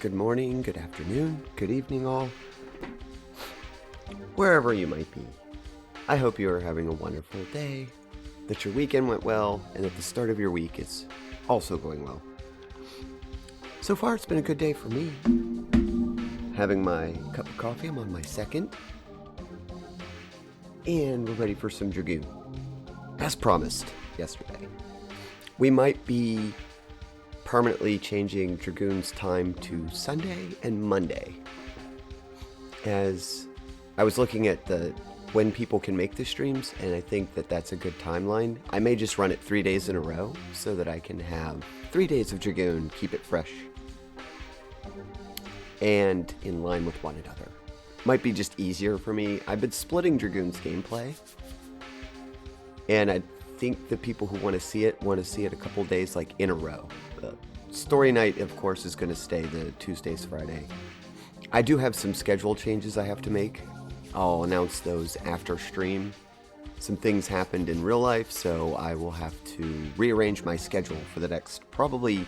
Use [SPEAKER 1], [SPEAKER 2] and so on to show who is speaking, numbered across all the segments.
[SPEAKER 1] good morning, good afternoon, good evening all, wherever you might be. I hope you are having a wonderful day, that your weekend went well, and that the start of your week is also going well. So far it's been a good day for me. Having my cup of coffee, I'm on my second, and we're ready for some Dragoon. As promised yesterday, we might be permanently changing Dragoon's time to Sunday and Monday. As I was looking at when people can make the streams, and I think that that's a good timeline. I may just run it 3 days in a row so that I can have 3 days of Dragoon, keep it fresh and in line with one another. Might be just easier for me. I've been splitting Dragoon's gameplay, and I think the people who want to see it a couple days like in a row. Story night, of course, is going to stay the Tuesdays, Friday. I do have some schedule changes I have to make. I'll announce those after stream. Some things happened in real life, so I will have to rearrange my schedule for the next probably,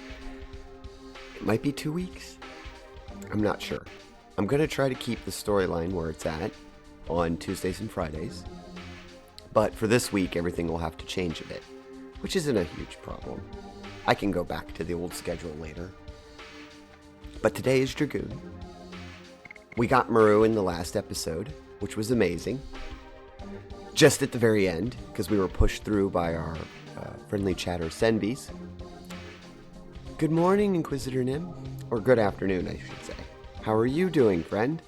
[SPEAKER 1] it might be 2 weeks. I'm not sure. I'm going to try to keep the storyline where it's at on Tuesdays and Fridays. But for this week, everything will have to change a bit, which isn't a huge problem. I can go back to the old schedule later. But today is Dragoon. We got Maru in the last episode, which was amazing. Just at the very end, because we were pushed through by our friendly chatter Senbis. Good morning, Inquisitor Nim. Or good afternoon, I should say. How are you doing, friend?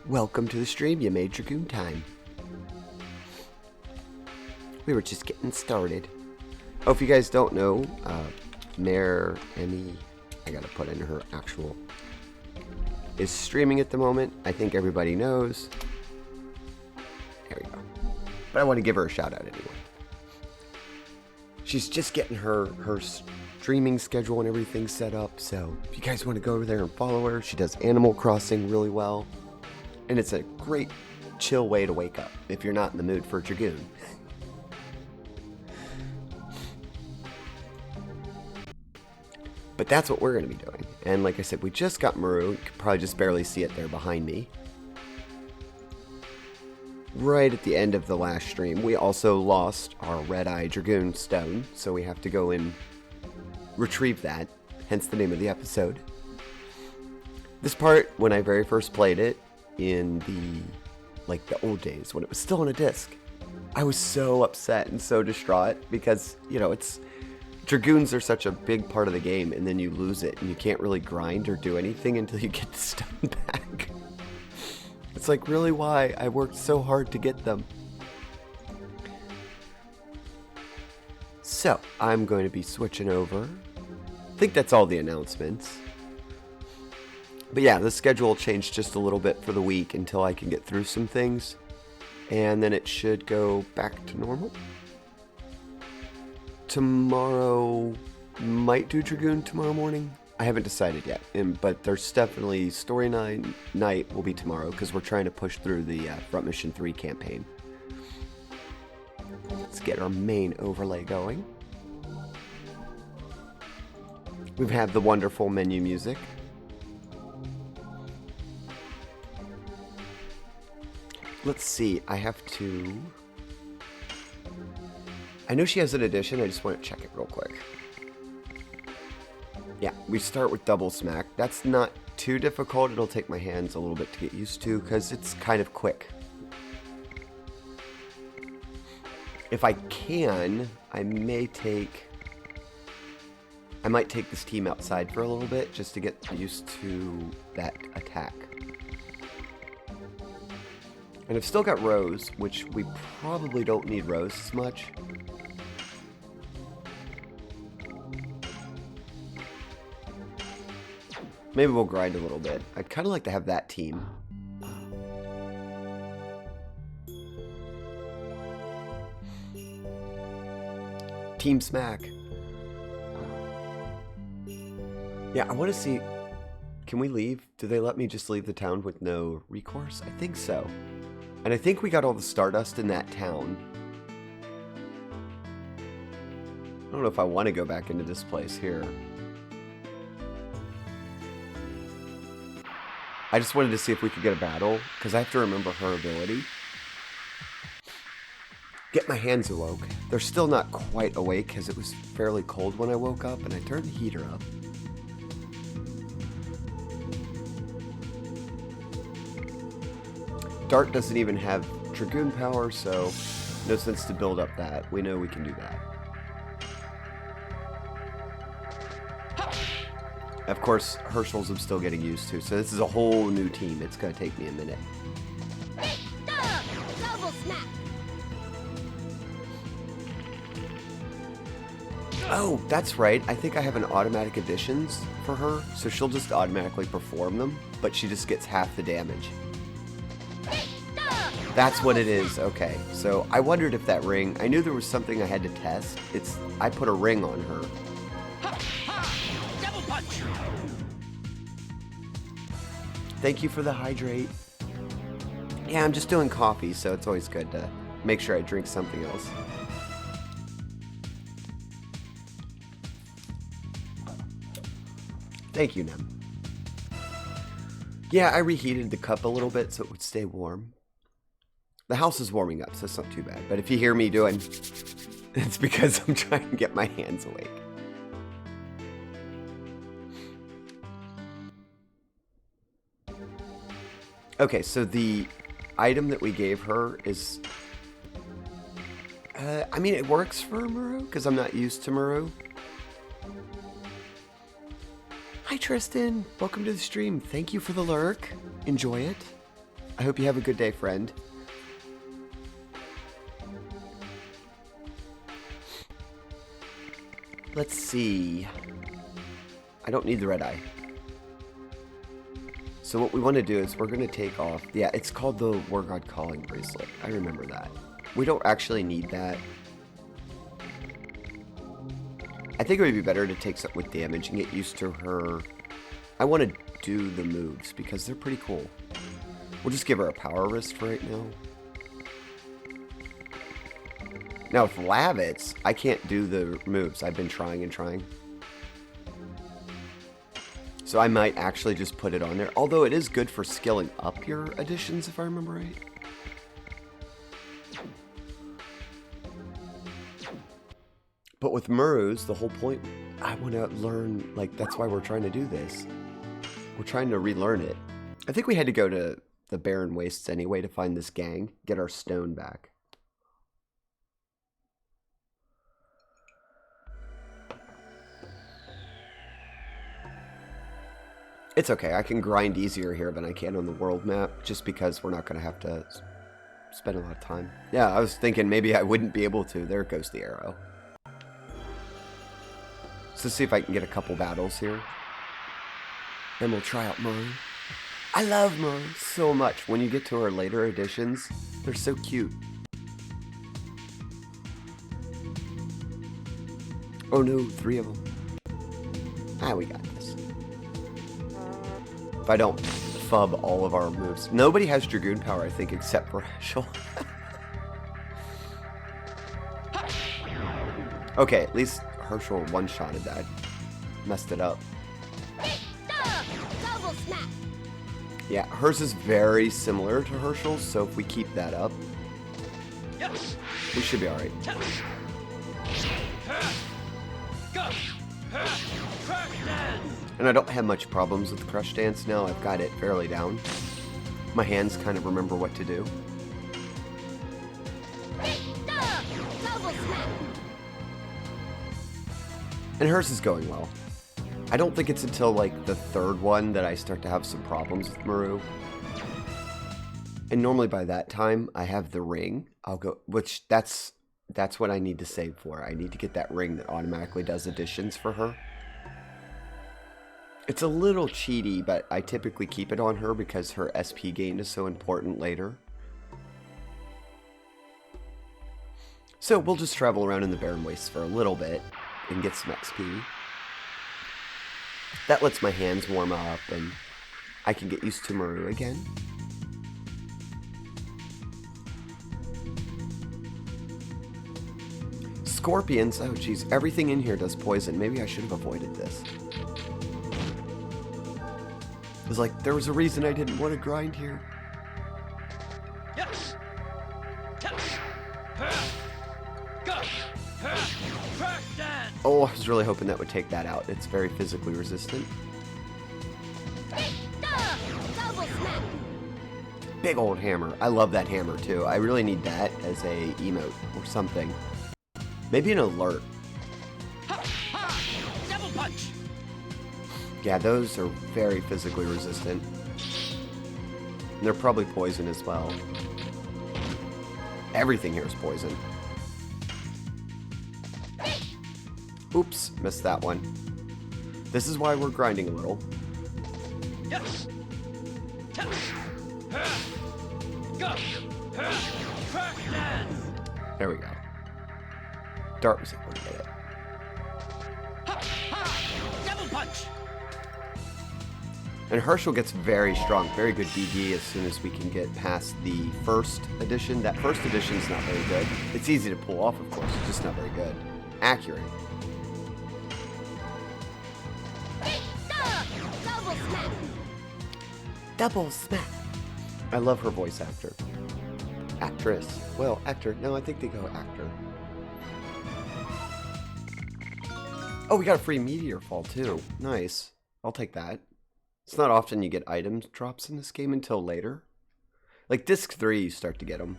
[SPEAKER 1] Welcome to the stream. You made Dragoon time. We were just getting started. Oh, if you guys don't know, Mayor Emmy, I gotta put in her actual, is streaming at the moment. I think everybody knows. There we go. But I want to give her a shout out anyway. She's just getting her streaming schedule and everything set up. So if you guys want to go over there and follow her, she does Animal Crossing really well. And it's a great chill way to wake up if you're not in the mood for Dragoon. But that's what we're going to be doing. And like I said, we just got Maru. You can probably just barely see it there behind me. Right at the end of the last stream, we also lost our Red-Eye Dragoon Stone. So we have to go and retrieve that. Hence the name of the episode. This part, when I very first played it, in the old days, when it was still on a disc, I was so upset and so distraught because, you know, Dragoons are such a big part of the game, and then you lose it, and you can't really grind or do anything until you get the stone back. It's like, really, why? I worked so hard to get them. So, I'm going to be switching over. I think that's all the announcements. But yeah, the schedule changed just a little bit for the week until I can get through some things, and then it should go back to normal. Tomorrow might do Dragoon tomorrow morning. I haven't decided yet, but there's definitely story night will be tomorrow because we're trying to push through the Front Mission 3 campaign. Let's get our main overlay going. We've had the wonderful menu music. Let's see, I know she has an addition, I just want to check it real quick. Yeah, we start with double smack. That's not too difficult. It'll take my hands a little bit to get used to because it's kind of quick. If I can, I might take this team outside for a little bit just to get used to that attack. And I've still got Rose, which we probably don't need Rose as much. Maybe we'll grind a little bit. I'd kind of like to have that team. Team Smack. Yeah, I want to see... Can we leave? Do they let me just leave the town with no recourse? I think so. And I think we got all the Stardust in that town. I don't know if I want to go back into this place here. I just wanted to see if we could get a battle, because I have to remember her ability. Get my hands awoke. They're still not quite awake, because it was fairly cold when I woke up, and I turned the heater up. Dart doesn't even have Dragoon power, so no sense to build up that. We know we can do that. Of course, Herschel's I'm still getting used to, so this is a whole new team. It's going to take me a minute.
[SPEAKER 2] Double snap.
[SPEAKER 1] Oh, that's right. I think I have an automatic additions for her, so she'll just automatically perform them, but she just gets half the damage. That's what it is. Okay, so I wondered if that ring, I knew there was something I had to test. I put a ring on her.
[SPEAKER 2] Double punch.
[SPEAKER 1] Thank you for the hydrate. Yeah, I'm just doing coffee, so it's always good to make sure I drink something else. Thank you, Nem. Yeah, I reheated the cup a little bit so it would stay warm. The house is warming up, so it's not too bad. But if you hear me doing, it's because I'm trying to get my hands awake. Okay, so the item that we gave her is... I mean, it works for Maru, because I'm not used to Maru. Hi, Tristan. Welcome to the stream. Thank you for the lurk. Enjoy it. I hope you have a good day, friend. Let's see. I don't need the red eye. So what we want to do is we're going to take off... Yeah, it's called the War God Calling Bracelet. I remember that. We don't actually need that. I think it would be better to take something with damage and get used to her. I want to do the moves because they're pretty cool. We'll just give her a power wrist for right now. Now with Lavitz, I can't do the moves. I've been trying and trying. So I might actually just put it on there. Although it is good for skilling up your additions, if I remember right. But with Murus, the whole point, I want to learn, like, that's why we're trying to do this. We're trying to relearn it. I think we had to go to the Barren Wastes anyway to find this gang, get our stone back. It's okay, I can grind easier here than I can on the world map, just because we're not going to have to spend a lot of time. Yeah, I was thinking maybe I wouldn't be able to. There goes the arrow. So see if I can get a couple battles here. Then we'll try out Murray. I love Murray so much. When you get to her later editions, they're so cute. Oh no, 3 of them. Ah, we got this. If I don't fub all of our moves. Nobody has Dragoon power, I think, except for Heschel. Okay, at least Herschel one-shotted that. Messed it up.
[SPEAKER 2] Double snap.
[SPEAKER 1] Yeah, hers is very similar to Herschel's, so if we keep that up, we should be alright. And I don't have much problems with Crush Dance now. I've got it fairly down. My hands kind of remember what to do.
[SPEAKER 2] Double snap.
[SPEAKER 1] And hers is going well. I don't think it's until like the 3rd one that I start to have some problems with Maru. And normally by that time I have the ring. I'll go, which that's what I need to save for. I need to get that ring that automatically does additions for her. It's a little cheaty, but I typically keep it on her because her SP gain is so important later. So we'll just travel around in the Barren Wastes for a little bit and get some XP. That lets my hands warm up and I can get used to Maru again. Scorpions, oh geez, everything in here does poison. Maybe I should have avoided this. It's like, there was a reason I didn't want to grind here.
[SPEAKER 3] Yes.
[SPEAKER 1] Oh, I was really hoping that would take that out. It's very physically resistant.
[SPEAKER 2] Double smack.
[SPEAKER 1] Big old hammer. I love that hammer too. I really need that as a emote or something. Maybe an alert.
[SPEAKER 3] Double punch.
[SPEAKER 1] Yeah, those are very physically resistant. And they're probably poison as well. Everything here is poison. Oops, missed that one. This is why we're grinding a little.
[SPEAKER 3] Yes.
[SPEAKER 1] There we go. Dart was able to get it.
[SPEAKER 3] Double punch.
[SPEAKER 1] And Herschel gets very strong, very good BD as soon as we can get past the first edition. That first edition is not very good. It's easy to pull off, of course, it's just not very good. Accurate.
[SPEAKER 2] Double smack.
[SPEAKER 1] Double smack. I love her voice actor. Actress. Well, actor. No, I think they go actor. Oh, we got a free meteor fall too. Nice. I'll take that. It's not often you get items drops in this game until later. Like disc 3, you start to get them.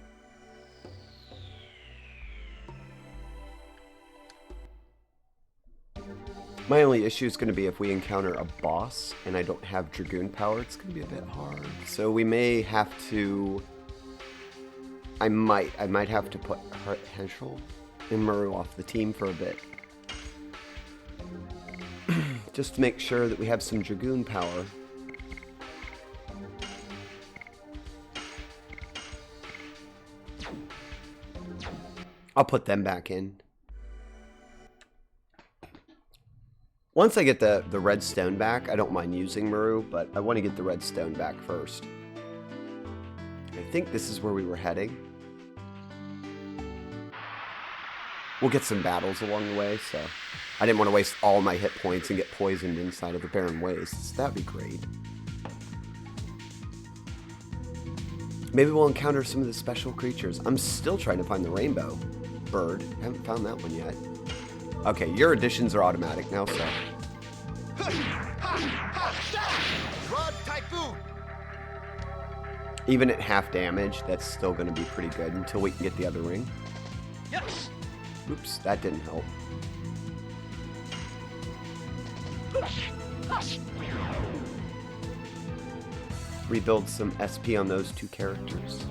[SPEAKER 1] My only issue is going to be if we encounter a boss and I don't have Dragoon power, it's going to be a bit hard. So we may have to... I might have to put Herschel and Muru off the team for a bit. Just to make sure that we have some Dragoon power. I'll put them back in. Once I get the red stone back, I don't mind using Muru, but I want to get the red stone back first. I think this is where we were heading. We'll get some battles along the way, so I didn't want to waste all my hit points and get poisoned inside of the Barren Wastes. That'd be great. Maybe we'll encounter some of the special creatures. I'm still trying to find the rainbow bird. I haven't found that one yet. Okay, your additions are automatic now, so. Even at half damage, that's still going to be pretty good until we can get the other ring.
[SPEAKER 3] Yes.
[SPEAKER 1] Oops, that didn't help. Rebuild some SP on those two characters.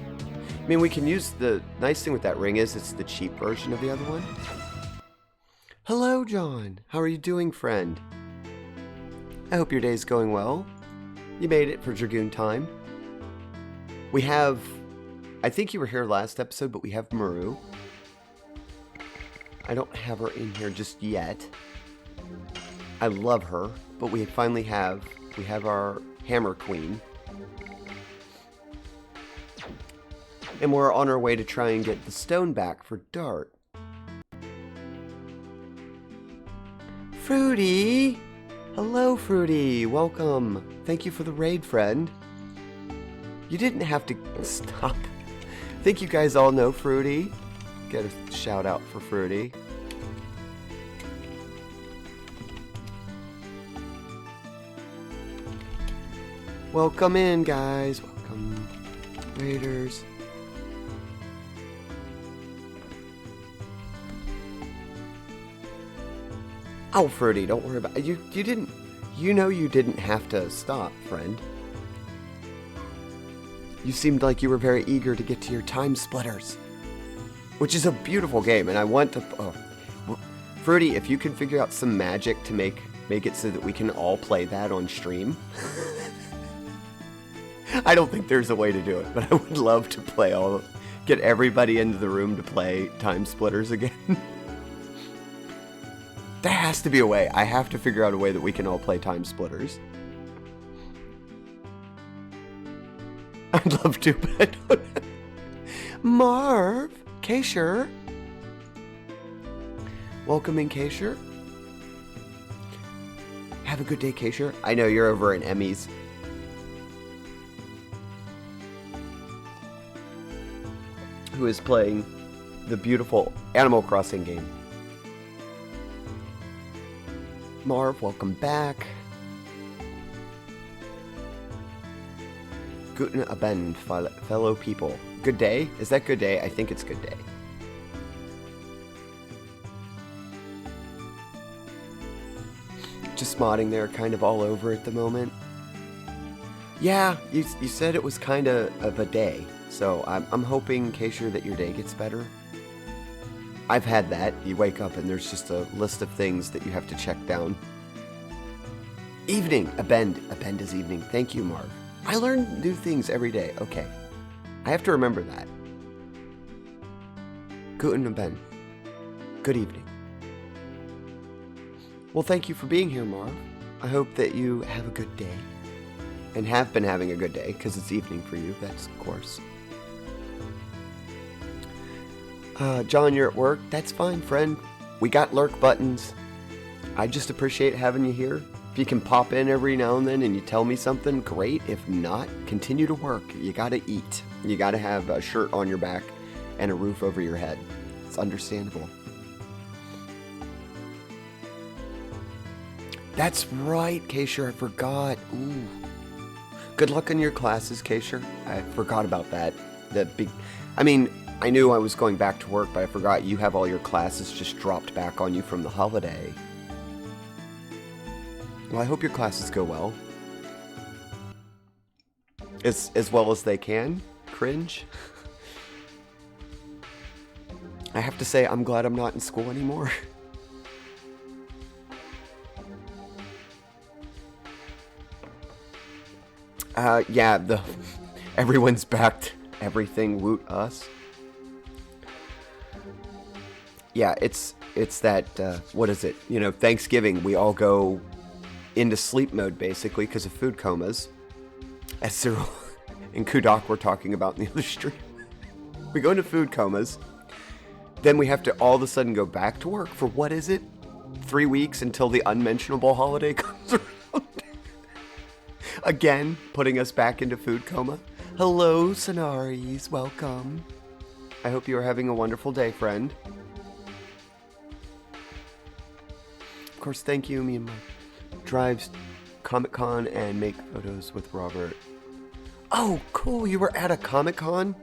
[SPEAKER 1] I mean, we can use the nice thing with that ring is it's the cheap version of the other one. Hello, John. How are you doing, friend? I hope your day's going well. You made it for Dragoon time. We have... I think you were here last episode, but we have Muru. I don't have her in here just yet. I love her, but we finally have... We have our Hammer Queen. And we're on our way to try and get the stone back for Dart. Fruity! Hello, Fruity. Welcome. Thank you for the raid, friend. You didn't have to stop. I think you guys all know Fruity. Get a shout out for Fruity. Welcome in, guys. Welcome, raiders. Oh, Fruity, don't worry about it. You didn't... You know you didn't have to stop, friend. You seemed like you were very eager to get to your Time Splitters. Which is a beautiful game, and I want to... Oh. Fruity, if you can figure out some magic to make it so that we can all play that on stream... I don't think there's a way to do it, but I would love to play get everybody into the room to play Time Splitters again. There has to be a way. I have to figure out a way that we can all play Time Splitters. I'd love to, but I don't. Marv, Kaysher. Welcome in, Kaysher. Have a good day, Kaysher. I know you're over in Emmy's. who is playing the beautiful Animal Crossing game. Marv, welcome back. Guten Abend, fellow people. Good day? Is that good day? I think it's good day. Just modding there, kind of all over at the moment. Yeah, you said it was kind of a day, so I'm hoping, Keisha, that your day gets better. I've had that. You wake up and there's just a list of things that you have to check down. Evening, Abend is evening. Thank you, Marv. I learn new things every day. Okay, I have to remember that. Guten Abend. Good evening. Well, thank you for being here, Marv. I hope that you have a good day. And have been having a good day, because it's evening for you, that's of course. John, you're at work? That's fine, friend. We got lurk buttons. I just appreciate having you here. If you can pop in every now and then and you tell me something, great. If not, continue to work. You gotta eat. You gotta have a shirt on your back and a roof over your head. It's understandable. That's right, Keisha, I forgot. Ooh. Good luck in your classes, Keisha. I forgot about that. I knew I was going back to work, but I forgot you have all your classes just dropped back on you from the holiday. Well, I hope your classes go well. As well as they can. Cringe. I have to say, I'm glad I'm not in school anymore. Yeah, everyone's backed everything, woot us. Yeah, it's that, what is it? You know, Thanksgiving, we all go into sleep mode, basically, because of food comas. As Cyril and Kudak were talking about in the other stream. We go into food comas. Then we have to all of a sudden go back to work for, what is it? 3 weeks until the unmentionable holiday comes around. Again, putting us back into food coma. Hello, Sonaris. Welcome. I hope you are having a wonderful day, friend. Of course, thank you. Me and my drives Comic-Con and make photos with Robert. Oh, cool. You were at a Comic-Con?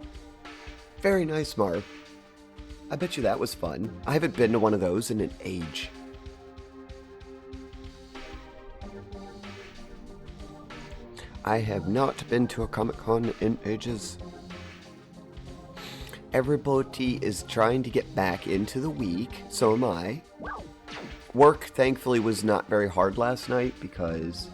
[SPEAKER 1] Very nice, Marv. I bet you that was fun. I haven't been to one of those in an age. I have not been to a Comic-Con in ages. Everybody is trying to get back into the week, so am I. Work, thankfully, was not very hard last night because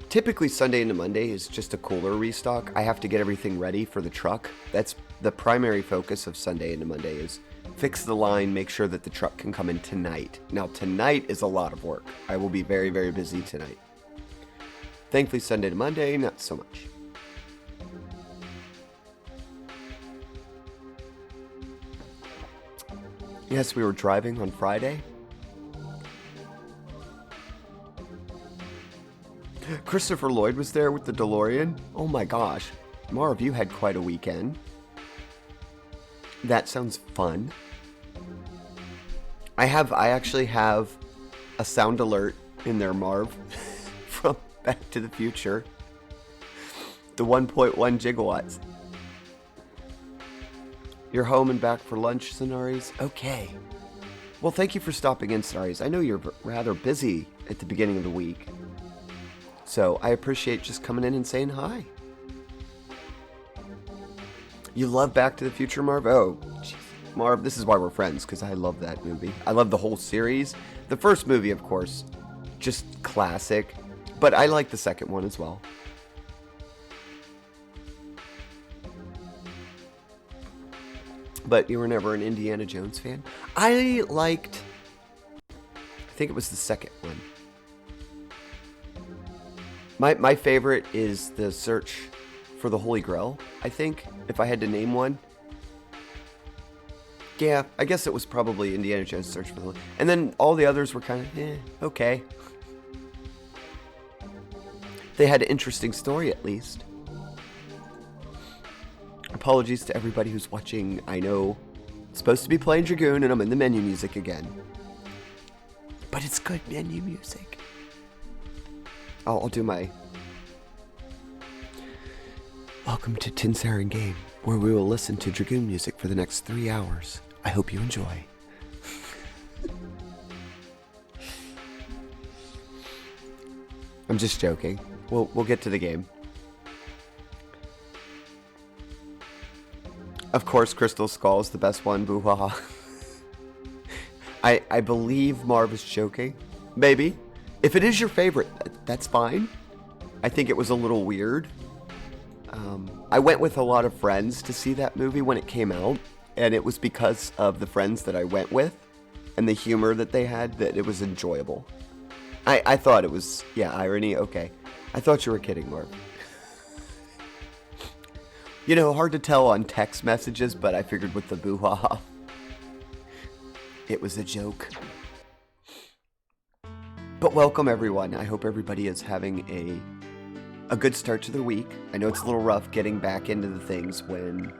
[SPEAKER 1] typically Sunday into Monday is just a cooler restock. I have to get everything ready for the truck. That's the primary focus of Sunday into Monday is fix the line, make sure that the truck can come in tonight. Now, tonight is a lot of work. I will be very, very busy tonight. Thankfully, Sunday to Monday, not so much. Yes, we were driving on Friday. Christopher Lloyd was there with the DeLorean. Oh my gosh. Marv, you had quite a weekend. That sounds fun. I actually have a sound alert in there, Marv, from Back to the Future. The 1.1 gigawatts. You're home and back for lunch, Sonaris? Okay. Well, thank you for stopping in, Sonaris. I know you're rather busy at the beginning of the week. So I appreciate just coming in and saying hi. You love Back to the Future, Marv? Oh, geez. Marv, this is why we're friends, because I love that movie. I love the whole series. The first movie, of course, just classic. But I like the second one as well. But you were never an Indiana Jones fan? I think it was the second one. My favorite is the Search for the Holy Grail, I think, if I had to name one. Yeah, I guess it was probably Indiana Jones' Search for the Holy Grail. And then all the others were kind of, okay. They had an interesting story, at least. Apologies to everybody who's watching. I know I'm supposed to be playing Dragoon and I'm in the menu music again. But it's good menu music. I'll do my... Welcome to Tinsera Game, where we will listen to Dragoon music for the next 3 hours. I hope you enjoy. I'm just joking. We'll get to the game. Of course, Crystal Skull is the best one. Boo-ha-ha. I believe Marv is joking. Maybe. If it is your favorite, that's fine. I think it was a little weird. I went with a lot of friends to see that movie when it came out, and it was because of the friends that I went with and the humor that they had that it was enjoyable. I thought it was, yeah, irony, okay. I thought you were kidding, Marv. You know, hard to tell on text messages, but I figured with the boo-ha-ha, it was a joke. But welcome, everyone. I hope everybody is having a good start to the week. I know it's a little rough getting back into the things when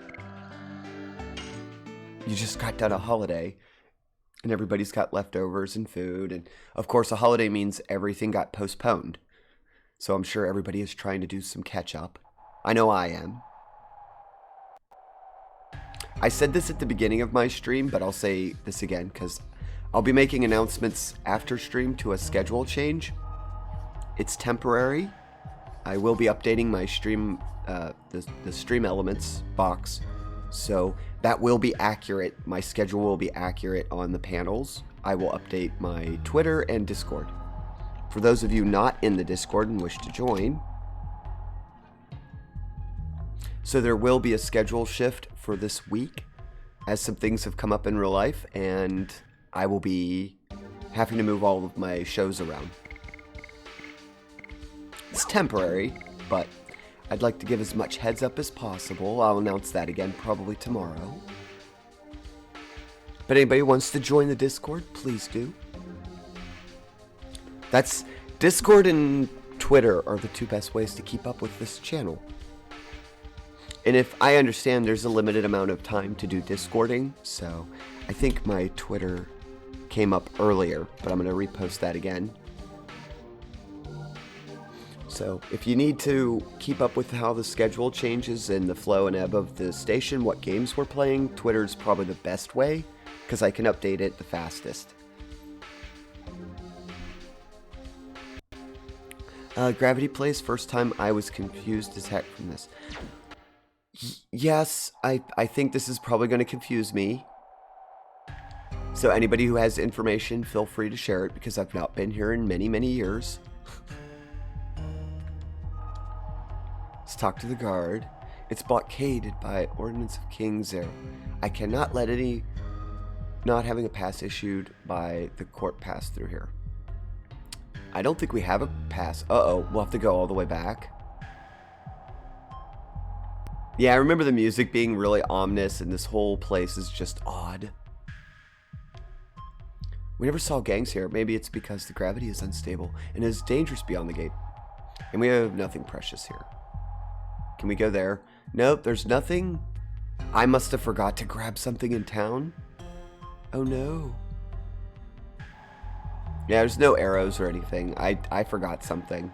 [SPEAKER 1] you just got done a holiday and everybody's got leftovers and food. And of course, a holiday means everything got postponed. So I'm sure everybody is trying to do some catch up. I know I am. I said this at the beginning of my stream, but I'll say this again because I'll be making announcements after stream to a schedule change. It's temporary. I will be updating my stream, the stream elements box, so that will be accurate. My schedule will be accurate on the panels. I will update my Twitter and Discord. For those of you not in the Discord and wish to join, so there will be a schedule shift for this week as some things have come up in real life, and I will be having to move all of my shows around. It's temporary, but I'd like to give as much heads up as possible. I'll announce that again probably tomorrow. But anybody who wants to join the Discord, please do. That's Discord and Twitter are the two best ways to keep up with this channel. And if I understand, there's a limited amount of time to do Discording, so I think my Twitter came up earlier, but I'm going to repost that again. So if you need to keep up with how the schedule changes and the flow and ebb of the station, what games we're playing, Twitter's probably the best way, because I can update it the fastest. Gravity Plays, first time I was confused as heck from this. Yes, I think this is probably going to confuse me. So anybody who has information, feel free to share it, because I've not been here in many, many years. Let's talk to the guard. It's blockaded by Ordinance of King Zero. I cannot let any not having a pass issued by the court pass through here. I don't think we have a pass. Uh-oh, we'll have to go all the way back. Yeah, I remember the music being really ominous, and this whole place is just odd. We never saw gangs here. Maybe it's because the gravity is unstable and is dangerous beyond the gate. And we have nothing precious here. Can we go there? Nope, there's nothing. I must have forgot to grab something in town. Oh no. Yeah, there's no arrows or anything. I forgot something.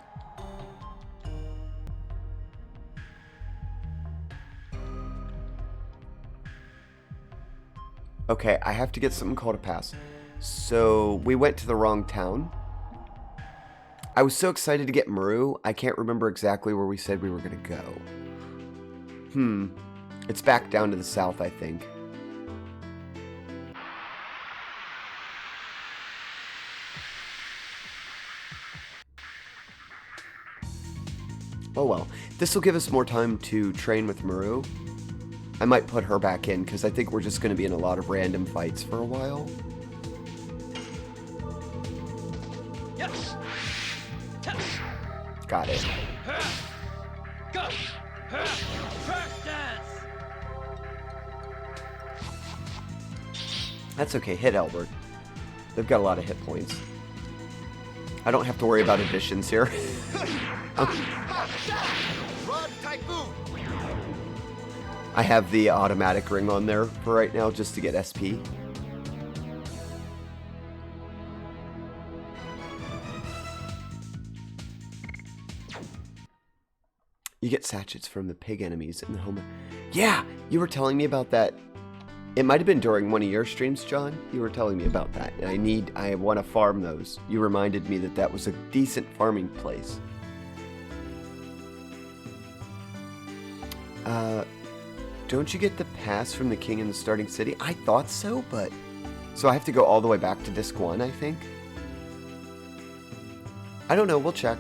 [SPEAKER 1] Okay, I have to get something called a pass. So, we went to the wrong town. I was so excited to get Maru, I can't remember exactly where we said we were going to go. It's back down to the south, I think. Oh well. This will give us more time to train with Maru. I might put her back in, because I think we're just going to be in a lot of random fights for a while.
[SPEAKER 3] Yes.
[SPEAKER 1] Got it.
[SPEAKER 3] Go. Track dance.
[SPEAKER 1] That's okay, hit Albert. They've got a lot of hit points. I don't have to worry about additions here.
[SPEAKER 4] Rod Typhoon.
[SPEAKER 1] I have the automatic ring on there for right now just to get SP. You get sachets from the pig enemies in the home. Yeah, you were telling me about that. It might have been during one of your streams, John. You were telling me about that. I want to farm those. You reminded me that that was a decent farming place. Don't you get the pass from the king in the starting city? I thought so, but... So I have to go all the way back to disc 1, I think? I don't know, we'll check.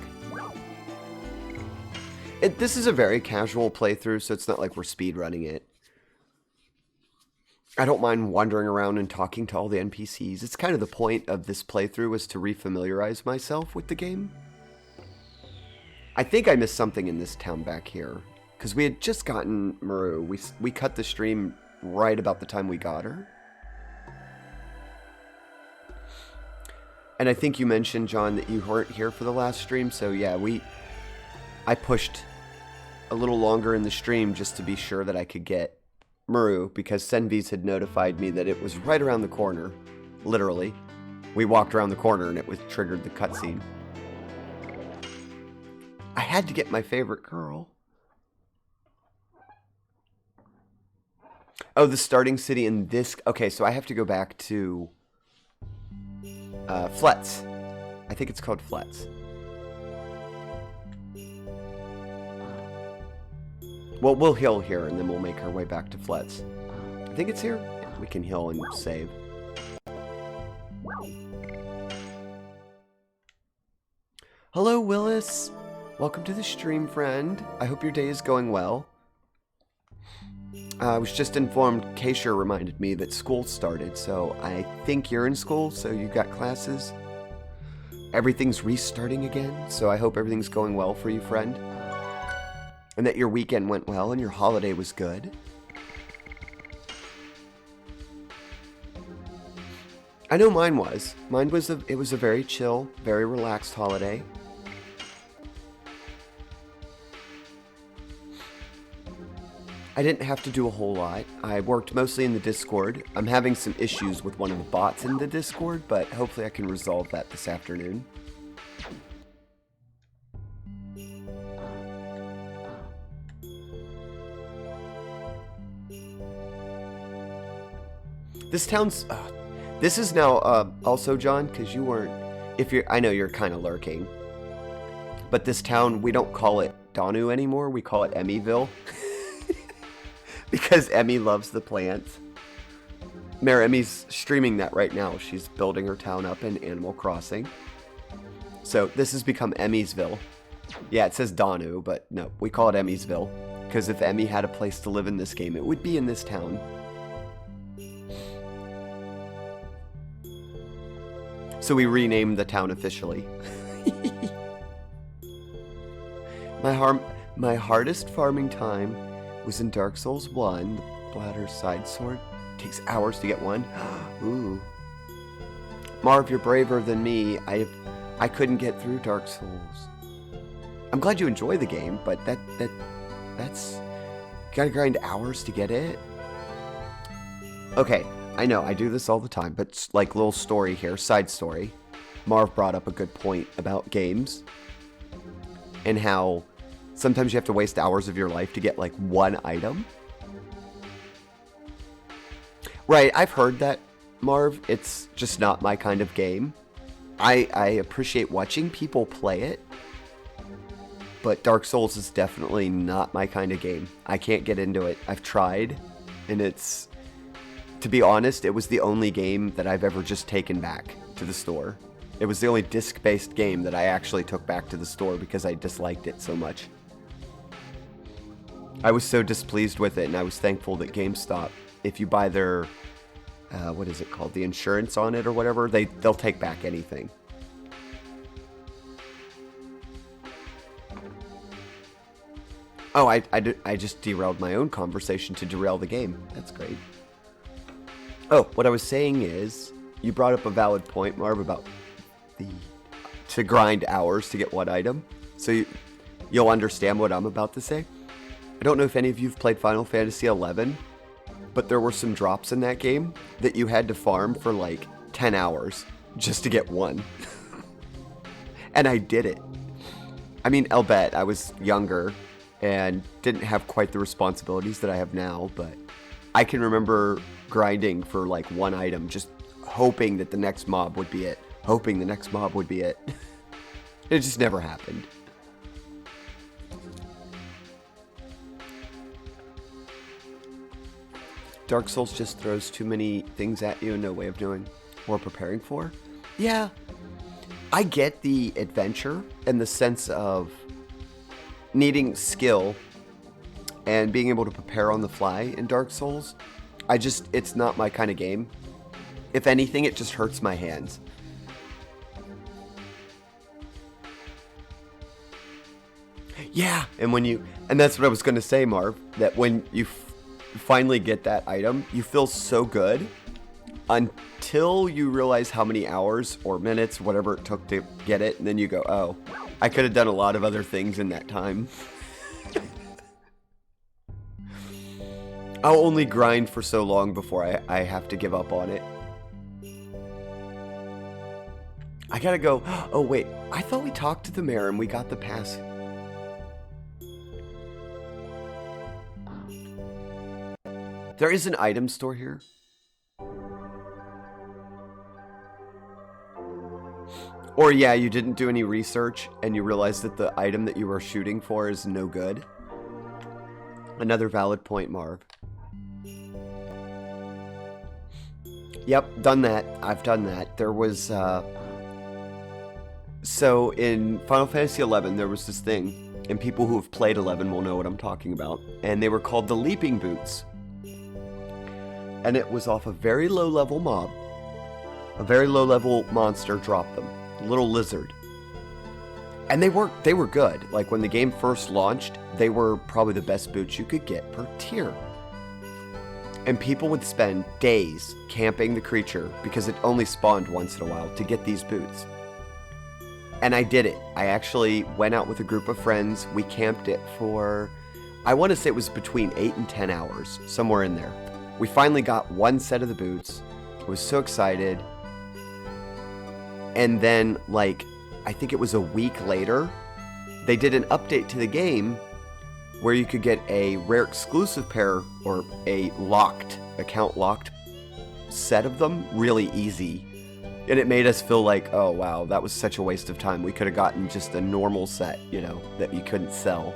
[SPEAKER 1] This is a very casual playthrough, so it's not like we're speedrunning it. I don't mind wandering around and talking to all the NPCs. It's kind of the point of this playthrough, was to refamiliarize myself with the game. I think I missed something in this town back here. Because we had just gotten Maru. We cut the stream right about the time we got her. And I think you mentioned, John, that you weren't here for the last stream. So yeah, I pushed a little longer in the stream just to be sure that I could get Maru. Because Senvi's had notified me that it was right around the corner. Literally. We walked around the corner and it was triggered the cutscene. I had to get my favorite girl. Oh, the starting city in this... Okay, so I have to go back to... Flets. I think it's called Flets. Well, we'll heal here, and then we'll make our way back to Flets. I think it's here. Yeah, we can heal and save. Hello, Willis. Welcome to the stream, friend. I hope your day is going well. I was just informed, Keisha reminded me that school started, so I think you're in school, so you got classes. Everything's restarting again, so I hope everything's going well for you, friend. And that your weekend went well and your holiday was good. I know mine was. It was a very chill, very relaxed holiday. I didn't have to do a whole lot. I worked mostly in the Discord. I'm having some issues with one of the bots in the Discord, but hopefully I can resolve that this afternoon. This town's... this is now, also, John, because you weren't... I know you're kind of lurking. But this town, we don't call it Donu anymore. We call it Emmyville. Because Emmy loves the plants. Mayor Emmy's streaming that right now. She's building her town up in Animal Crossing. So this has become Emmysville. Yeah, it says Donu, but no, we call it Emmysville. Because if Emmy had a place to live in this game, it would be in this town. So we renamed the town officially. My hardest farming time was in Dark Souls 1. The Bladder Side Sword takes hours to get one. Ooh. Marv, you're braver than me. I couldn't get through Dark Souls. I'm glad you enjoy the game, but that's... You gotta grind hours to get it? Okay, I know, I do this all the time, but like little story here, side story. Marv brought up a good point about games. And how sometimes you have to waste hours of your life to get like one item. Right, I've heard that, Marv. It's just not my kind of game. I appreciate watching people play it, but Dark Souls is definitely not my kind of game. I can't get into it. I've tried, and it's... To be honest, it was the only game that I've ever just taken back to the store. It was the only disc-based game that I actually took back to the store because I disliked it so much. I was so displeased with it, and I was thankful that GameStop, if you buy their, what is it called, the insurance on it or whatever, they'll take back anything. Oh, I just derailed my own conversation to derail the game. That's great. Oh, what I was saying is, you brought up a valid point, Marv, about to grind hours to get one item. So you'll understand what I'm about to say. I don't know if any of you have played Final Fantasy XI, but there were some drops in that game that you had to farm for like 10 hours just to get one. And I did it. I mean, I'll bet I was younger and didn't have quite the responsibilities that I have now, but I can remember grinding for like one item, just hoping that the next mob would be it. Hoping the next mob would be it. It just never happened. Dark Souls just throws too many things at you and no way of doing or preparing for. Yeah, I get the adventure and the sense of needing skill and being able to prepare on the fly in Dark Souls. It's not my kind of game. If anything, it just hurts my hands. Yeah, and that's what I was going to say, Marv, that when you finally get that item, you feel so good until you realize how many hours or minutes, whatever it took to get it, and then you go, oh, I could have done a lot of other things in that time. I'll only grind for so long before I have to give up on it. I gotta go. Oh, wait. I thought we talked to the mayor and we got the pass. There is an item store here. Or yeah, you didn't do any research and you realized that the item that you were shooting for is no good. Another valid point, Marv. Yep, done that. I've done that. There was, so in Final Fantasy XI, there was this thing, and people who have played 11 will know what I'm talking about, and they were called the Leaping Boots. And it was off a very low-level mob. A very low-level monster dropped them. A little lizard. And they were good. Like, when the game first launched, they were probably the best boots you could get per tier. And people would spend days camping the creature because it only spawned once in a while to get these boots. And I did it. I actually went out with a group of friends. We camped it for, I want to say it was between 8 and 10 hours, somewhere in there. We finally got one set of the boots. I was so excited. And then, like, I think it was a week later, they did an update to the game where you could get a rare exclusive pair or a account locked set of them really easy. And it made us feel like, oh wow, that was such a waste of time. We could have gotten just a normal set, you know, that you couldn't sell.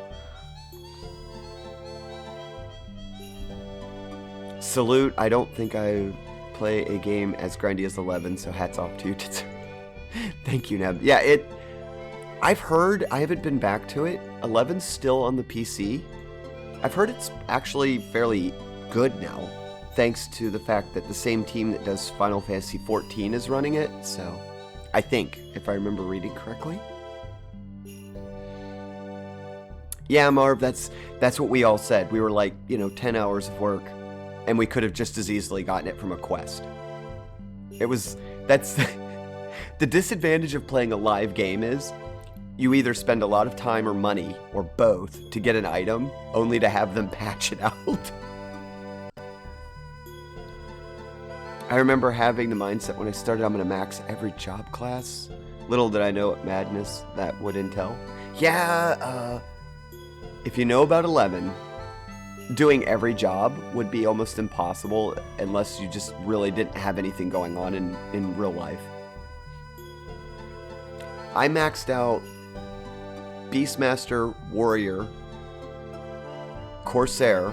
[SPEAKER 1] Salute, I don't think I play a game as grindy as 11, so hats off to you. Thank you, Neb. Yeah, I've heard, I haven't been back to it. 11's still on the PC. I've heard it's actually fairly good now, thanks to the fact that the same team that does Final Fantasy 14 is running it, so I think, if I remember reading correctly. Yeah, Marv, that's what we all said. We were like, 10 hours of work, and we could have just as easily gotten it from a quest. That's the disadvantage of playing a live game is you either spend a lot of time or money, or both, to get an item, only to have them patch it out. I remember having the mindset when I started, I'm going to max every job class. Little did I know what madness that would entail. Yeah, if you know about 11, doing every job would be almost impossible unless you just really didn't have anything going on in real life. I maxed out Beastmaster, Warrior, Corsair,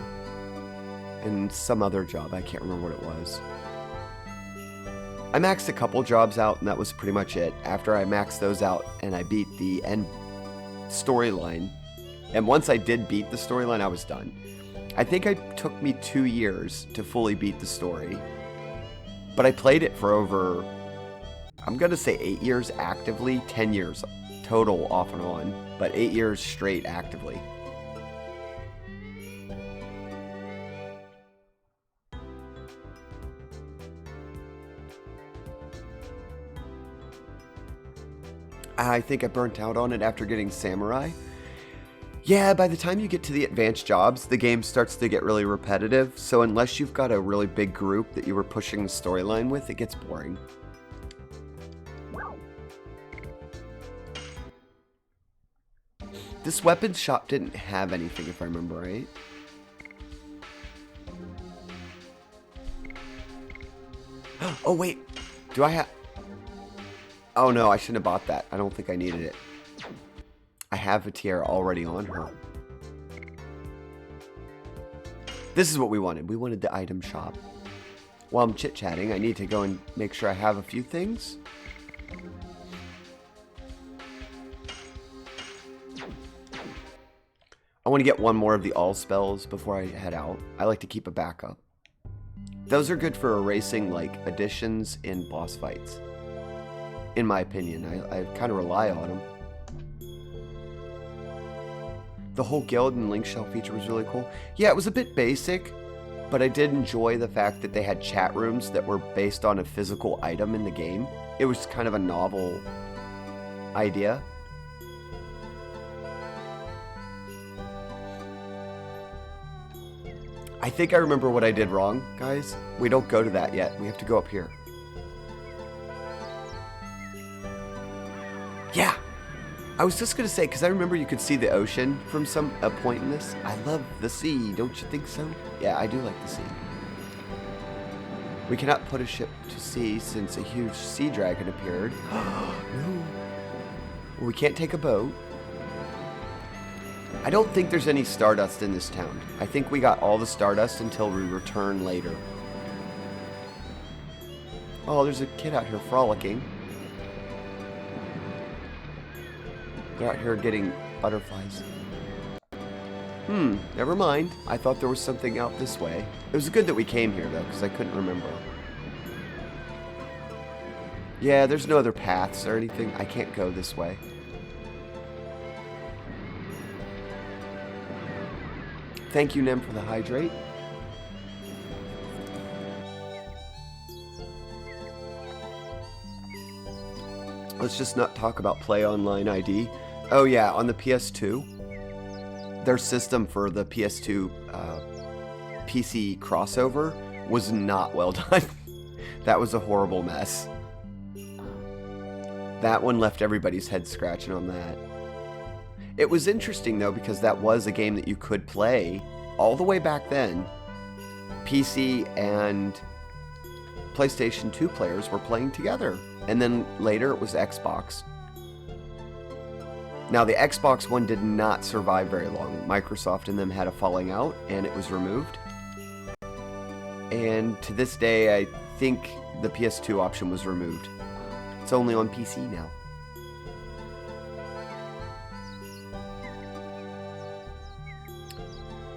[SPEAKER 1] and some other job. I can't remember what it was. I maxed a couple jobs out, and that was pretty much it. After I maxed those out and I beat the end storyline, and once I did beat the storyline, I was done. I think it took me 2 years to fully beat the story, but I played it for over, I'm going to say 8 years actively, 10 years total off and on, but 8 years straight actively. I think I burnt out on it after getting Samurai. Yeah, by the time you get to the advanced jobs, the game starts to get really repetitive. So unless you've got a really big group that you were pushing the storyline with, it gets boring. This weapons shop didn't have anything, if I remember right. Oh, wait. Do I have... Oh, no, I shouldn't have bought that. I don't think I needed it. I have a tiara already on her. This is what we wanted. We wanted the item shop. While I'm chit-chatting, I need to go and make sure I have a few things. I want to get one more of the all spells before I head out. I like to keep a backup. Those are good for erasing like additions in boss fights. In my opinion, I kind of rely on them. The whole guild and link shell feature was really cool. Yeah, it was a bit basic, but I did enjoy the fact that they had chat rooms that were based on a physical item in the game. It was kind of a novel idea. I think I remember what I did wrong, guys. We don't go to that yet. We have to go up here. Yeah! I was just going to say, because I remember you could see the ocean from a point in this. I love the sea, don't you think so? Yeah, I do like the sea. We cannot put a ship to sea since a huge sea dragon appeared. No. Well, we can't take a boat. I don't think there's any Stardust in this town. I think we got all the Stardust until we return later. Oh, there's a kid out here frolicking. They're out here getting butterflies. Never mind. I thought there was something out this way. It was good that we came here, though, because I couldn't remember. Yeah, there's no other paths or anything. I can't go this way. Thank you, Nem, for the hydrate. Let's just not talk about Play Online ID. Oh yeah, on the PS2, their system for the PS2 PC crossover was not well done. That was a horrible mess. That one left everybody's head scratching on that. It was interesting, though, because that was a game that you could play all the way back then. PC and PlayStation 2 players were playing together. And then later it was Xbox. Now, the Xbox one did not survive very long. Microsoft and them had a falling out, and it was removed. And to this day, I think the PS2 option was removed. It's only on PC now.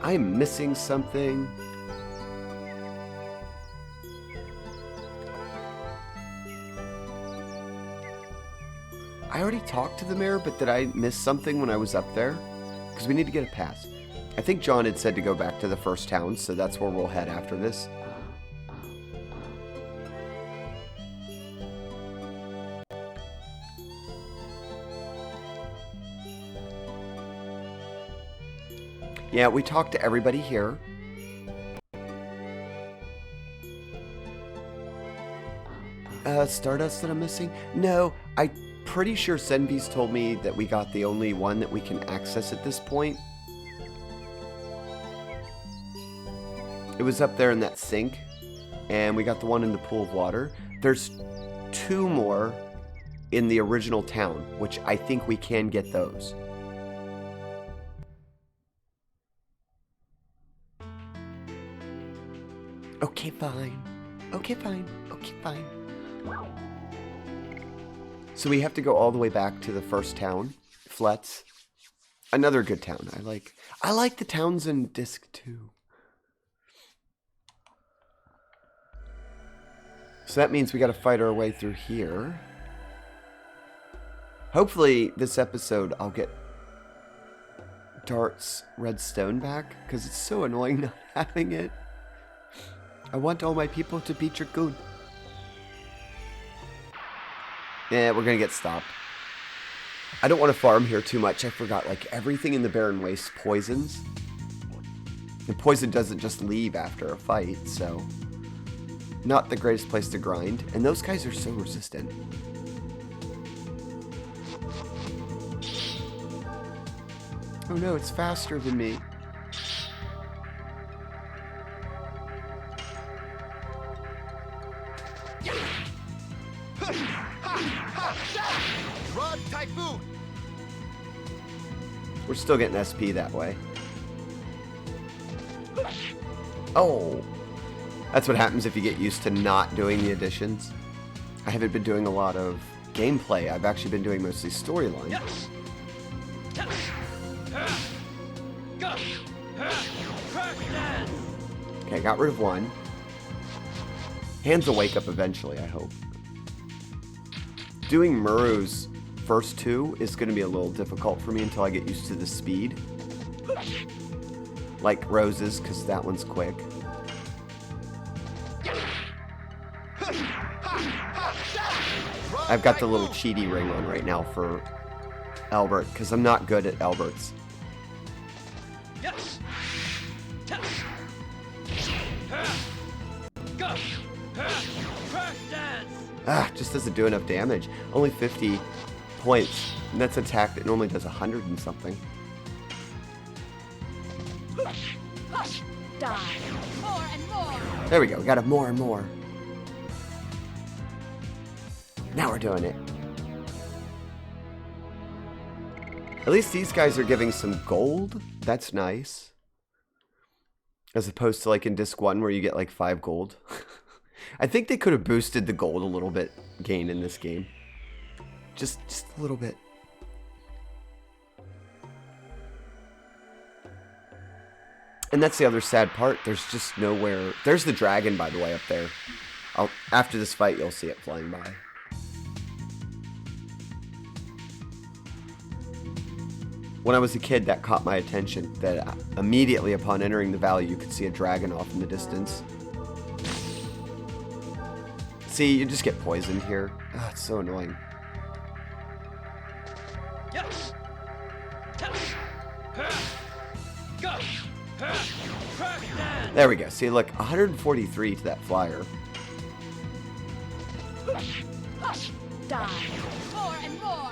[SPEAKER 1] I'm missing something. I already talked to the mayor, but did I miss something when I was up there? Because we need to get a pass. I think John had said to go back to the first town, so that's where we'll head after this. Yeah, we talked to everybody here. Stardust that I'm missing? No, I'm pretty sure Senvi's told me that we got the only one that we can access at this point. It was up there in that sink, and we got the one in the pool of water. There's 2 more in the original town, which I think we can get those. Okay, fine. Okay, fine. Okay, fine. So we have to go all the way back to the first town, Fletz. Another good town. I like the towns in Disc 2. So that means we got to fight our way through here. Hopefully this episode I'll get Dart's redstone back, because it's so annoying not having it. I want all my people to beat Dragoon. Yeah, we're gonna get stopped. I don't want to farm here too much. I forgot, like, everything in the Barren Waste poisons. The poison doesn't just leave after a fight, so... Not the greatest place to grind. And those guys are so resistant. Oh no, it's faster than me.
[SPEAKER 4] Run, Typhoon!
[SPEAKER 1] We're still getting SP that way. Oh! That's what happens if you get used to not doing the additions. I haven't been doing a lot of gameplay. I've actually been doing mostly storyline.
[SPEAKER 3] Yes. Go. Crack dance.
[SPEAKER 1] Okay, got rid of one. Hands will wake up eventually, I hope. Doing Muru's first two is going to be a little difficult for me until I get used to the speed. Like Rose's, because that one's quick. I've got the little cheaty ring on right now for Albert, because I'm not good at Albert's.
[SPEAKER 3] Yes. Go. Crack dance.
[SPEAKER 1] Ah, just doesn't do enough damage. Only 50 points. And that's an attack that normally does 100 and something.
[SPEAKER 2] Die. More and more.
[SPEAKER 1] There we go. We got it more and more. Now we're doing it. At least these guys are giving some gold. That's nice. As opposed to like in Disc 1 where you get like 5 gold. I think they could have boosted the gold a little bit gain in this game. Just a little bit. And that's the other sad part. There's just nowhere. There's the dragon, by the way, up there. After this fight, you'll see it flying by. When I was a kid, that caught my attention. That immediately upon entering the valley, you could see a dragon off in the distance. See, you just get poisoned here. Oh, it's so annoying.
[SPEAKER 3] Yes. Go. Crack dance.
[SPEAKER 1] There we go. See, look, 143 to that flyer.
[SPEAKER 2] Die. More and more.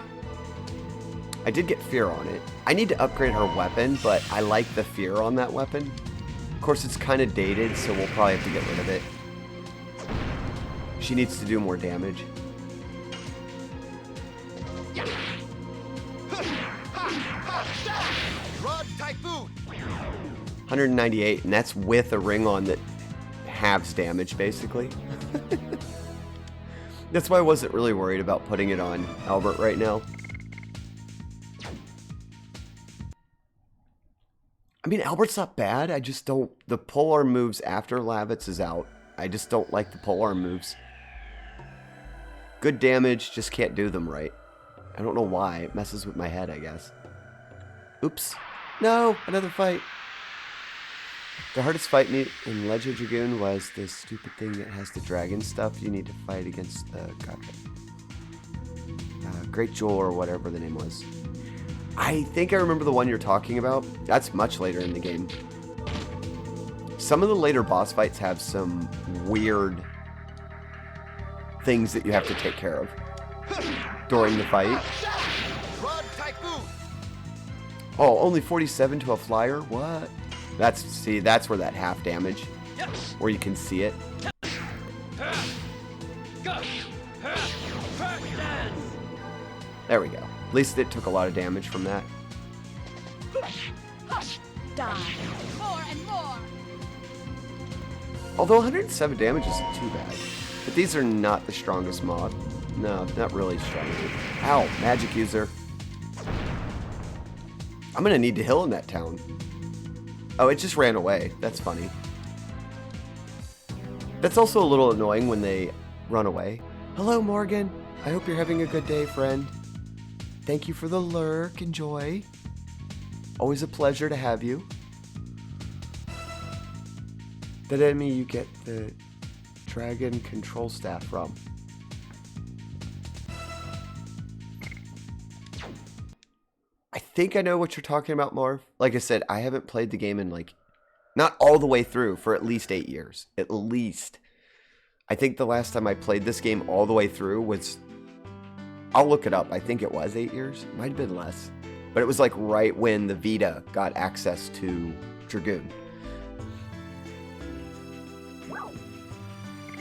[SPEAKER 1] I did get fear on it. I need to upgrade her weapon, but I like the fear on that weapon. Of course, it's kind of dated, so we'll probably have to get rid of it. She needs to do more damage.
[SPEAKER 4] Run, Typhoon!
[SPEAKER 1] 198, and that's with a ring on that halves damage, basically. That's why I wasn't really worried about putting it on Albert right now. I mean, Albert's not bad. I just don't... The polearm moves after Lavitz is out. I just don't like the polearm moves. Good damage, just can't do them right. I don't know why. It messes with my head, I guess. Oops. No! Another fight. The hardest fight in Legend of Dragoon was this stupid thing that has the dragon stuff. You need to fight against the Great Jewel or whatever the name was. I think I remember the one you're talking about. That's much later in the game. Some of the later boss fights have some weird things that you have to take care of during the fight.
[SPEAKER 4] Run, Typhoon!
[SPEAKER 1] Oh, only 47 to a flyer? What? That's where that half damage,
[SPEAKER 3] Yes.
[SPEAKER 1] where you can see it.
[SPEAKER 3] Go. Crack dance.
[SPEAKER 1] There we go. At least it took a lot of damage from that.
[SPEAKER 2] Die. More and more.
[SPEAKER 1] Although 107 damage isn't too bad. But these are not the strongest mob. No, not really strong. Ow, magic user. I'm gonna need to heal in that town. Oh, it just ran away. That's funny. That's also a little annoying when they run away. Hello, Morgan. I hope you're having a good day, friend. Thank you for the lurk. Enjoy. Always a pleasure to have you. That enemy you get the dragon control staff from. think I know what you're talking about, Marv. Like I said, I haven't played the game in like, not all the way through for at least 8 years. At least. I think the last time I played this game all the way through was, I'll look it up. I think it was 8 years. Might have been less. But it was like right when the Vita got access to Dragoon.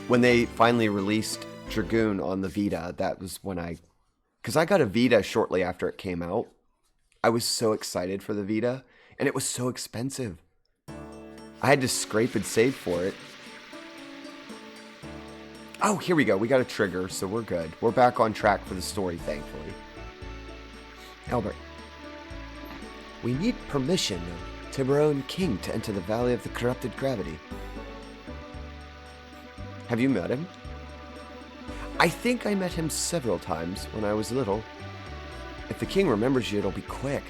[SPEAKER 1] When they finally released Dragoon on the Vita, that was when because I got a Vita shortly after it came out. I was so excited for the Vita, and it was so expensive. I had to scrape and save for it. Oh, here we go. We got a trigger, so we're good. We're back on track for the story, thankfully. Albert. We need permission of Tiburon King to enter the Valley of the Corrupted Gravity. Have you met him? I think I met him several times when I was little. If the king remembers you, it'll be quick.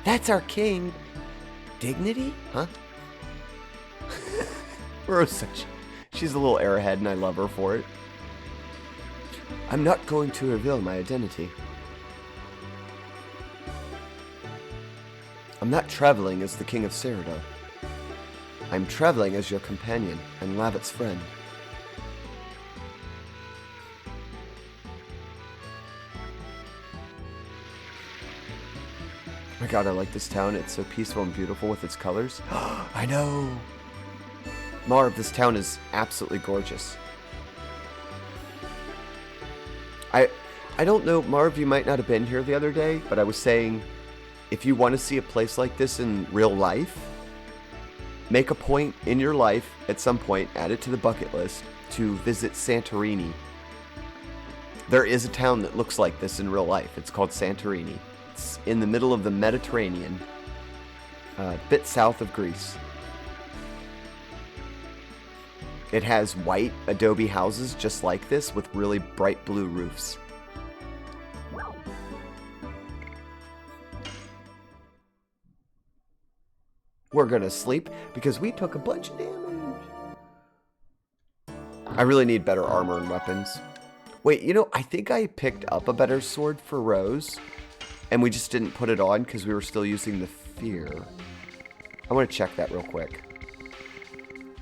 [SPEAKER 1] That's our king. Dignity? Huh? Rosa, she's a little airhead and I love her for it. I'm not going to reveal my identity. I'm not traveling as the king of Cerido. I'm traveling as your companion and Lavitt's friend. Oh my god, I like this town. It's so peaceful and beautiful with its colors. I know! Marv, this town is absolutely gorgeous. I don't know, Marv, you might not have been here the other day, but I was saying, if you want to see a place like this in real life, make a point in your life, at some point, add it to the bucket list, to visit Santorini. There is a town that looks like this in real life. It's called Santorini. It's in the middle of the Mediterranean, a bit south of Greece. It has white adobe houses just like this with really bright blue roofs. We're gonna sleep because we took a bunch of damage. I really need better armor and weapons. Wait, you know, I think I picked up a better sword for Rose, and we just didn't put it on because we were still using the fear. I want to check that real quick.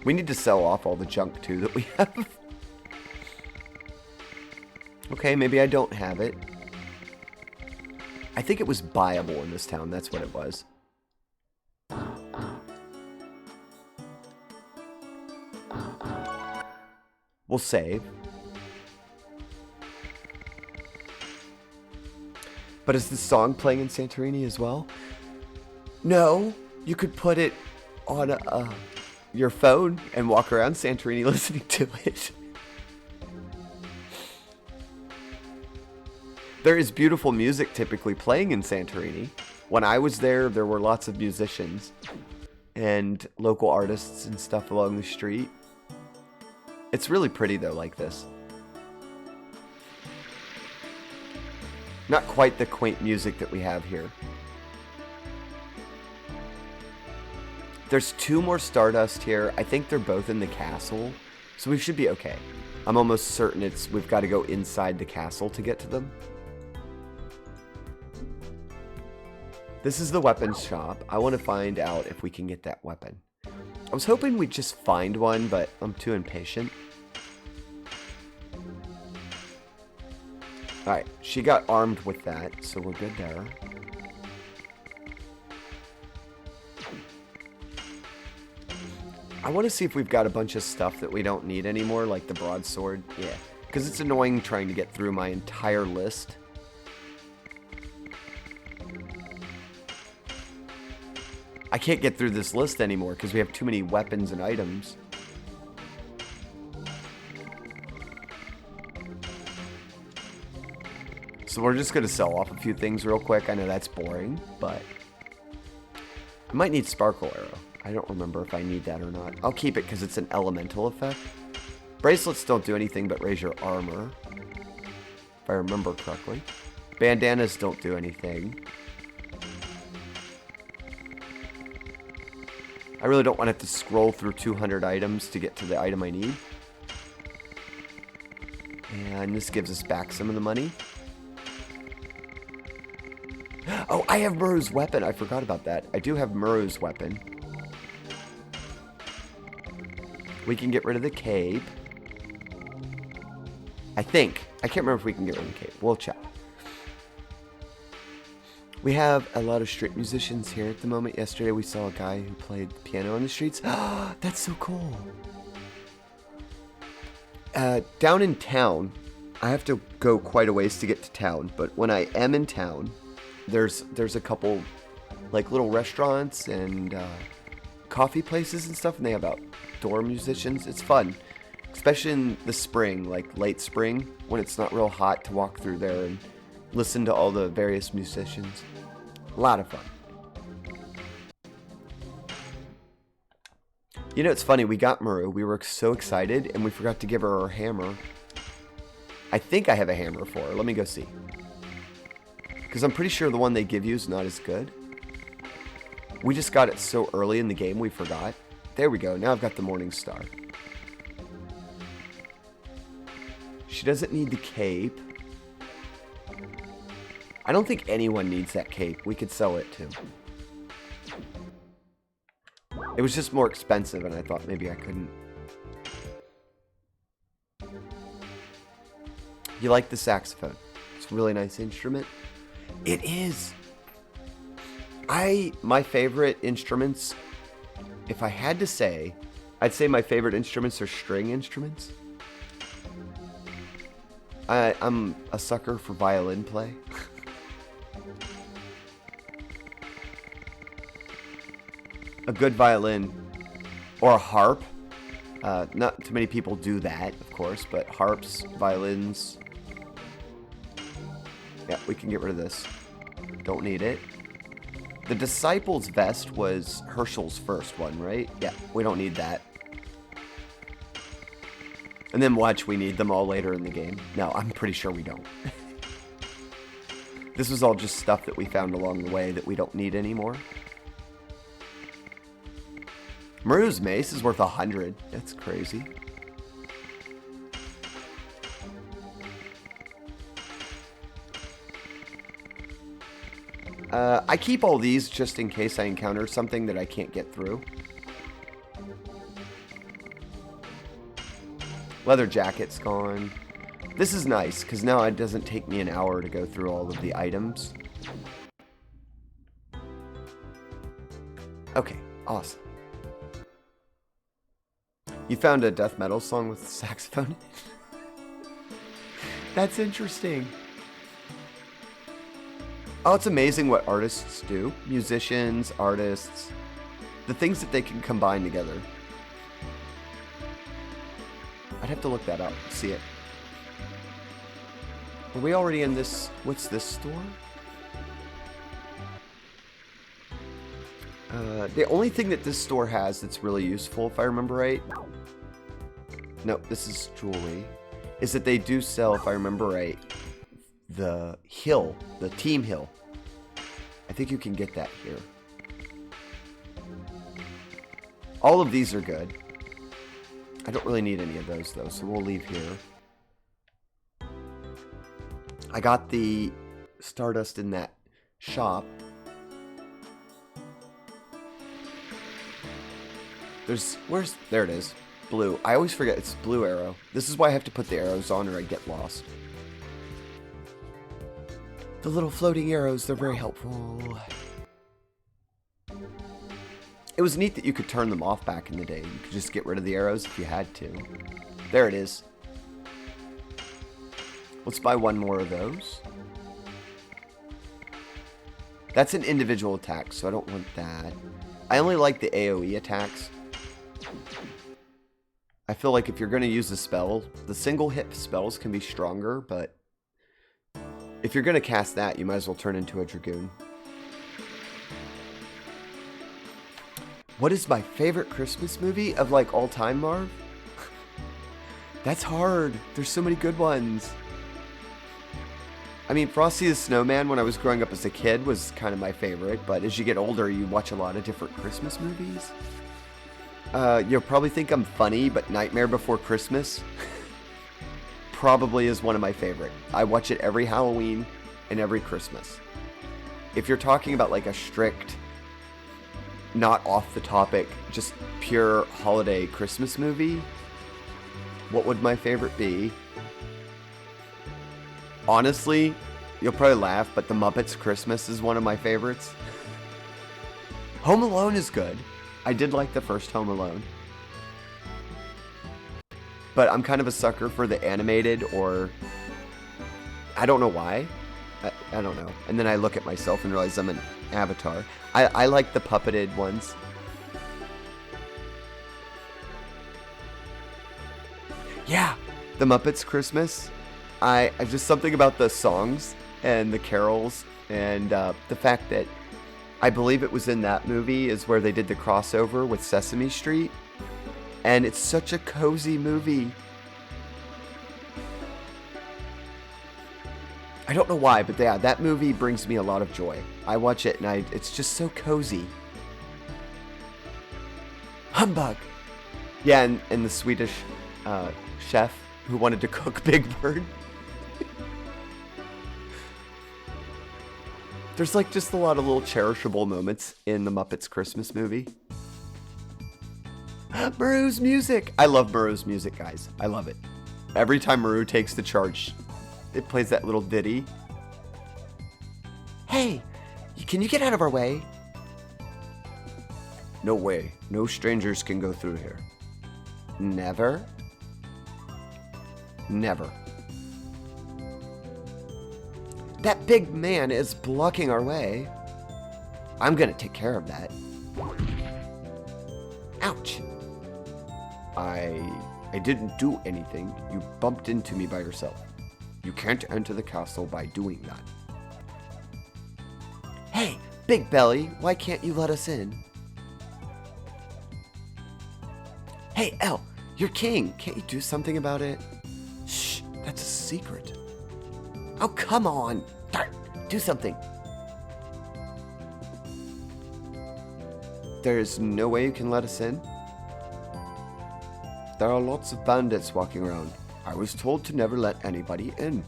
[SPEAKER 1] We need to sell off all the junk, too, that we have. Okay, maybe I don't have it. I think it was buyable in this town. That's what it was. We'll save. But is this song playing in Santorini as well? No, you could put it on your phone and walk around Santorini listening to it. There is beautiful music typically playing in Santorini. When I was there, there were lots of musicians and local artists and stuff along the street. It's really pretty though, like this. Not quite the quaint music that we have here. There's 2 more Stardust here. I think they're both in the castle, so we should be okay. I'm almost certain we've got to go inside the castle to get to them. This is the weapons shop. I want to find out if we can get that weapon. I was hoping we'd just find one, but I'm too impatient. Alright, she got armed with that, so we're good there. I want to see if we've got a bunch of stuff that we don't need anymore, like the broadsword. Yeah, because it's annoying trying to get through my entire list. I can't get through this list anymore because we have too many weapons and items. So we're just going to sell off a few things real quick. I know that's boring, but I might need Sparkle Arrow. I don't remember if I need that or not. I'll keep it because it's an elemental effect. Bracelets don't do anything but raise your armor, if I remember correctly. Bandanas don't do anything. I really don't want to have to scroll through 200 items to get to the item I need. And this gives us back some of the money. Oh, I have Muru's weapon. I forgot about that. I do have Muru's weapon. We can get rid of the cape. I think. I can't remember if we can get rid of the cape. We'll check. We have a lot of street musicians here at the moment. Yesterday we saw a guy who played piano on the streets. That's so cool. Down in town, I have to go quite a ways to get to town, but when I am in town, there's a couple like little restaurants and coffee places and stuff, and they have outdoor musicians. It's fun, especially in the spring, like late spring, when it's not real hot, to walk through there and listen to all the various musicians. A lot of fun. You know, it's funny, we got Muru, we were so excited, and we forgot to give her our hammer. I think I have a hammer for her. Let me go see. Because I'm pretty sure the one they give you is not as good. We just got it so early in the game, we forgot. There we go, now I've got the Morning Star. She doesn't need the cape. I don't think anyone needs that cape. We could sell it too. It was just more expensive, and I thought maybe I couldn't. You like the saxophone? It's a really nice instrument. It is. My favorite instruments, if I had to say, I'd say my favorite instruments are string instruments. I'm a sucker for violin play. A good violin or a harp. Not too many people do that, of course, but harps, violins. Yeah, we can get rid of this. Don't need it. The Disciple's Vest was Herschel's first one, right? Yeah, we don't need that. And then watch, we need them all later in the game. No, I'm pretty sure we don't. This was all just stuff that we found along the way that we don't need anymore. Muru's mace is worth 100. That's crazy. I keep all these just in case I encounter something that I can't get through. Leather jacket's gone. This is nice, because now it doesn't take me an hour to go through all of the items. Okay, awesome. You found a death metal song with saxophone? That's interesting. Oh, it's amazing what artists do. Musicians, artists. The things that they can combine together. I'd have to look that up, see it. Are we already in this? What's this store? The only thing that this store has that's really useful, if I remember right. No, this is jewelry. Is that they do sell, if I remember right, the hill, the team hill. I think you can get that here. All of these are good. I don't really need any of those though, so we'll leave here. I got the Stardust in that shop. There it is. Blue. I always forget it's blue arrow. This is why I have to put the arrows on or I get lost. The little floating arrows, they're very helpful. It was neat that you could turn them off back in the day. You could just get rid of the arrows if you had to. There it is. Let's buy one more of those. That's an individual attack, so I don't want that. I only like the AoE attacks. I feel like if you're going to use a spell, the single hit spells can be stronger, but if you're going to cast that, you might as well turn into a Dragoon. What is my favorite Christmas movie of like all time, Marv? That's hard. There's so many good ones. I mean, Frosty the Snowman when I was growing up as a kid was kind of my favorite, but as you get older, you watch a lot of different Christmas movies. You'll probably think I'm funny, but Nightmare Before Christmas probably is one of my favorite. I watch it every Halloween and every Christmas. if you're talking about like a strict, not off the topic, just pure holiday Christmas movie, what would my favorite be? Honestly, you'll probably laugh, but The Muppets Christmas is one of my favorites. Home Alone is good. I did like the first Home Alone. But I'm kind of a sucker for the animated, or I don't know why. I don't know. And then I look at myself and realize I'm an avatar. I like the puppeted ones. Yeah, The Muppets Christmas. I just something about the songs and the carols and the fact that I believe it was in that movie is where they did the crossover with Sesame Street. And it's such a cozy movie. I don't know why, but yeah, that movie brings me a lot of joy. I watch it and it's just so cozy. Humbug! Yeah, and the Swedish chef who wanted to cook Big Bird. There's like just a lot of little cherishable moments in the Muppets Christmas movie. Maru's music! I love Maru's music, guys. I love it. Every time Maru takes the charge, it plays that little ditty. Hey, can you get out of our way? No way. No strangers can go through here. Never? Never. That big man is blocking our way. I'm gonna take care of that. Ouch. I didn't do anything. You bumped into me by yourself. You can't enter the castle by doing that. Hey, Big Belly, why can't you let us in? Hey, Elle, you're king. Can't you do something about it? Shh, that's a secret. Oh, come on. Do something. There's no way you can let us in? There are lots of bandits walking around. I was told to never let anybody in.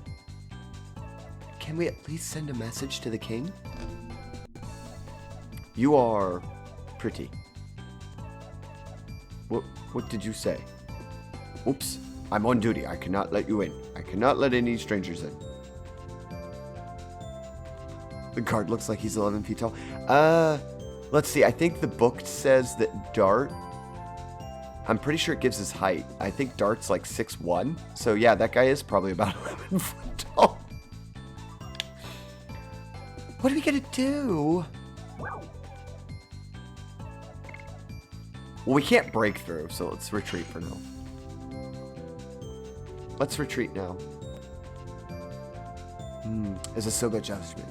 [SPEAKER 1] Can we at least send a message to the king? You are pretty. What did you say? Oops, I'm on duty. I cannot let you in. I cannot let any strangers in. The guard looks like he's 11 feet tall. Let's see. I think the book says that Dart, I'm pretty sure it gives his height. I think Dart's like 6'1". So yeah, that guy is probably about 11 foot tall. What are we gonna do? Well, we can't break through, so let's retreat for now. Let's retreat now. Is a Soga judgment.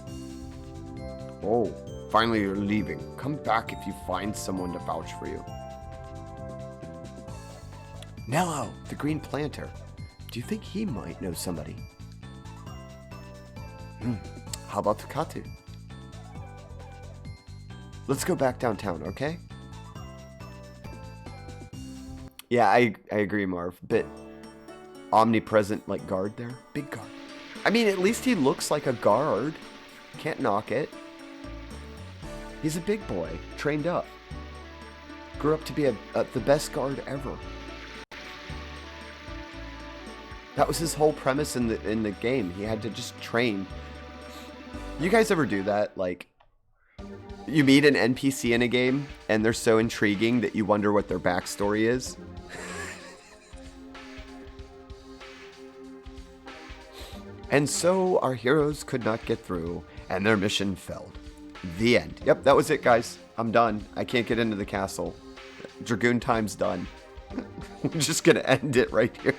[SPEAKER 1] Oh, finally you're leaving. Come back if you find someone to vouch for you. Nello, the Green Planter. Do you think he might know somebody? How about Takatu? Let's go back downtown, okay? Yeah, I agree, Marv. Bit omnipresent, like, guard there. Big guard. I mean, at least he looks like a guard. Can't knock it. He's a big boy, trained up. Grew up to be the best guard ever. That was his whole premise in the game. He had to just train. You guys ever do that? Like, you meet an NPC in a game, and they're so intriguing that you wonder what their backstory is? And so our heroes could not get through, and their mission failed. The end. Yep, that was it, guys. I'm done. I can't get into the castle. Dragoon time's done. We're just gonna end it right here.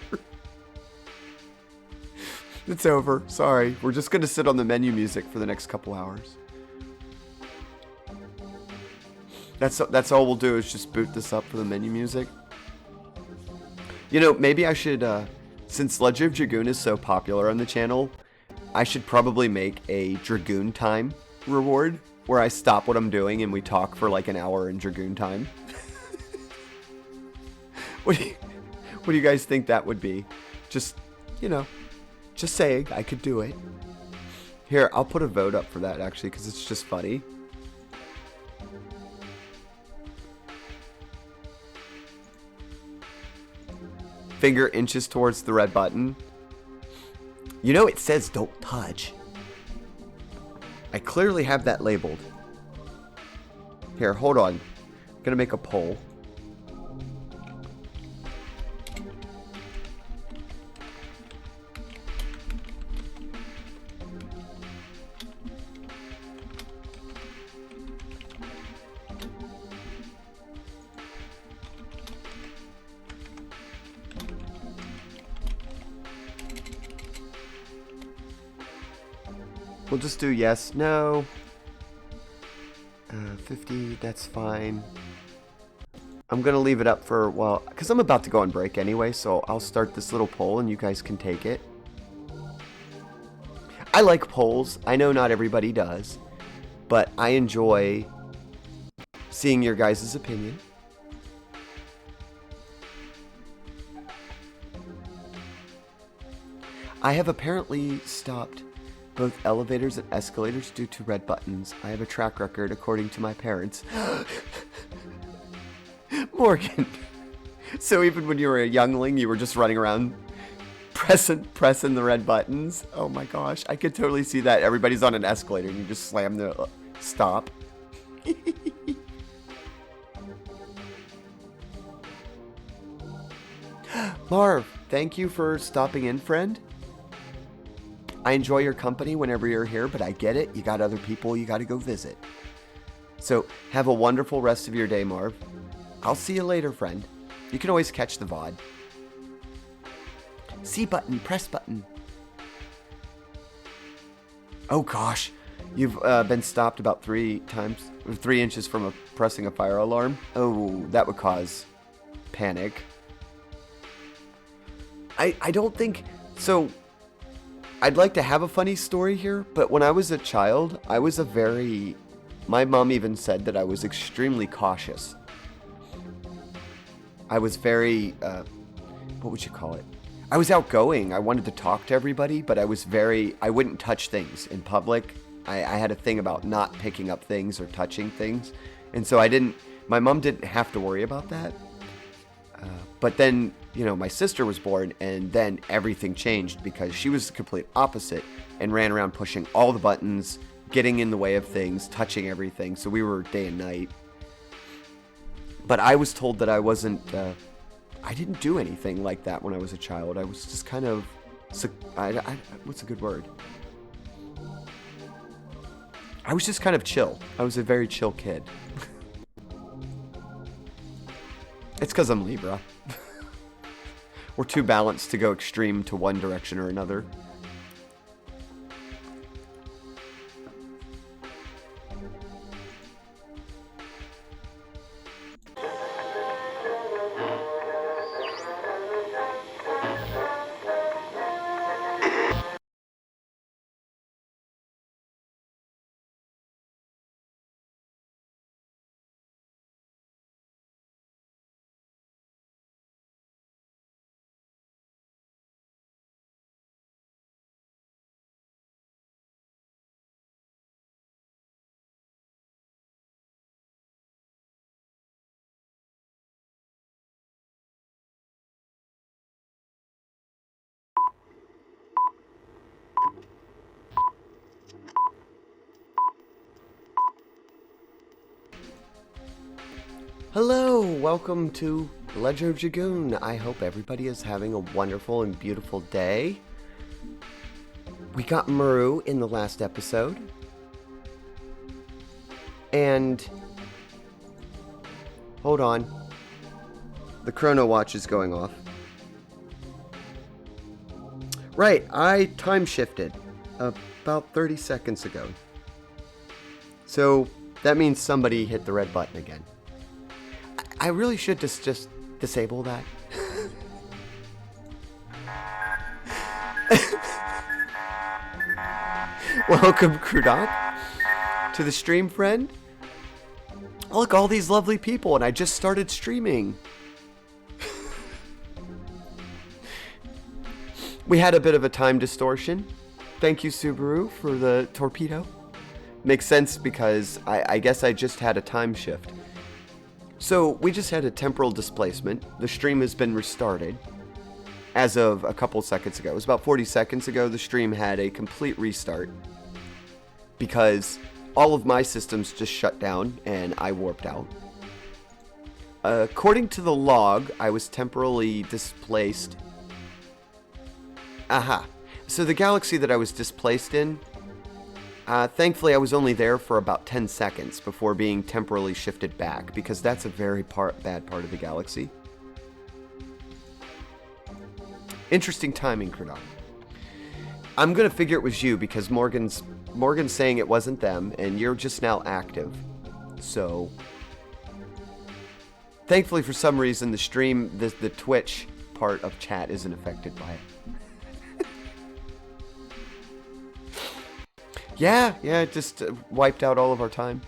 [SPEAKER 1] It's over. Sorry. We're just gonna sit on the menu music for the next couple hours. That's all we'll do is just boot this up for the menu music. You know, maybe I should, since Legend of Dragoon is so popular on the channel, I should probably make a Dragoon time reward where I stop what I'm doing and we talk for like an hour in Dragoon time. What do you guys think that would be? Just, you know, just saying I could do it. Here, I'll put a vote up for that, actually, because it's just funny. Finger inches towards the red button. You know, it says don't touch. I clearly have that labeled. Here, hold on. I'm gonna make a poll. We'll just do yes, no. 50, that's fine. I'm gonna leave it up for, well, because I'm about to go on break anyway, so I'll start this little poll and you guys can take it. I like polls. I know not everybody does, but I enjoy seeing your guys' opinion. I have apparently stopped both elevators and escalators due to red buttons. I have a track record according to my parents. Morgan. So even when you were a youngling, you were just running around pressing the red buttons? Oh my gosh, I could totally see that. Everybody's on an escalator and you just slam the stop. Marv, thank you for stopping in, friend. I enjoy your company whenever you're here, but I get it. You got other people you got to go visit. So have a wonderful rest of your day, Marv. I'll see you later, friend. You can always catch the VOD. C button, press button. Oh gosh, you've been stopped about 3 inches from pressing a fire alarm. Oh, that would cause panic. I don't think so. I'd like to have a funny story here, but when I was a child, I was my mom even said that I was extremely cautious. I was very, what would you call it? I was outgoing. I wanted to talk to everybody, but I wouldn't touch things in public. I had a thing about not picking up things or touching things. And so my mom didn't have to worry about that. But then, my sister was born, and then everything changed because she was the complete opposite and ran around pushing all the buttons, getting in the way of things, touching everything. So we were day and night. But I was told that I didn't do anything like that when I was a child. I was just kind of, what's a good word? I was just kind of chill. I was a very chill kid. It's because I'm Libra. We're too balanced to go extreme to one direction or another. Hello, welcome to Legend of Dragoon. I hope everybody is having a wonderful and beautiful day. We got Maru in the last episode. And hold on. The chrono watch is going off. Right, I time shifted about 30 seconds ago. So that means somebody hit the red button again. I really should just disable that. Welcome, Krudok, to the stream, friend. Look, all these lovely people, and I just started streaming. We had a bit of a time distortion. Thank you, Subaru, for the torpedo. Makes sense because I guess I just had a time shift. So we just had a temporal displacement. The stream has been restarted as of a couple seconds ago. It was about 40 seconds ago. The stream had a complete restart because all of my systems just shut down and I warped out. According to the log, I was temporally displaced. Aha. So the galaxy that I was displaced in, thankfully I was only there for about 10 seconds before being temporally shifted back, because that's a very bad part of the galaxy. Interesting timing, Kradon. I'm gonna figure it was you because Morgan's saying it wasn't them, and you're just now active. So, thankfully for some reason the stream, the Twitch part of chat isn't affected by it. Yeah, it just wiped out all of our time.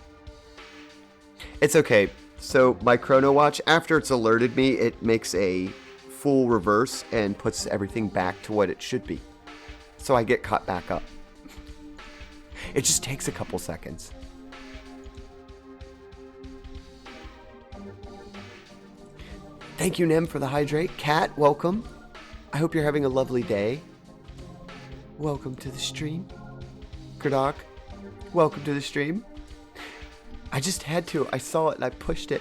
[SPEAKER 1] It's okay. So my chrono watch, after it's alerted me, it makes a full reverse and puts everything back to what it should be. So I get caught back up. It just takes a couple seconds. Thank you, Nem, for the hydrate. Kat, welcome. I hope you're having a lovely day. Welcome to the stream. Kradok, welcome to the stream. I just had to. I saw it and I pushed it.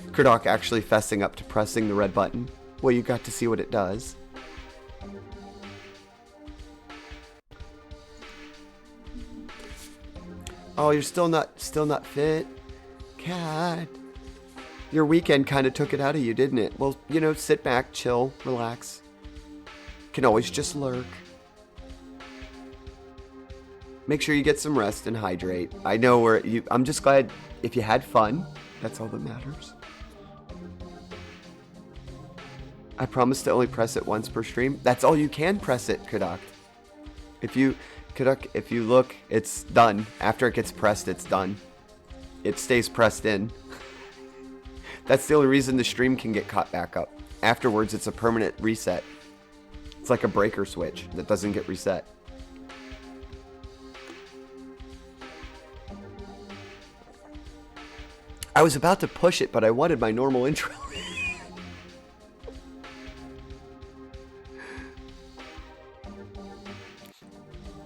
[SPEAKER 1] Kradok actually fessing up to pressing the red button. Well, you got to see what it does. Oh, you're still not fit? Cat. Your weekend kind of took it out of you, didn't it? Well, you know, sit back, chill, relax. Can always just lurk. Make sure you get some rest and hydrate. I know I'm just glad if you had fun. That's all that matters. I promise to only press it once per stream. That's all you can press it, Kadak. If you look, it's done. After it gets pressed, it's done. It stays pressed in. That's the only reason the stream can get caught back up. Afterwards, it's a permanent reset. It's like a breaker switch that doesn't get reset. I was about to push it, but I wanted my normal intro.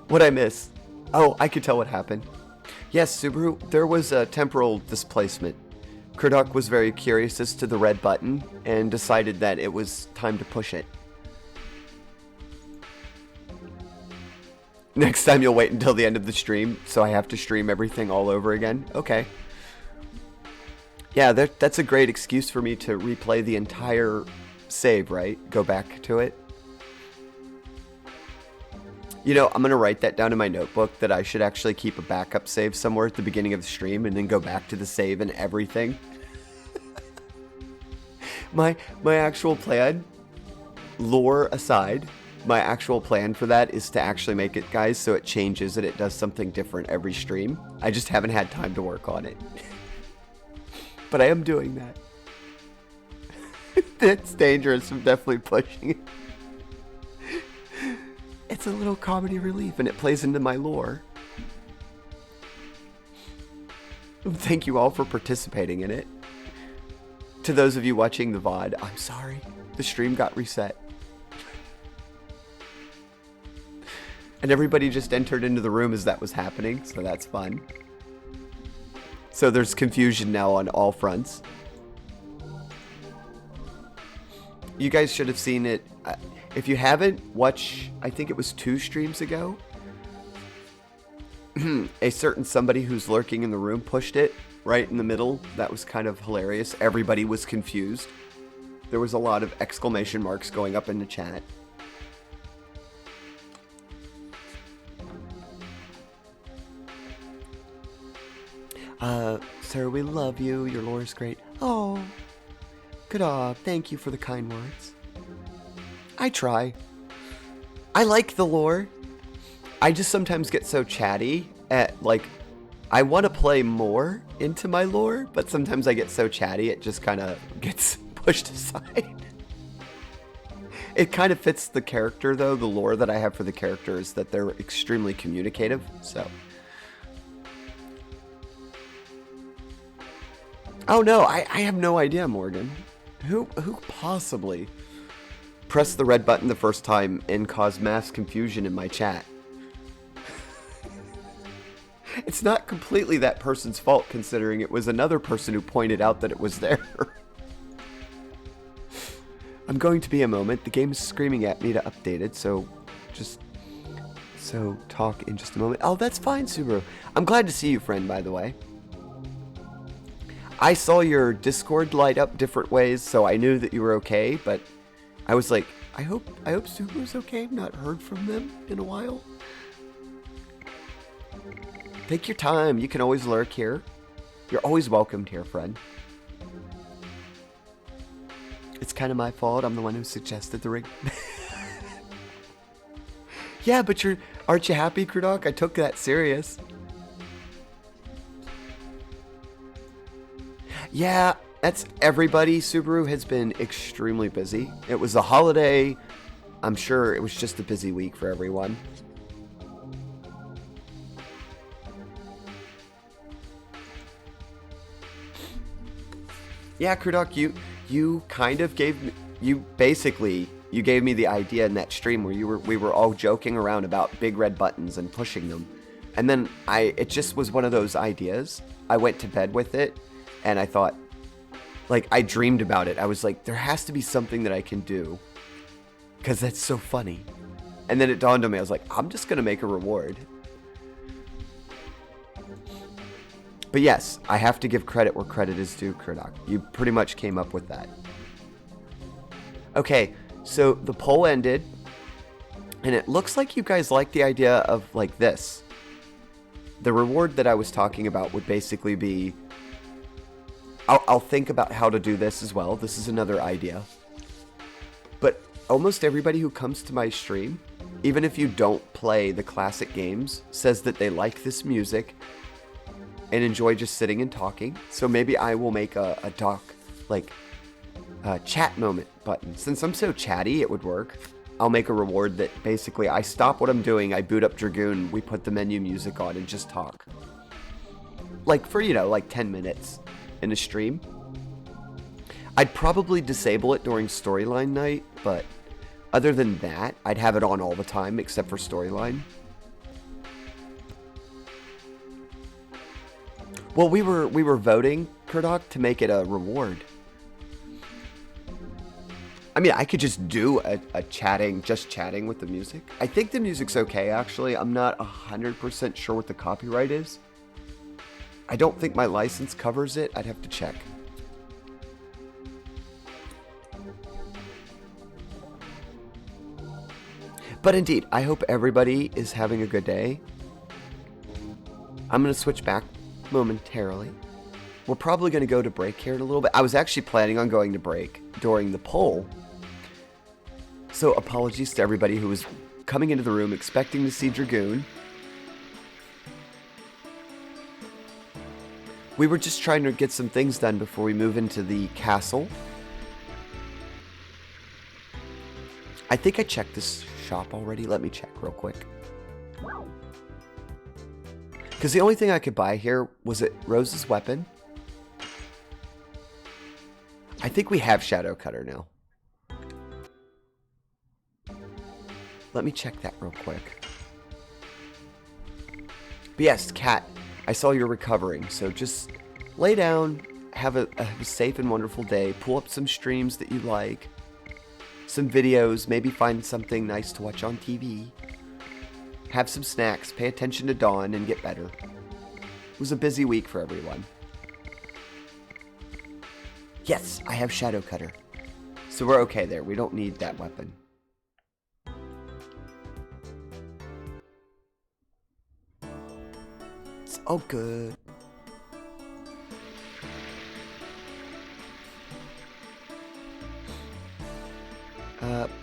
[SPEAKER 1] What'd I miss? Oh, I could tell what happened. Yes, Subaru, there was a temporal displacement. Kradok was very curious as to the red button and decided that it was time to push it. Next time you'll wait until the end of the stream, so I have to stream everything all over again? Okay. Yeah, that's a great excuse for me to replay the entire save, right? Go back to it. You know, I'm going to write that down in my notebook that I should actually keep a backup save somewhere at the beginning of the stream and then go back to the save and everything. My actual plan, lore aside, my actual plan for that is to actually make it, guys, so it changes and it does something different every stream. I just haven't had time to work on it. But I am doing that. That's dangerous. I'm definitely pushing it. It's a little comedy relief and it plays into my lore. Thank you all for participating in it. To those of you watching the VOD, I'm sorry. The stream got reset. And everybody just entered into the room as that was happening, so that's fun. So there's confusion now on all fronts. You guys should have seen it. If you haven't, watch, I think it was 2 streams ago. A certain somebody who's lurking in the room pushed it right in the middle. That was kind of hilarious. Everybody was confused. There was a lot of exclamation marks going up in the chat. Sir, we love you. Your lore is great. Oh, good. Thank you for the kind words. I try. I like the lore. I just sometimes get so chatty at, like, I want to play more into my lore, but sometimes I get so chatty it just kind of gets pushed aside. It kind of fits the character, though. The lore that I have for the character is that they're extremely communicative, so. Oh no, I have no idea, Morgan. Who possibly pressed the red button the first time and caused mass confusion in my chat? It's not completely that person's fault, considering it was another person who pointed out that it was there. I'm going to be a moment. The game is screaming at me to update it, so talk in just a moment. Oh, that's fine, Subaru. I'm glad to see you, friend, by the way. I saw your Discord light up different ways, so I knew that you were okay, but I was like, I hope Subaru's okay. I've not heard from them in a while. Take your time. You can always lurk here. You're always welcomed here, friend. It's kind of my fault. I'm the one who suggested the ring. Yeah, but aren't you happy, Krudok? I took that serious. Yeah, that's everybody. Subaru has been extremely busy. It was a holiday. I'm sure it was just a busy week for everyone. Yeah, Krudok, you kind of gave me, you gave me the idea in that stream where we were all joking around about big red buttons and pushing them. And then it just was one of those ideas. I went to bed with it and I thought, like, I dreamed about it. I was like, there has to be something that I can do because that's so funny. And then it dawned on me. I was like, I'm just going to make a reward. But yes, I have to give credit where credit is due, Krudok. You pretty much came up with that. Okay, so the poll ended, and it looks like you guys like the idea of, like, this. The reward that I was talking about would basically be... I'll think about how to do this as well. This is another idea. But almost everybody who comes to my stream, even if you don't play the classic games, says that they like this music and enjoy just sitting and talking. So maybe I will make a talk, like, chat moment button. Since I'm so chatty, it would work. I'll make a reward that basically I stop what I'm doing, I boot up Dragoon, we put the menu music on and just talk. Like for, like 10 minutes in a stream. I'd probably disable it during storyline night, but other than that, I'd have it on all the time except for storyline. Well, we were voting, Krudok, to make it a reward. I mean, I could just do a chatting with the music. I think the music's okay, actually. I'm not 100% sure what the copyright is. I don't think my license covers it. I'd have to check. But indeed, I hope everybody is having a good day. I'm going to switch back momentarily. We're probably going to go to break here in a little bit. I was actually planning on going to break during the poll. So apologies to everybody who was coming into the room expecting to see Dragoon. We were just trying to get some things done before we move into the castle. I think I checked this shop already. Let me check real quick. Because the only thing I could buy here was Rose's weapon. I think we have Shadow Cutter now. Let me check that real quick. But yes, Kat, I saw you're recovering, so just lay down, have a safe and wonderful day, pull up some streams that you like, some videos, maybe find something nice to watch on TV, have some snacks, pay attention to Dawn, and get better. It was a busy week for everyone. Yes, I have Shadow Cutter. So we're okay there. We don't need that weapon. It's all good.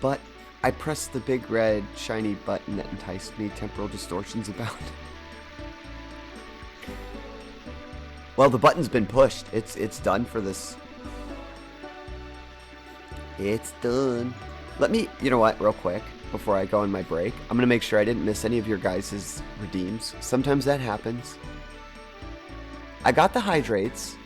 [SPEAKER 1] But I pressed the big red shiny button that enticed me. Temporal distortions abound. Well, the button's been pushed. It's done for this. It's done. Let me, you know what, real quick, before I go on my break, I'm going to make sure I didn't miss any of your guys' redeems. Sometimes that happens. I got the hydrates.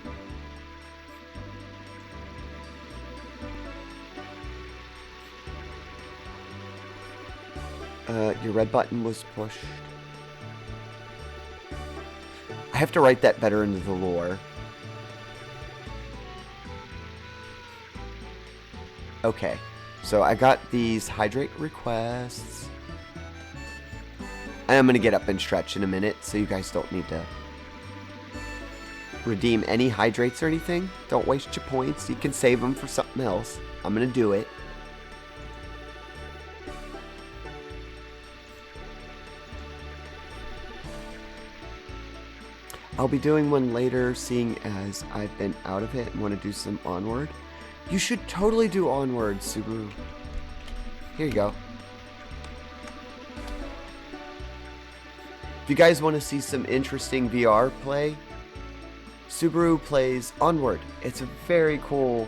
[SPEAKER 1] Your red button was pushed. I have to write that better into the lore. Okay, so I got these hydrate requests. And I'm going to get up and stretch in a minute, so you guys don't need to redeem any hydrates or anything. Don't waste your points. You can save them for something else. I'm going to do it. I'll be doing one later, seeing as I've been out of it and want to do some Onward. You should totally do Onward, Subaru. Here you go. If you guys want to see some interesting VR play, Subaru plays Onward. It's a very cool,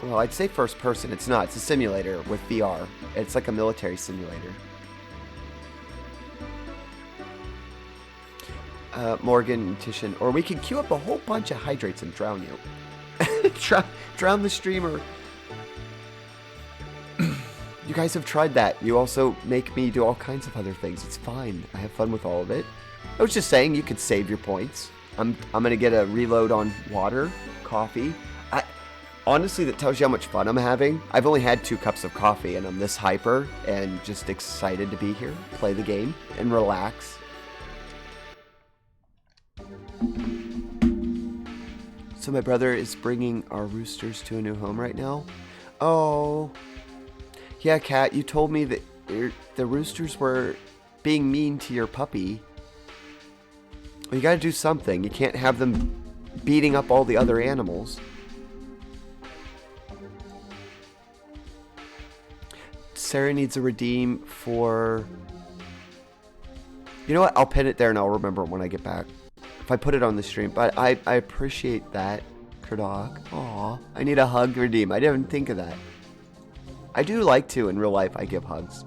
[SPEAKER 1] well, I'd say first person. It's not. It's a simulator with VR. It's like a military simulator. Morgan, Titian, or we can queue up a whole bunch of hydrates and drown you. Drown the streamer. You guys have tried that. You also make me do all kinds of other things. It's fine. I have fun with all of it. I was just saying you could save your points. I'm gonna get a reload on water, coffee. Honestly, that tells you how much fun I'm having. I've only had 2 cups of coffee and I'm this hyper and just excited to be here, play the game, and relax. So my brother is bringing our roosters to a new home right now. Oh. Yeah, Kat, you told me that the roosters were being mean to your puppy. Well, you gotta do something. You can't have them beating up all the other animals. Sarah needs a redeem for... You know what? I'll pin it there and I'll remember when I get back. If I put it on the stream. But I appreciate that, Kurdok. Aw, I need a hug redeem. I didn't think of that. I do like to, in real life, I give hugs.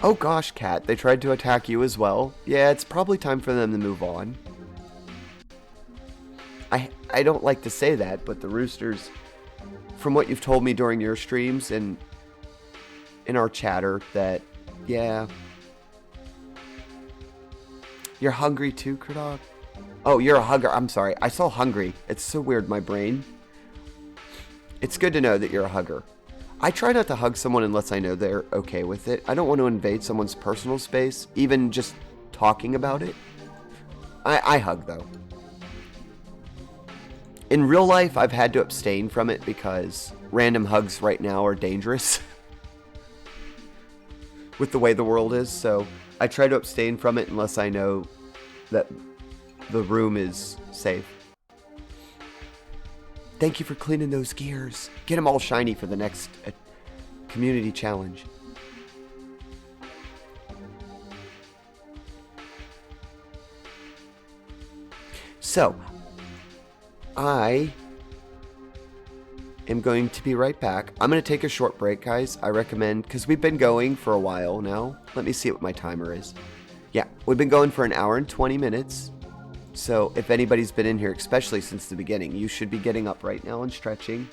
[SPEAKER 1] Oh gosh, Kat, they tried to attack you as well. Yeah, it's probably time for them to move on. I don't like to say that, but the roosters, from what you've told me during your streams and in our chatter, that, yeah. You're hungry too, Kurdok? Oh, you're a hugger. I'm sorry. I saw hungry. It's so weird, my brain. It's good to know that you're a hugger. I try not to hug someone unless I know they're okay with it. I don't want to invade someone's personal space, even just talking about it. I hug, though. In real life, I've had to abstain from it because random hugs right now are dangerous. With the way the world is, so I try to abstain from it unless I know that the room is safe. Thank you for cleaning those gears. Get them all shiny for the next community challenge. So, I am going to be right back. I'm going to take a short break, guys. I recommend, because we've been going for a while now. Let me see what my timer is. Yeah, we've been going for an hour and 20 minutes. So if anybody's been in here, especially since the beginning, you should be getting up right now and stretching.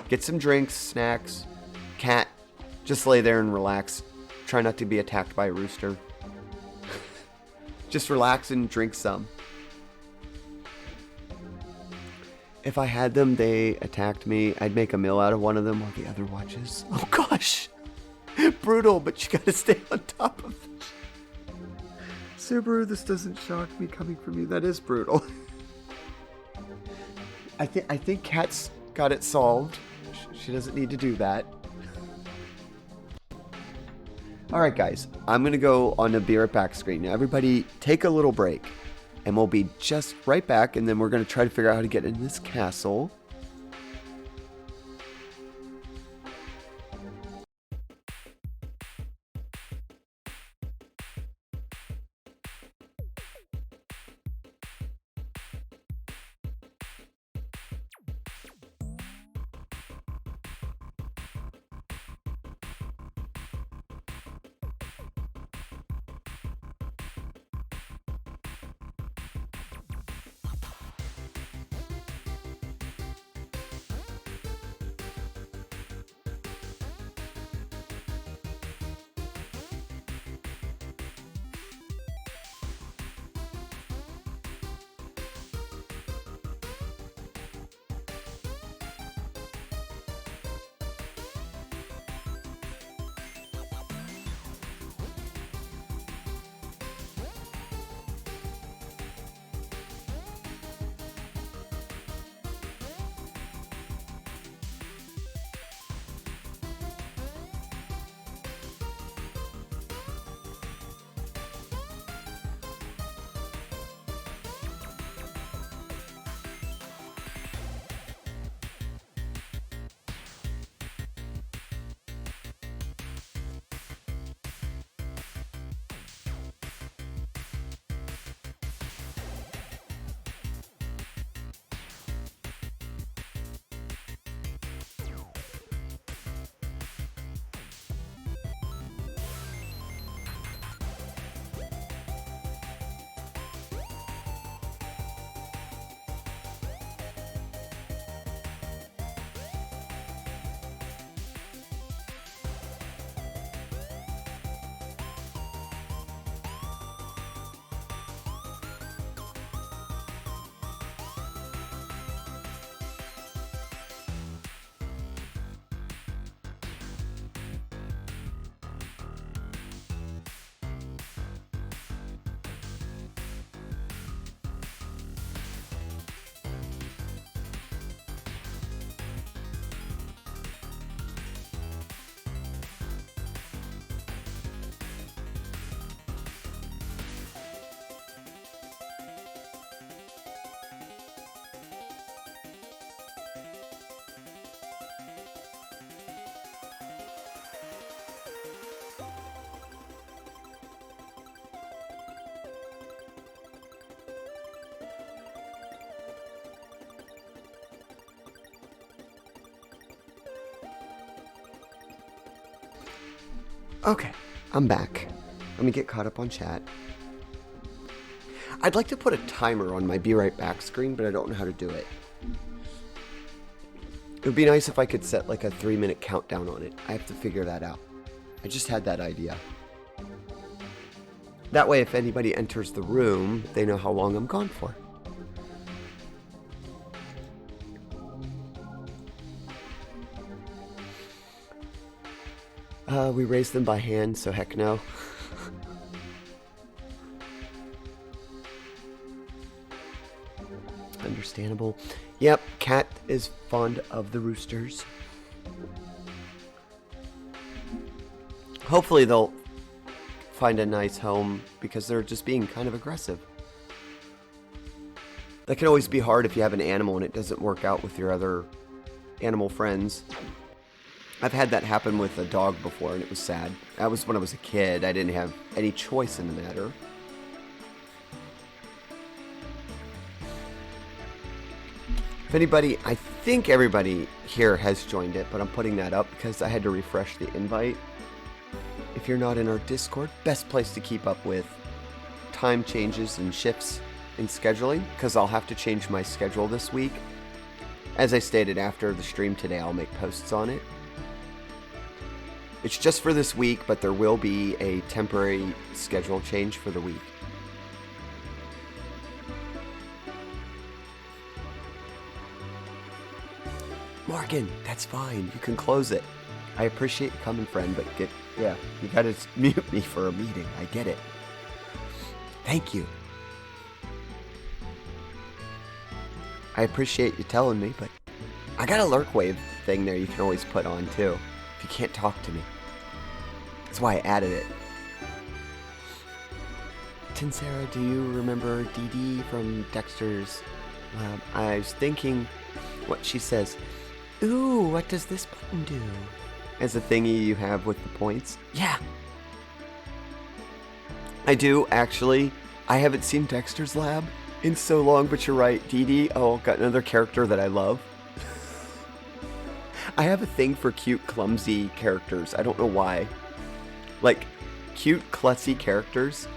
[SPEAKER 1] Get some drinks, snacks. Cat, just lay there and relax. Try not to be attacked by a rooster. Just relax and drink some. If I had them, they attacked me. I'd make a meal out of one of them while the other watches. Oh gosh. Brutal, but you gotta stay on top of it. Subaru, this doesn't shock me coming from you. That is brutal. I think Kat's got it solved. She doesn't need to do that. Alright guys, I'm gonna go on the Be Right Back screen. Now everybody take a little break. And we'll be just right back, and then we're gonna try to figure out how to get in this castle. Okay, I'm back. Let me get caught up on chat. I'd like to put a timer on my Be Right Back screen, but I don't know how to do it. It would be nice if I could set like a 3-minute countdown on it. I have to figure that out. I just had that idea. That way, if anybody enters the room, they know how long I'm gone for. We raised them by hand, so heck no. Understandable. Yep, Cat is fond of the roosters. Hopefully they'll find a nice home because they're just being kind of aggressive. That can always be hard if you have an animal and it doesn't work out with your other animal friends. I've had that happen with a dog before and it was sad. That was when I was a kid. I didn't have any choice in the matter. If anybody, I think everybody here has joined it, but I'm putting that up because I had to refresh the invite. If you're not in our Discord, best place to keep up with time changes and shifts in scheduling, because I'll have to change my schedule this week. As I stated after the stream today, I'll make posts on it. It's just for this week, but there will be a temporary schedule change for the week. Morgan, that's fine. You can close it. I appreciate you coming, friend, but yeah, you gotta mute me for a meeting. I get it. Thank you. I appreciate you telling me, but I got a lurk wave thing there you can always put on too, if you can't talk to me. That's why I added it. Tinsera, do you remember Dee Dee from Dexter's Lab? I was thinking what she says. Ooh, what does this button do? As a thingy you have with the points. Yeah. I do, actually. I haven't seen Dexter's Lab in so long, but you're right. Dee Dee, oh, got another character that I love. I have a thing for cute, clumsy characters. I don't know why. Like, cute, klutzy characters.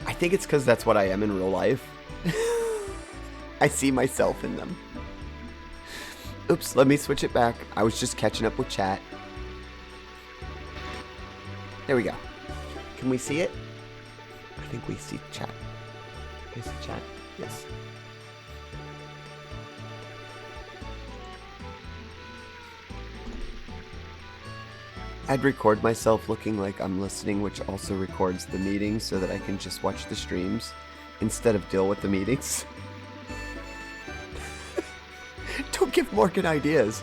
[SPEAKER 1] I think it's because that's what I am in real life. I see myself in them. Oops, let me switch it back. I was just catching up with chat. There we go. Can we see it? I think we see chat. Can you see chat? Yes. I'd record myself looking like I'm listening, which also records the meetings so that I can just watch the streams instead of deal with the meetings. Don't give Morgan ideas.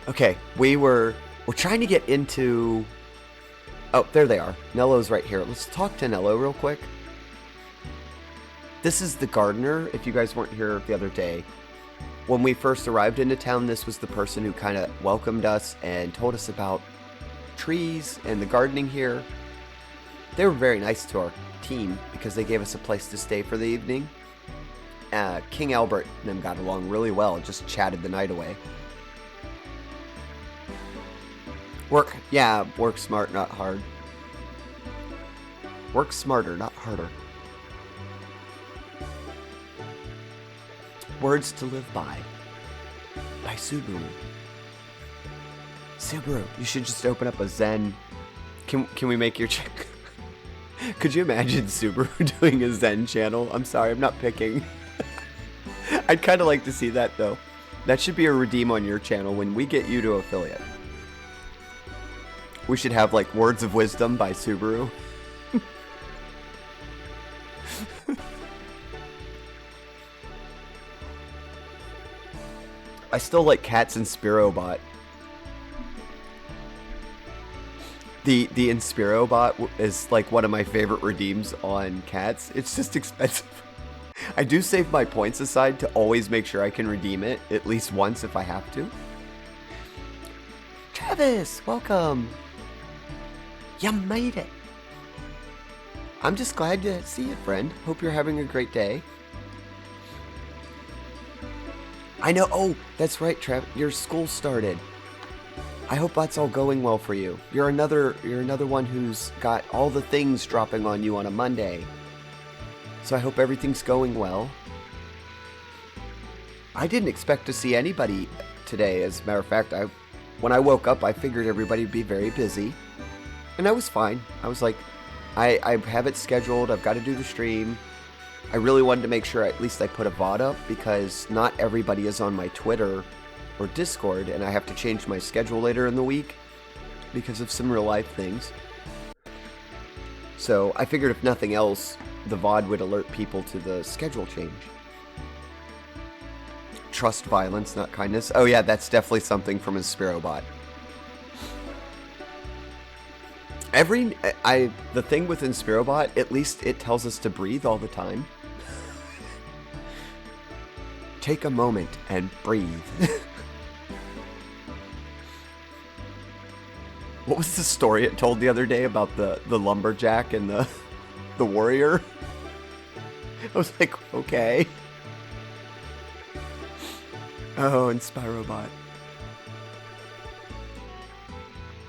[SPEAKER 1] Okay, we're trying to get into... Oh, there they are. Nello's right here. Let's talk to Nello real quick. This is the gardener, if you guys weren't here the other day. When we first arrived into town, this was the person who kind of welcomed us and told us about trees and the gardening here. They were very nice to our team because they gave us a place to stay for the evening. King Albert and them got along really well, just chatted the night away. Work smart, not hard. Work smarter, not harder. Words to Live By Subaru. Subaru, you should just open up a Zen. Can we make your check? Could you imagine Subaru doing a Zen channel? I'm sorry, I'm not picking. I'd kind of like to see that though. That should be a redeem on your channel when we get you to affiliate. We should have like Words of Wisdom by Subaru. I still like Cats and Spirobot. The Inspirobot is like one of my favorite redeems on Cats. It's just expensive. I do save my points aside to always make sure I can redeem it at least once if I have to. Travis, welcome. You made it. I'm just glad to see you, friend. Hope you're having a great day. I know. Oh, that's right, Trav. Your school started. I hope that's all going well for you. You're another one who's got all the things dropping on you on a Monday. So I hope everything's going well. I didn't expect to see anybody today. As a matter of fact, when I woke up, I figured everybody would be very busy. And I was fine. I was like, I have it scheduled. I've got to do the stream. I really wanted to make sure at least I put a VOD up because not everybody is on my Twitter or Discord, and I have to change my schedule later in the week because of some real life things. So I figured if nothing else, the VOD would alert people to the schedule change. Trust violence, not kindness. Oh yeah, that's definitely something from his Spirobot. The thing with Inspirobot, at least it tells us to breathe all the time. Take a moment and breathe. What was the story it told the other day about the lumberjack and the warrior? I was like, okay. Oh, Inspirobot.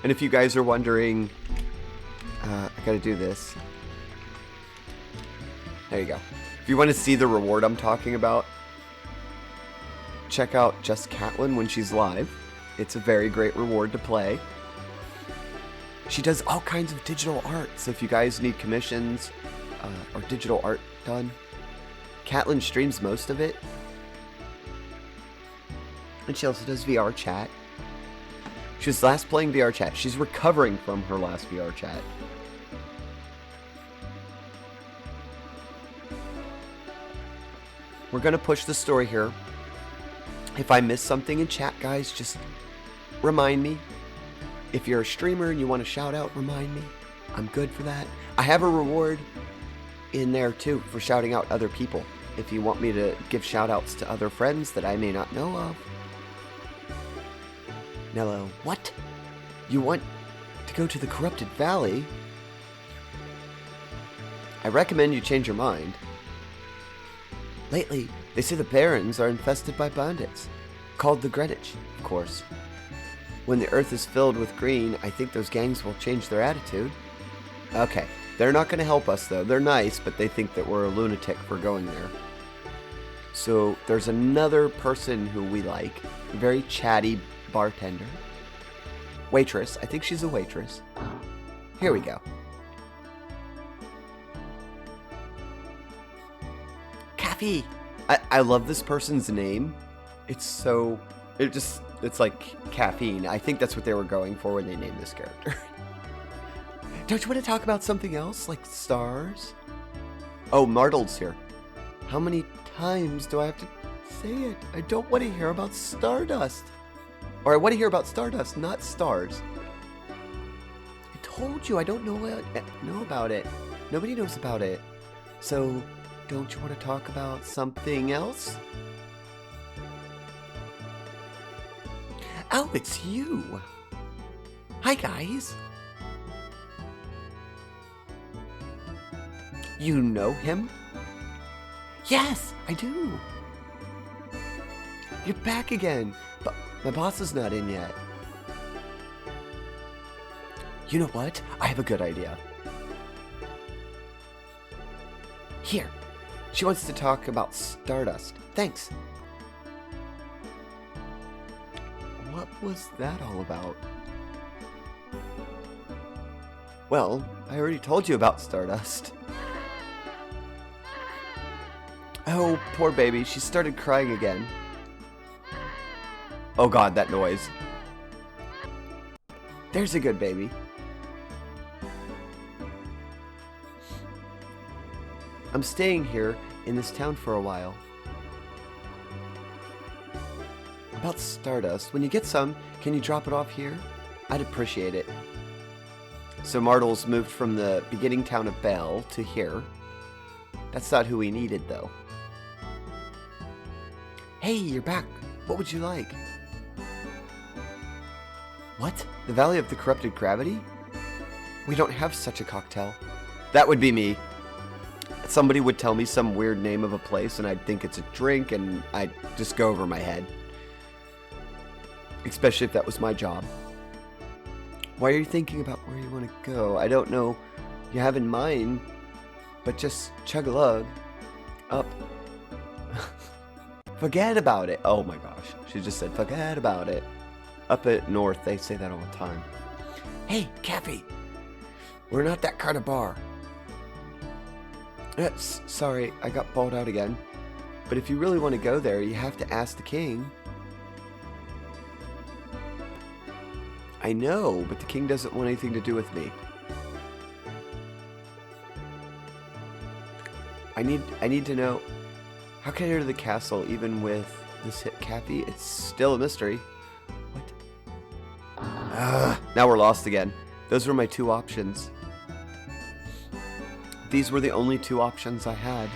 [SPEAKER 1] And if you guys are wondering, I gotta do this. There you go. If you want to see the reward I'm talking about, check out Just Catlin when she's live. It's a very great reward to play. She does all kinds of digital art, so if you guys need commissions or digital art done, Catlin streams most of it. And she also does VR chat. She was last playing VR chat. She's recovering from her last VR chat. We're going to push the story here. If I miss something in chat, guys, just remind me. If you're a streamer and you want to shout out, remind me. I'm good for that. I have a reward in there, too, for shouting out other people. If you want me to give shout outs to other friends that I may not know of. Nello, what? You want to go to the Corrupted Valley? I recommend you change your mind. Lately, they say the Barrens are infested by bandits, called the Greenwich, of course. When the earth is filled with green, I think those gangs will change their attitude. Okay, they're not going to help us, though. They're nice, but they think that we're a lunatic for going there. So, there's another person who we like, a very chatty bartender. Waitress. I think she's a waitress. Here we go. Caffey! I love this person's name. It's like caffeine. I think that's what they were going for when they named this character. Don't you want to talk about something else, like stars? Oh, Martle's here. How many times do I have to say it? I don't want to hear about Stardust. Or I want to hear about Stardust, not stars. I told you I don't know about it. Nobody knows about it. So, don't you want to talk about something else? Oh, it's you. Hi, guys. You know him? Yes, I do. You're back again. But my boss is not in yet. You know what? I have a good idea. Here. She wants to talk about Stardust. Thanks. What was that all about? Well, I already told you about Stardust. Oh, poor baby. She started crying again. Oh god, that noise. There's a good baby. I'm staying here in this town for a while. About Stardust, when you get some, can you drop it off here? I'd appreciate it. So Martle's moved from the beginning town of Bell to here. That's not who we needed, though. Hey, you're back. What would you like? What? The Valley of the Corrupted Gravity? We don't have such a cocktail. That would be me. Somebody would tell me some weird name of a place and I'd think it's a drink and I'd just go over my head. Especially if that was my job. Why are you thinking about where you want to go? I don't know you have in mind, but just chug-a-lug. Up. Forget about it. Oh my gosh. She just said, forget about it. Up at North, they say that all the time. Hey, Cappy. We're not that kind of bar. Sorry, I got balled out again. But if you really want to go there, you have to ask the king. I know, but the king doesn't want anything to do with me. I need to know, how can I enter the castle even with this hit Cappy? It's still a mystery. What? Now we're lost again. Those were my two options. These were the only two options I had.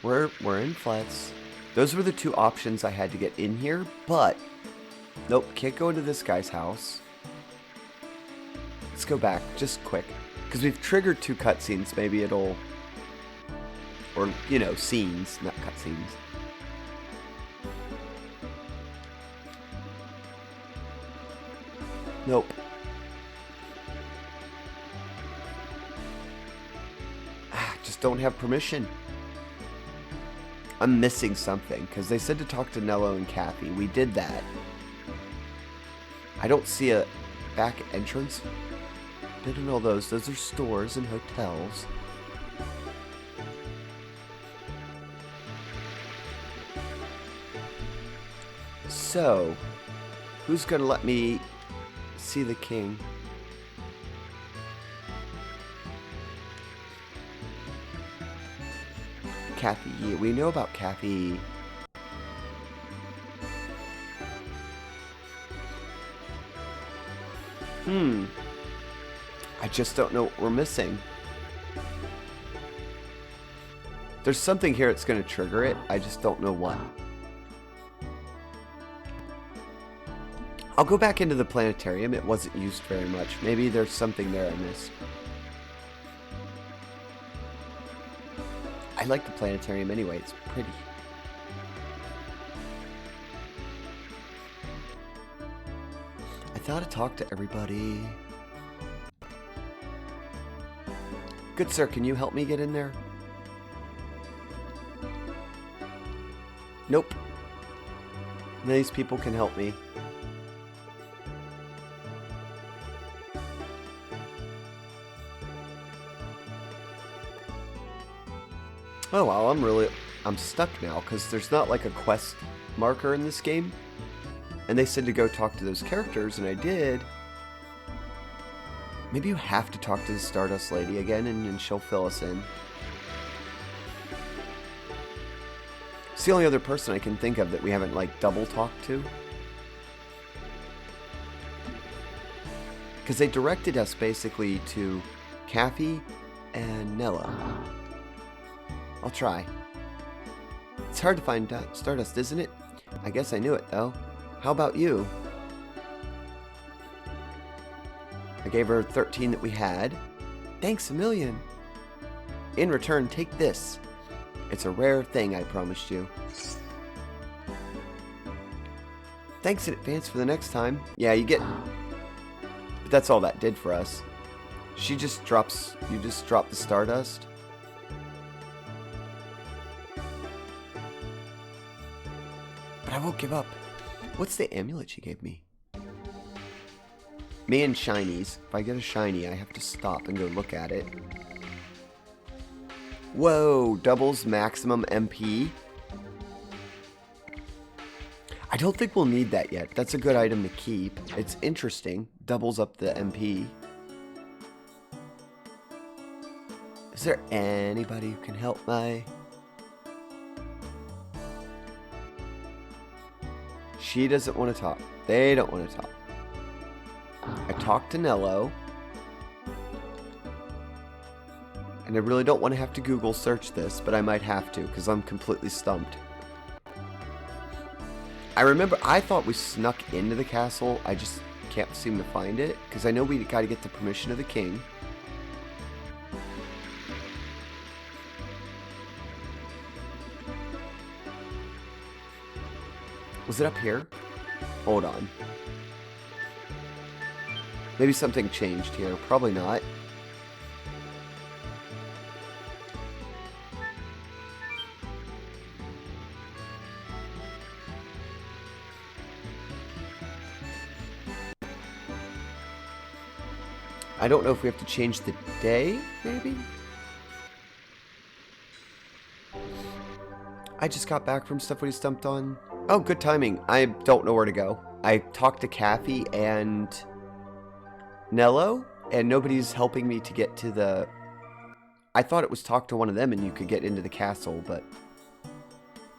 [SPEAKER 1] We're in flats. Those were the two options I had to get in here, but nope, can't go into this guy's house. Let's go back, just quick. Because we've triggered two cutscenes, maybe it'll... Or, you know, scenes, not cutscenes. Nope. Just don't have permission. I'm missing something, because they said to talk to Nello and Cappy. We did that. I don't see a back entrance. Didn't all those. Those are stores and hotels. So, who's gonna let me see the king? Cappy. Yeah, we know about Cappy. I just don't know what we're missing. There's something here that's going to trigger it. I just don't know what. I'll go back into the planetarium. It wasn't used very much. Maybe there's something there I missed. I like the planetarium anyway. It's pretty. I thought I talked to everybody. Good sir, can you help me get in there? Nope. These people can help me. Oh wow, I'm stuck now because there's not like a quest marker in this game. And they said to go talk to those characters, and I did. Maybe you have to talk to the Stardust Lady again, and she'll fill us in. It's the only other person I can think of that we haven't, like, double talked to. Because they directed us, basically, to Cappy and Nella. I'll try. It's hard to find Stardust, isn't it? I guess I knew it, though. How about you? I gave her 13 that we had. Thanks a million. In return, take this. It's a rare thing I promised you. Thanks in advance for the next time. Yeah, you get... But that's all that did for us. She just drops... You just drop the Stardust. But I won't give up. What's the amulet she gave me? Me and shinies. If I get a shiny, I have to stop and go look at it. Whoa, doubles maximum MP. I don't think we'll need that yet. That's a good item to keep. It's interesting. Doubles up the MP. Is there anybody who can help my... She doesn't want to talk. They don't want to talk. I talked to Nello. And I really don't want to have to Google search this, but I might have to, because I'm completely stumped. I remember, I thought we snuck into the castle. I just can't seem to find it, because I know we got to get the permission of the king. Was it up here? Hold on. Maybe something changed here. Probably not. I don't know if we have to change the day, maybe? I just got back from stuff when he stumped on. Oh, good timing. I don't know where to go. I talked to Kathy and Nello, and nobody's helping me to get to the... I thought it was talk to one of them and you could get into the castle, but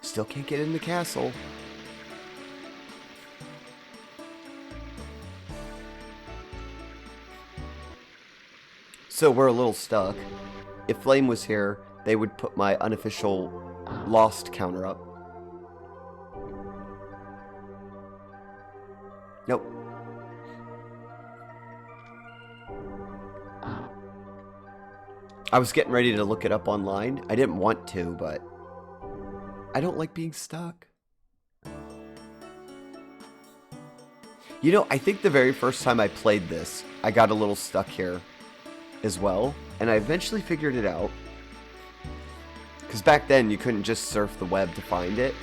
[SPEAKER 1] still can't get in the castle. So we're a little stuck. If Flame was here, they would put my unofficial lost counter up. Nope. I was getting ready to look it up online. I didn't want to, but I don't like being stuck. You know, I think the very first time I played this, I got a little stuck here as well, and I eventually figured it out. Because back then, you couldn't just surf the web to find it.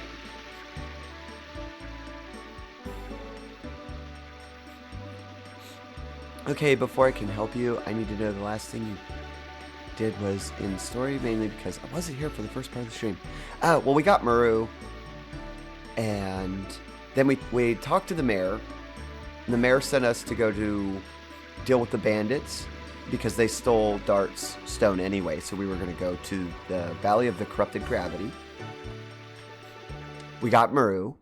[SPEAKER 1] Okay, before I can help you, I need to know the last thing you did was in the story, mainly because I wasn't here for the first part of the stream. Well, we got Maru, and then we talked to the mayor. The mayor sent us to go to deal with the bandits, because they stole Dart's stone anyway, so we were going to go to the Valley of the Corrupted Gravity. We got Maru,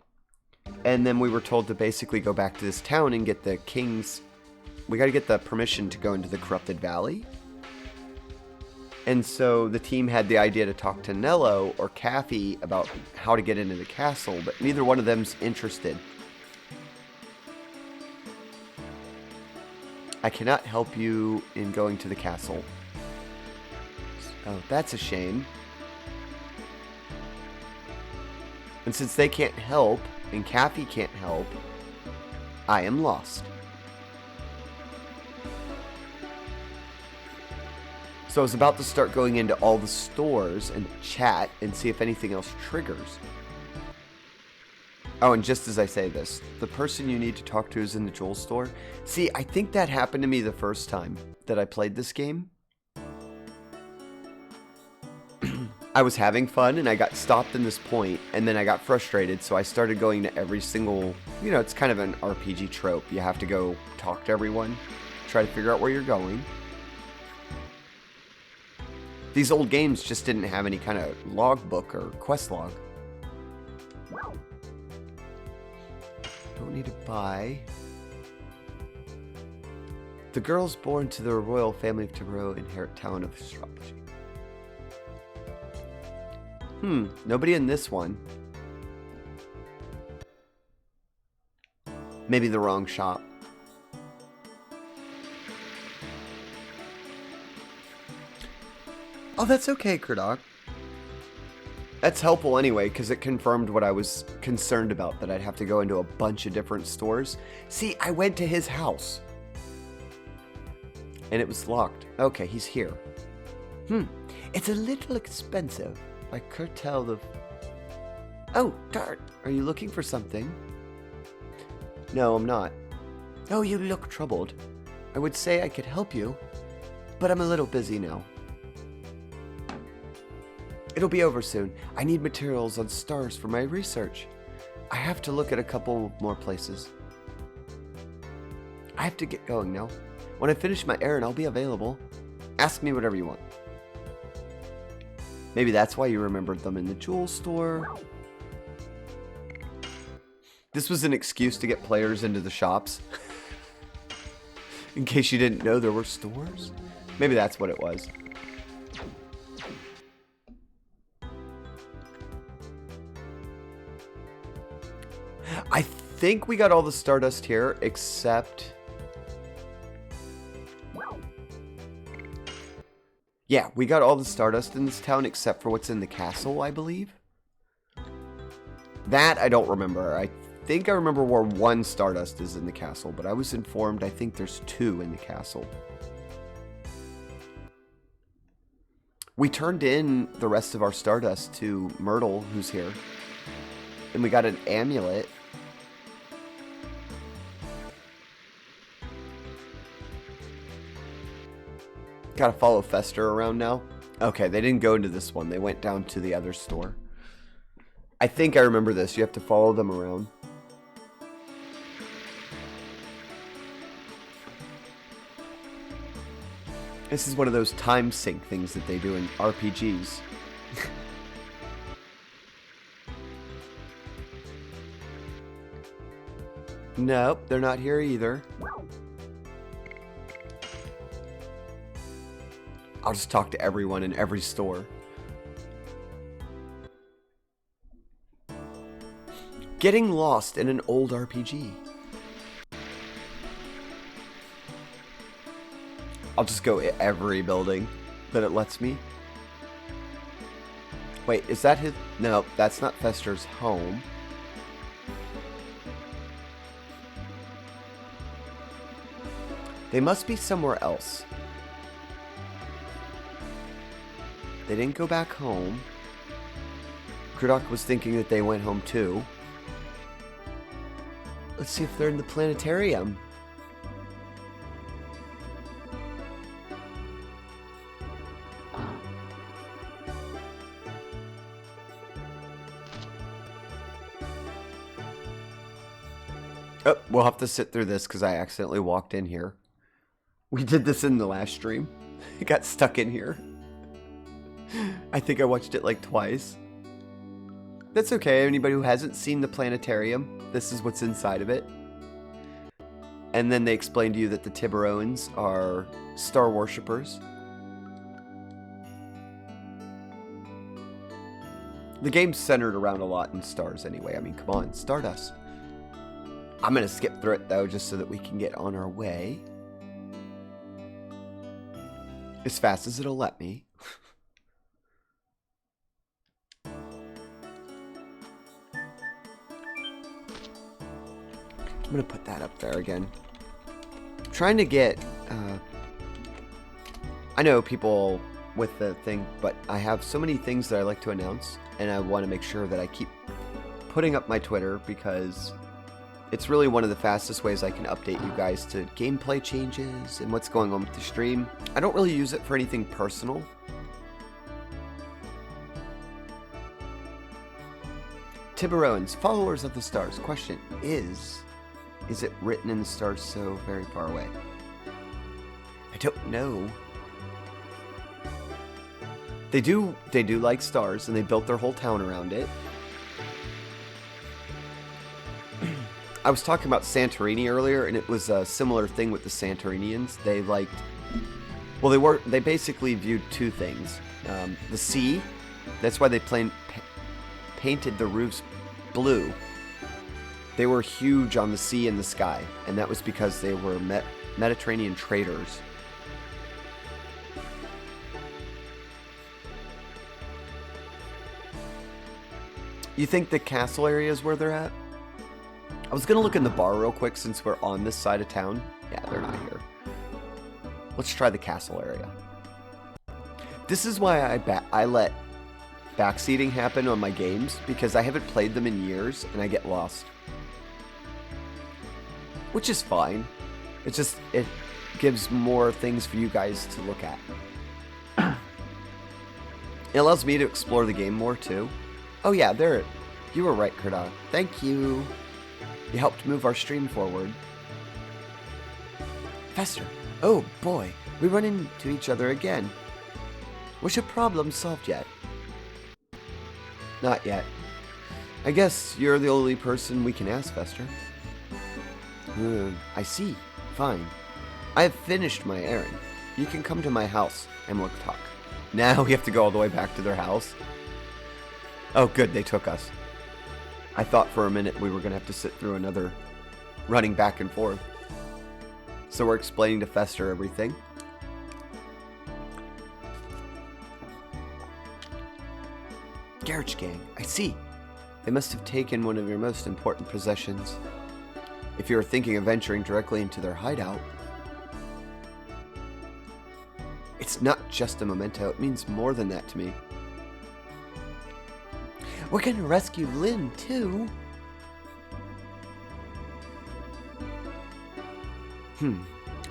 [SPEAKER 1] and then we were told to basically go back to this town and get the king's... We got to get the permission to go into the Corrupted Valley. And so the team had the idea to talk to Nello or Kathy about how to get into the castle, but neither one of them's interested. I cannot help you in going to the castle. Oh, that's a shame. And since they can't help, and Kathy can't help, I am lost. So I was about to start going into all the stores and chat and see if anything else triggers. Oh, and just as I say this, the person you need to talk to is in the jewel store. See, I think that happened to me the first time that I played this game. I was having fun and I got stopped in this point and then I got frustrated, so I started going to every single, you know, it's kind of an RPG trope. You have to go talk to everyone, try to figure out where you're going. These old games just didn't have any kind of logbook or quest log. Don't need to buy. The girls born to the royal family of Timuro inherit talent of astrology. Nobody in this one. Maybe the wrong shop. Oh, that's okay, Kurdok. That's helpful anyway, because it confirmed what I was concerned about, that I'd have to go into a bunch of different stores. See, I went to his house. And it was locked. Okay, he's here. It's a little expensive. I could tell the... Oh, Dart, are you looking for something? No, I'm not. Oh, you look troubled. I would say I could help you, but I'm a little busy now. It'll be over soon. I need materials on stars for my research. I have to look at a couple more places. I have to get going now. When I finish my errand, I'll be available. Ask me whatever you want. Maybe that's why you remembered them in the jewel store. This was an excuse to get players into the shops. In case you didn't know there were stores. Maybe that's what it was. I think we got all the Stardust here, except... Yeah, we got all the Stardust in this town, except for what's in the castle, I believe. That I don't remember. I think I remember where one Stardust is in the castle, but I was informed I think there's 2 in the castle. We turned in the rest of our Stardust to Myrtle, who's here. And we got an amulet. Gotta follow Fester around now. Okay, they didn't go into this one. They went down to the other store. I think I remember this. You have to follow them around. This is one of those time sync things that they do in RPGs. Nope, they're not here either. I'll just talk to everyone in every store. Getting lost in an old RPG. I'll just go every building that it lets me. Wait, is that his? No, that's not Fester's home. They must be somewhere else. They didn't go back home. Kurdok was thinking that they went home too. Let's see if they're in the planetarium. Oh, we'll have to sit through this because I accidentally walked in here. We did this in the last stream. It got stuck in here. I think I watched it like twice. That's okay. Anybody who hasn't seen the planetarium, this is what's inside of it. And then they explain to you that the Tiburoans are star worshippers. The game's centered around a lot in stars anyway. I mean, come on, Stardust. I'm going to skip through it though, just so that we can get on our way. As fast as it'll let me. I'm going to put that up there again. I'm trying to get... I know people with the thing, but I have so many things that I like to announce, and I want to make sure that I keep putting up my Twitter, because it's really one of the fastest ways I can update you guys to gameplay changes and what's going on with the stream. I don't really use it for anything personal. Tiburoans, followers of the stars. Question is it written in the stars so very far away? I don't know. They do like stars, and they built their whole town around it. I was talking about Santorini earlier, and it was a similar thing with the Santorinians. They liked, well, they basically viewed two things. The sea, that's why they painted the roofs blue. They were huge on the sea and the sky, and that was because they were Mediterranean traders. You think the castle area is where they're at? I was going to look in the bar real quick since we're on this side of town. Yeah, they're not here. Let's try the castle area. This is why I let backseating happen on my games, because I haven't played them in years and I get lost. Which is fine. It's just, it gives more things for you guys to look at. It allows me to explore the game more too. Oh yeah, you were right, Kurda. Thank you. You helped move our stream forward. Fester. Oh boy, we run into each other again. Was your problem solved yet? Not yet. I guess you're the only person we can ask, Fester. I see. Fine. I have finished my errand. You can come to my house and we'll talk. Now we have to go all the way back to their house. Oh good, they took us. I thought for a minute we were going to have to sit through another running back and forth. So we're explaining to Fester everything. Garage gang, I see. They must have taken one of your most important possessions. If you are thinking of venturing directly into their hideout. It's not just a memento, it means more than that to me. We're gonna rescue Lynn, too.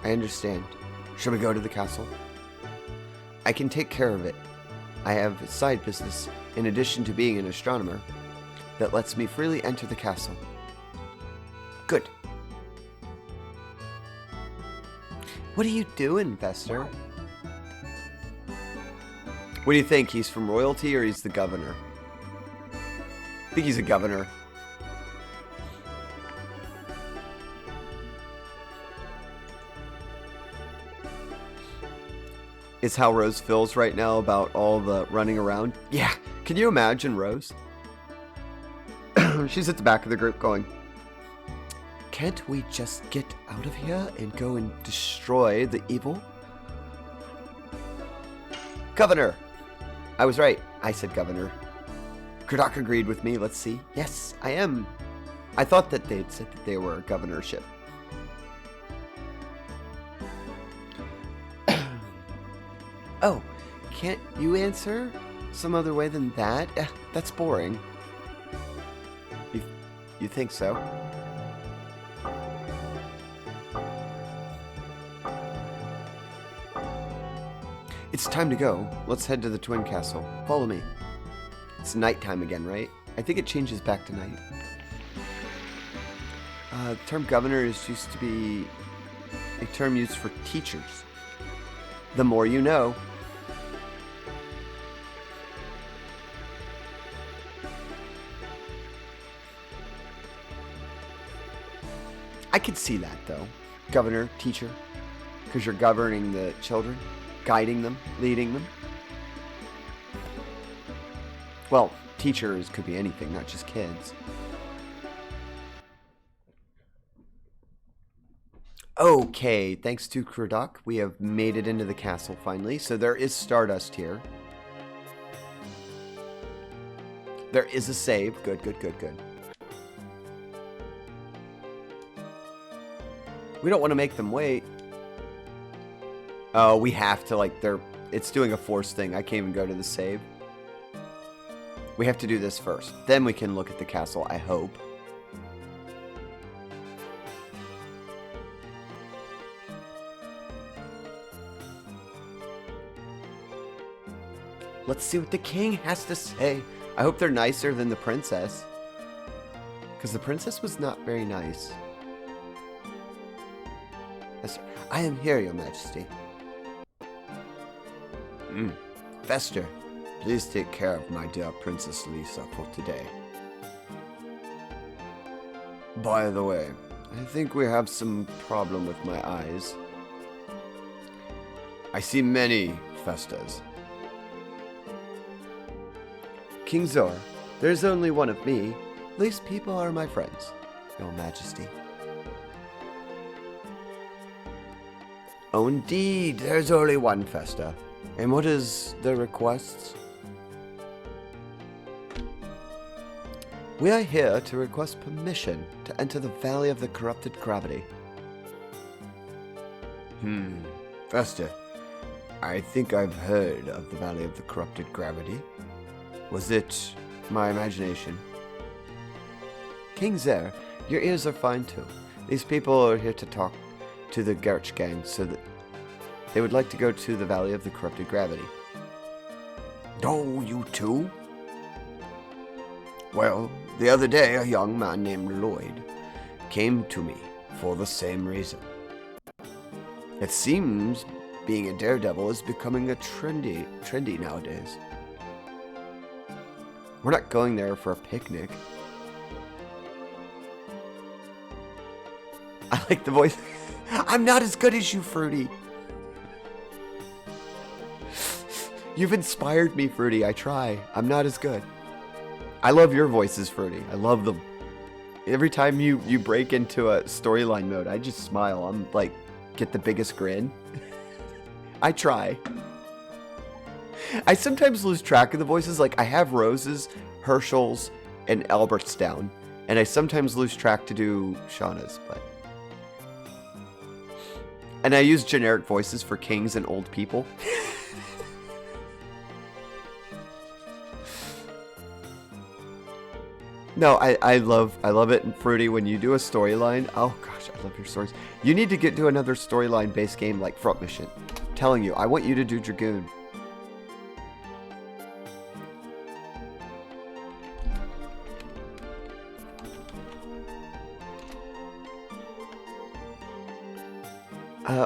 [SPEAKER 1] I understand. Shall we go to the castle? I can take care of it. I have a side business, in addition to being an astronomer, that lets me freely enter the castle. Good. What are you doing, Vester? What do you think? He's from royalty or he's the governor? I think he's a governor. Is how Rose feels right now about all the running around. Yeah, can you imagine Rose? She's at the back of the group going, can't we just get out of here and go and destroy the evil? Governor! I was right. I said governor. Kurdak agreed with me. Let's see. Yes, I am. I thought that they'd said that they were a governorship. Oh, can't you answer some other way than that? That's boring. You think so? It's time to go. Let's head to the Twin Castle. Follow me. It's nighttime again, right? I think it changes back to night. The term governor is used to be a term used for teachers. The more you know. I could see that, though. Governor, teacher. Because you're governing the children. Guiding them. Leading them. Well, teachers could be anything, not just kids. Okay, thanks to Kurdak, we have made it into the castle finally. So there is Stardust here. There is a save. Good, good, good, good. We don't want to make them wait. Oh, we have to, like, it's doing a force thing. I can't even go to the save. We have to do this first. Then we can look at the castle, I hope. Let's see what the king has to say. I hope they're nicer than the princess. Because the princess was not very nice. I am here, your majesty. Vester, please take care of my dear Princess Lisa for today. By the way, I think we have some problem with my eyes. I see many Festas. King Zor, there's only one of me. These people are my friends, your majesty. Oh, indeed, there's only one Festa. And what is the request? We are here to request permission to enter the Valley of the Corrupted Gravity. Festa, I think I've heard of the Valley of the Corrupted Gravity. Was it my imagination? King Zer, your ears are fine too. These people are here to talk to the Gerch gang so that they would like to go to the Valley of the Corrupted Gravity. Oh, you too? Well, the other day a young man named Lloyd came to me for the same reason. It seems being a daredevil is becoming a trendy nowadays. We're not going there for a picnic. I like the voice. I'm not as good as you, Fruity. You've inspired me, Fruity. I try. I'm not as good. I love your voices, Fruity. I love them. Every time you break into a storyline mode, I just smile. I'm like, get the biggest grin. I try. I sometimes lose track of the voices. Like, I have Rose's, Herschel's, and Albertstown. And I sometimes lose track to do Shauna's, but... And I use generic voices for kings and old people. No, I love it. And Fruity, when you do a storyline, oh gosh, I love your stories. You need to get to another storyline based game like Front Mission. I'm telling you, I want you to do Dragoon.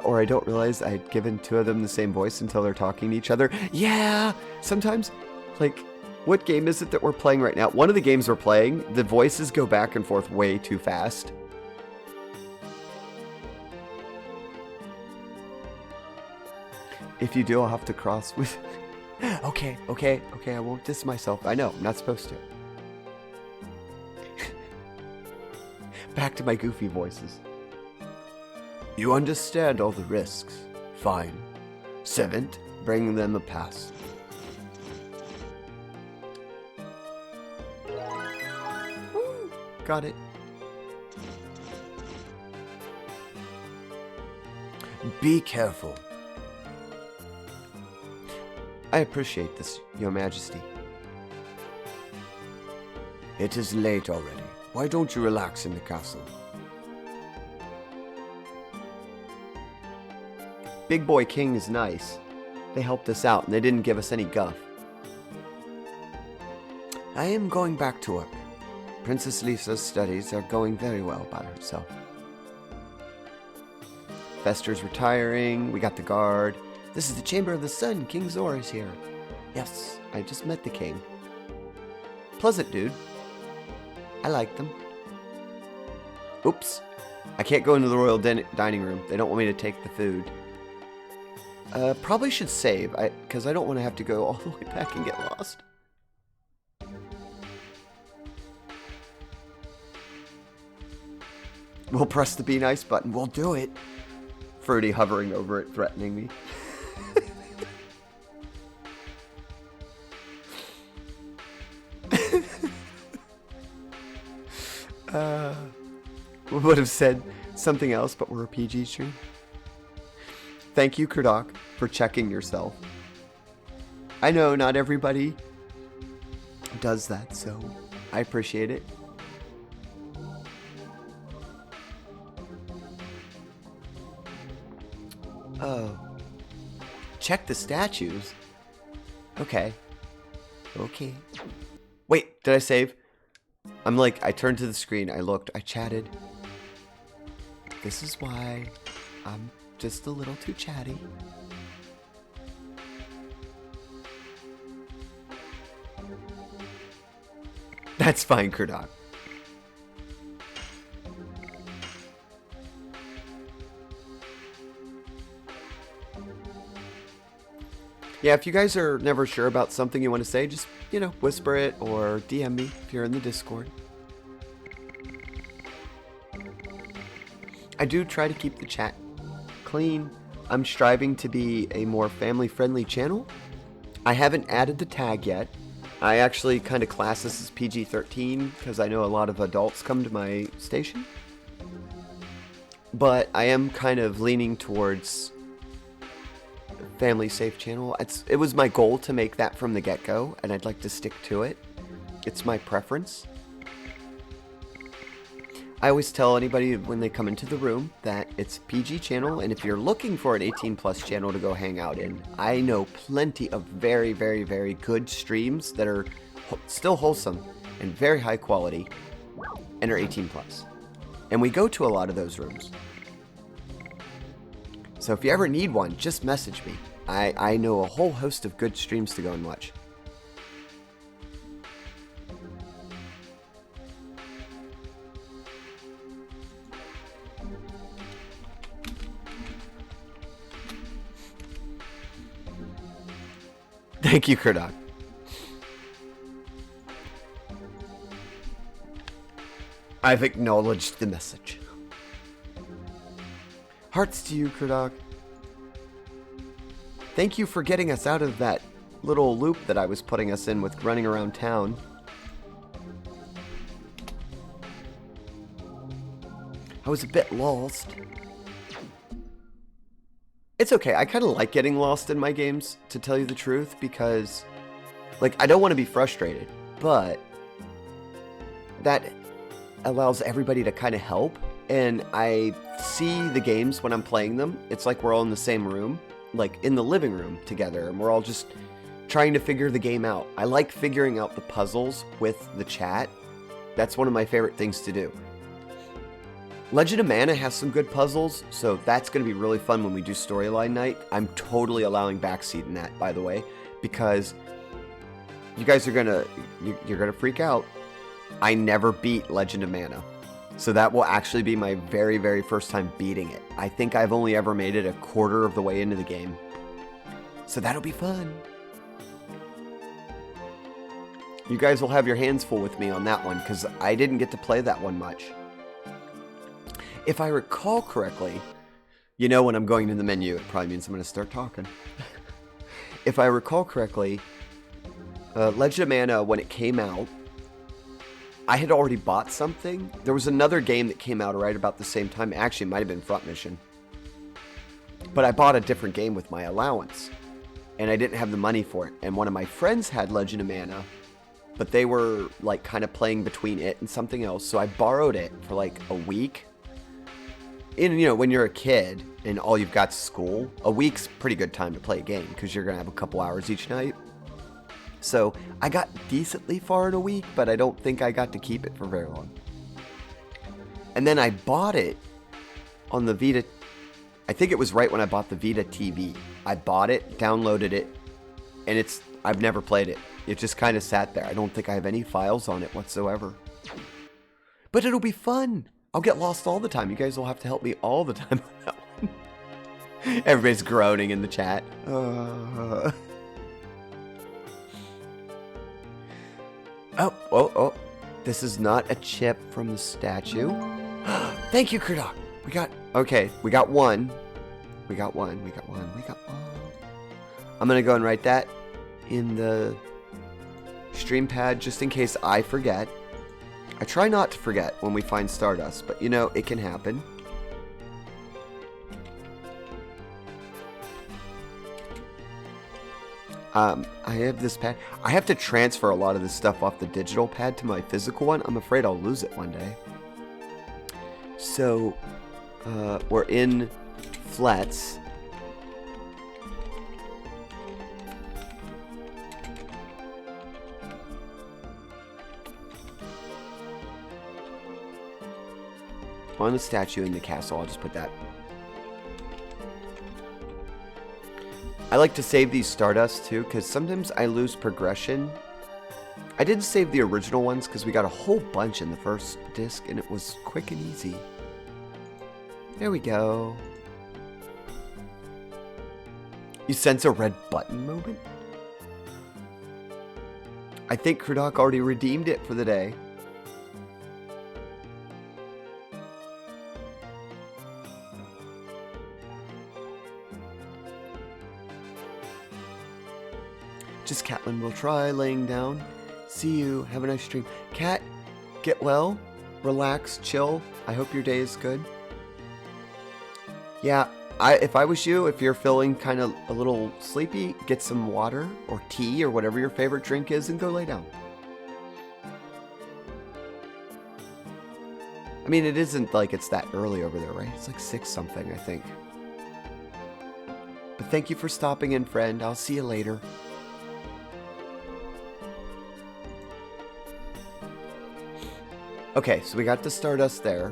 [SPEAKER 1] Or I don't realize I'd given two of them the same voice until they're talking to each other. Yeah, sometimes, like, what game is it that we're playing right now? One of the games we're playing, the voices go back and forth way too fast. If you do, I'll have to cross with... Okay, I won't diss myself. I know, I'm not supposed to. Back to my goofy voices. You understand all the risks. Fine. Seventh, bring them a pass. Woo, got it. Be careful. I appreciate this, Your Majesty. It is late already. Why don't you relax in the castle? Big Boy King is nice. They helped us out and they didn't give us any guff. I am going back to work. Princess Lisa's studies are going very well by herself. Fester's retiring. We got the guard. This is the Chamber of the Sun. King Zor is here. Yes, I just met the king. Pleasant dude. I like them. Oops. I can't go into the royal dining room. They don't want me to take the food. Probably should save, because I don't want to have to go all the way back and get lost. We'll press the be nice button. We'll do it. Fruity hovering over it, threatening me. We would have said something else, but we're a PG stream. Thank you, Kurdok, for checking yourself. I know not everybody does that, so I appreciate it. Oh. Check the statues? Okay. Okay. Wait, did I save? I'm like, I turned to the screen, I looked, I chatted. This is why I'm just a little too chatty. That's fine, Kurdok. Yeah, if you guys are never sure about something you want to say, just, you know, whisper it or DM me if you're in the Discord. I do try to keep the chat clean. I'm striving to be a more family-friendly channel. I haven't added the tag yet. I actually kind of class this as PG-13 because I know a lot of adults come to my station. But I am kind of leaning towards family safe channel. It was my goal to make that from the get-go, and I'd like to stick to it. It's my preference. I always tell anybody when they come into the room that it's a PG channel, and if you're looking for an 18+ channel to go hang out in, I know plenty of very, very, very good streams that are still wholesome and very high quality and are 18+. And we go to a lot of those rooms. So if you ever need one, just message me. I know a whole host of good streams to go and watch. Thank you, Kurdok. I've acknowledged the message. Hearts to you, Kurdok. Thank you for getting us out of that little loop that I was putting us in with running around town. I was a bit lost. It's okay. I kind of like getting lost in my games, to tell you the truth, because, like, I don't want to be frustrated, but that allows everybody to kind of help, and I see the games when I'm playing them. It's like we're all in the same room, like in the living room together, and we're all just trying to figure the game out. I like figuring out the puzzles with the chat. That's one of my favorite things to do. Legend of Mana has some good puzzles, so that's going to be really fun when we do storyline night. I'm totally allowing backseat in that, by the way, because you guys are you're gonna freak out. I never beat Legend of Mana, so that will actually be my very, very first time beating it. I think I've only ever made it a quarter of the way into the game, so that'll be fun. You guys will have your hands full with me on that one, because I didn't get to play that one much. If I recall correctly, you know when I'm going to the menu, it probably means I'm going to start talking. If I recall correctly, Legend of Mana, when it came out, I had already bought something. There was another game that came out right about the same time. Actually, it might have been Front Mission. But I bought a different game with my allowance, and I didn't have the money for it. And one of my friends had Legend of Mana, but they were like kind of playing between it and something else, so I borrowed it for like a week. And, you know, when you're a kid and all you've got's school, a week's a pretty good time to play a game because you're going to have a couple hours each night. So I got decently far in a week, but I don't think I got to keep it for very long. And then I bought it on the Vita. I think it was right when I bought the Vita TV. I bought it, downloaded it, and I've never played it. It just kind of sat there. I don't think I have any files on it whatsoever. But it'll be fun. I'll get lost all the time. You guys will have to help me all the time on that one. Everybody's groaning in the chat. Oh. This is not a chip from the statue. Thank you, Kurdok. We got one. We got one. I'm going to go and write that in the stream pad just in case I forget. I try not to forget when we find Stardust, but you know, it can happen. I have this pad. I have to transfer a lot of this stuff off the digital pad to my physical one. I'm afraid I'll lose it one day. So, we're in Flats. On the statue in the castle, I'll just put that. I like to save these Stardust too, because sometimes I lose progression. I didn't save the original ones because we got a whole bunch in the first disc and it was quick and easy. There we go. You sense a red button moment? I think Kurdok already redeemed it for the day. Just Catlin will try laying down. See you. Have a nice stream. Cat, get well. Relax. Chill. I hope your day is good. Yeah, if I was you, if you're feeling kind of a little sleepy, get some water or tea or whatever your favorite drink is and go lay down. I mean, it isn't like it's that early over there, right? It's like 6 something, I think. But thank you for stopping in, friend. I'll see you later. Okay, so we got the Stardust there.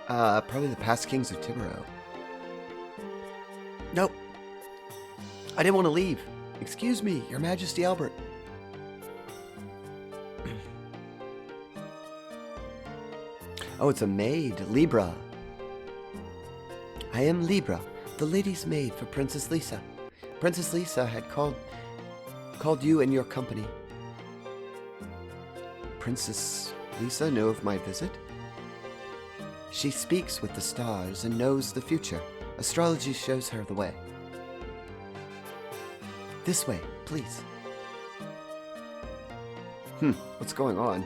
[SPEAKER 1] Probably the past kings of Tibero. Nope. I didn't want to leave. Excuse me, Your Majesty Albert. Oh, it's a maid, Libra. I am Libra, the lady's maid for Princess Lisa. Princess Lisa had called you and your company. Princess Lisa know of my visit? She speaks with the stars and knows the future. Astrology shows her the way. This way, please. What's going on?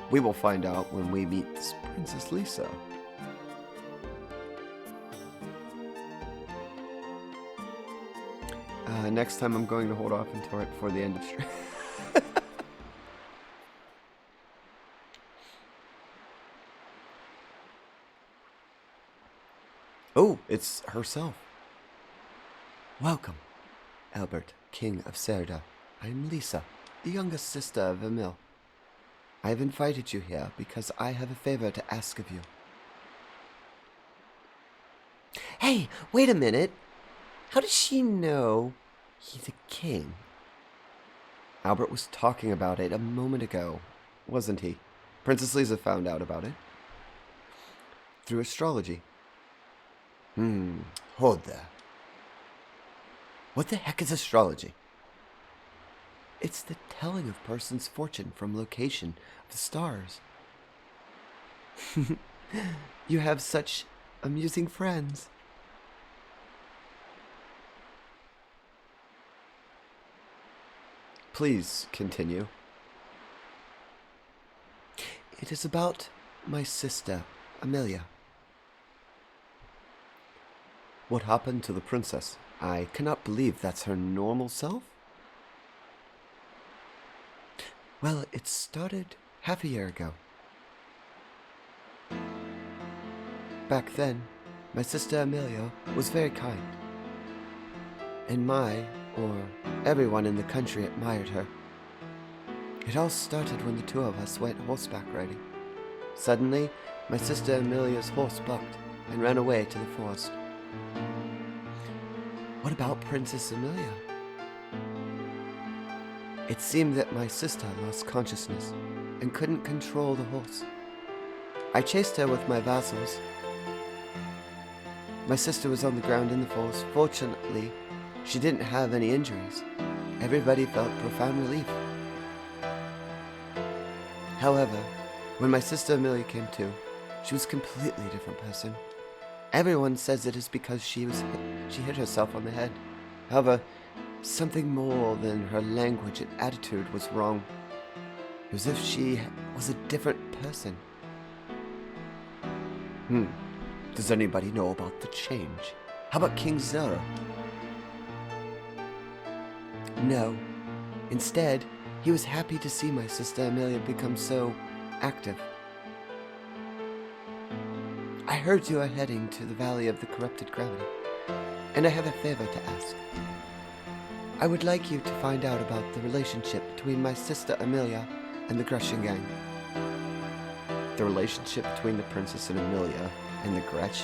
[SPEAKER 1] We will find out when we meet Princess Lisa. Next time I'm going to hold off until right before the end of stream. Oh, it's herself. Welcome, Albert, King of Serda. I am Lisa, the youngest sister of Emil. I have invited you here because I have a favor to ask of you. Hey, wait a minute. How does she know he's a king? Albert was talking about it a moment ago, wasn't he? Princess Lisa found out about it. Through astrology. Hold there. What the heck is astrology? It's the telling of person's fortune from location of the stars. You have such amusing friends. Please continue. It is about my sister, Amelia. What happened to the princess? I cannot believe that's her normal self. Well, it started half a year ago. Back then, my sister Amelia was very kind. And everyone in the country admired her. It all started when the two of us went horseback riding. Suddenly, my sister Amelia's horse bucked and ran away to the forest. What about Princess Amelia? It seemed that my sister lost consciousness and couldn't control the horse. I chased her with my vassals. My sister was on the ground in the forest. Fortunately, she didn't have any injuries. Everybody felt profound relief. However, when my sister Amelia came to, she was a completely different person. Everyone says it is because she hit herself on the head. However, something more than her language and attitude was wrong. It was as if she was a different person. Does anybody know about the change? How about King Zera? No. Instead, he was happy to see my sister Amelia become so active. I heard you are heading to the Valley of the Corrupted Gravity, and I have a favor to ask. I would like you to find out about the relationship between my sister Amelia and the Grecian gang. The relationship between the Princess and Amelia and the Gretch?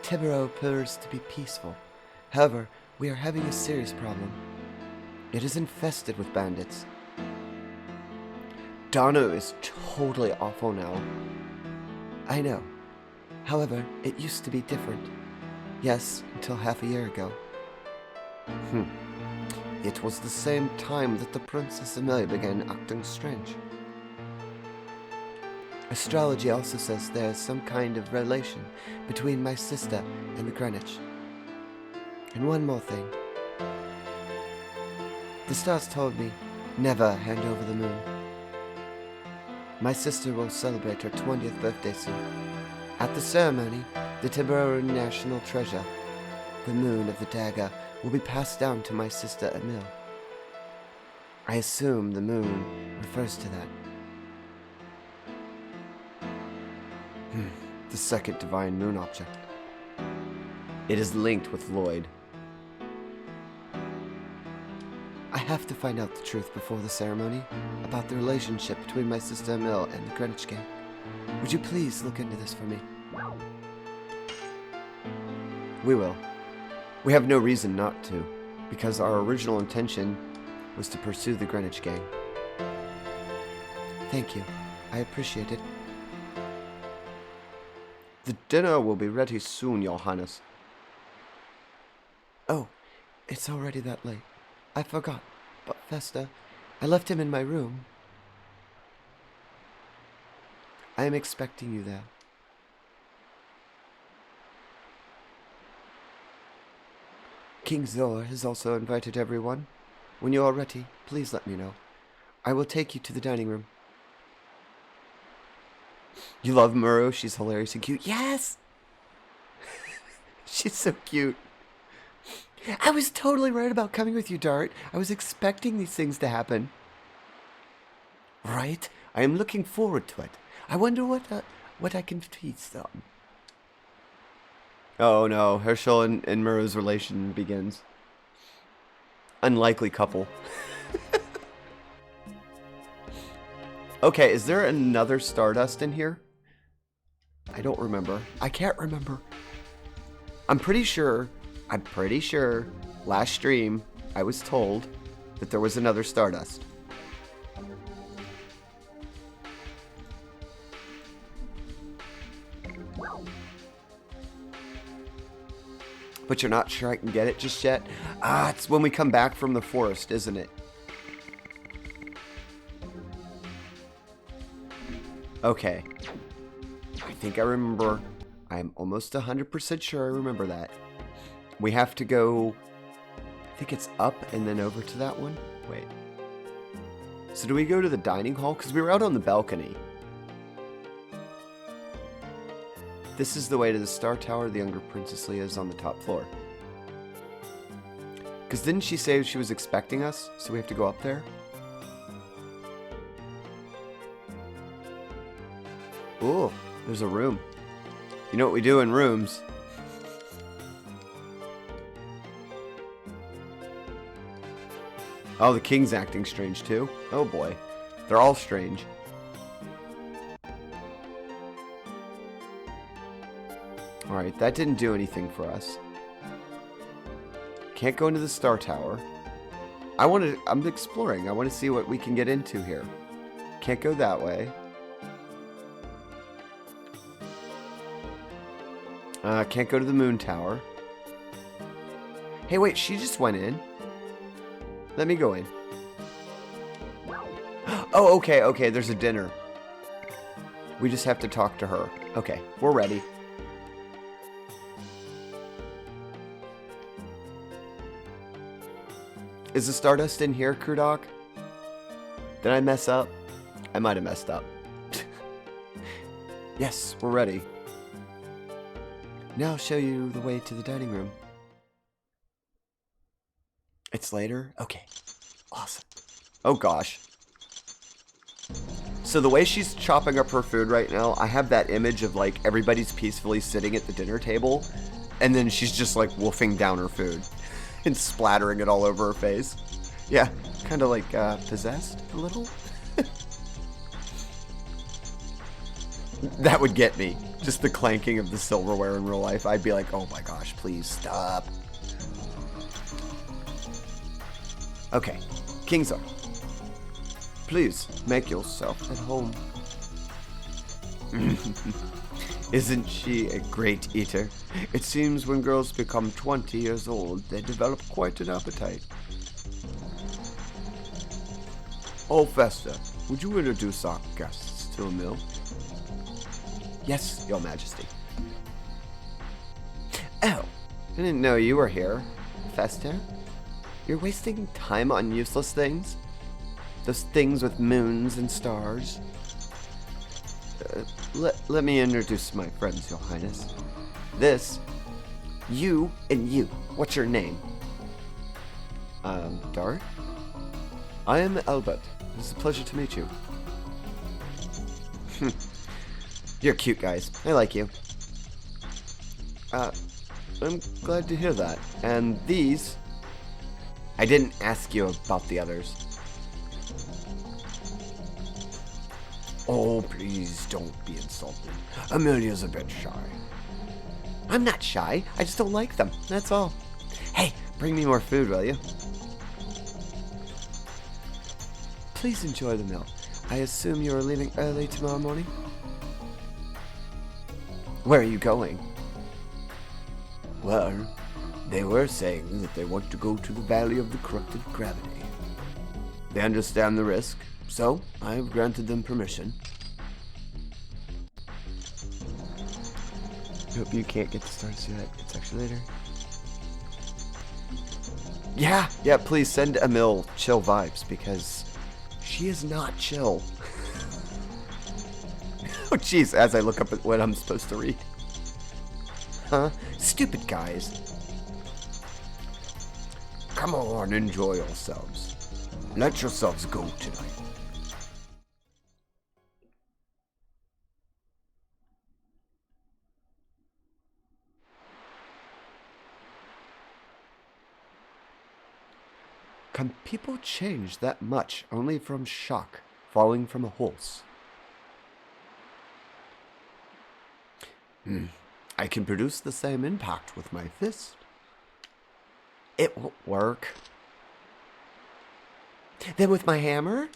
[SPEAKER 1] Tibero appears to be peaceful. However, we are having a serious problem. It is infested with bandits. Dano is totally awful now. I know. However, it used to be different. Yes, until half a year ago. It was the same time that the Princess Amelia began acting strange. Astrology also says there is some kind of relation between my sister and the Greenwich. And one more thing. The stars told me, never hand over the moon. My sister will celebrate her 20th birthday soon. At the ceremony, the Tiberan national treasure, the moon of the dagger, will be passed down to my sister Emil. I assume the moon refers to that. The second divine moon object. It is linked with Lloyd. I have to find out the truth before the ceremony about the relationship between my sister Emil and the Greenwich gang. Would you please look into this for me? We will. We have no reason not to, because our original intention was to pursue the Greenwich gang. Thank you. I appreciate it. The dinner will be ready soon, Your Highness. Oh, it's already that late. I forgot. But Festa, I left him in my room. I am expecting you there. King Zor has also invited everyone. When you are ready, please let me know. I will take you to the dining room. You love Muru? She's hilarious and cute. Yes! She's so cute. I was totally right about coming with you, Dart. I was expecting these things to happen. Right? I am looking forward to it. I wonder what I can teach them. Oh no, Herschel and Muru's relation begins. Unlikely couple. Okay, is there another Stardust in here? I don't remember. I can't remember. I'm pretty sure, last stream, I was told that there was another Stardust. But you're not sure I can get it just yet? Ah, it's when we come back from the forest, isn't it? Okay. I think I remember. I'm almost 100% sure I remember that. We have to go... I think it's up and then over to that one. Wait. So do we go to the dining hall? Because we were out on the balcony. This is the way to the Star Tower. The younger Princess Leia is on the top floor. Because didn't she say she was expecting us? So we have to go up there? Ooh, there's a room. You know what we do in rooms? Oh, the king's acting strange too. Oh boy. They're all strange. Alright, that didn't do anything for us. Can't go into the Star Tower. I'm exploring. I want to see what we can get into here. Can't go that way. Can't go to the Moon Tower. Hey, wait, she just went in. Let me go in. Oh, okay, there's a dinner. We just have to talk to her. Okay, we're ready. Is the Stardust in here, Kurdok? Did I mess up? I might have messed up. Yes, we're ready. Now I'll show you the way to the dining room. It's later? Okay. Awesome. Oh gosh. So the way she's chopping up her food right now, I have that image of like everybody's peacefully sitting at the dinner table, and then she's just like wolfing down her food and splattering it all over her face. Yeah, kind of like possessed a little. That would get me. Just the clanking of the silverware in real life. I'd be like, oh my gosh, please stop. Okay, King Zor. Please make yourself at home. Isn't she a great eater? It seems when girls become 20 years old, they develop quite an appetite. Oh, Festa, would you introduce our guests to a meal? Yes, Your Majesty. Oh, I didn't know you were here, Festa. You're wasting time on useless things? Those things with moons and stars? Let me introduce my friends, Your Highness. This, you and you. What's your name? Dart? I am Albert. It's a pleasure to meet you. You're cute guys. I like you. I'm glad to hear that. And these... I didn't ask you about the others. Oh, please don't be insulted. Amelia's a bit shy. I'm not shy. I just don't like them. That's all. Hey, bring me more food, will you? Please enjoy the meal. I assume you are leaving early tomorrow morning? Where are you going? Well, they were saying that they want to go to the Valley of the Corrupted Gravity. They understand the risk, so I have granted them permission. Hope you can't get the stars yet. It's actually later. Yeah, please send Emil chill vibes because she is not chill. Oh, jeez, as I look up at what I'm supposed to read. Huh? Stupid guys. Come on, enjoy yourselves. Let yourselves go tonight. Can people change that much only from shock, falling from a horse? I can produce the same impact with my fist. It won't work. Then with my hammer?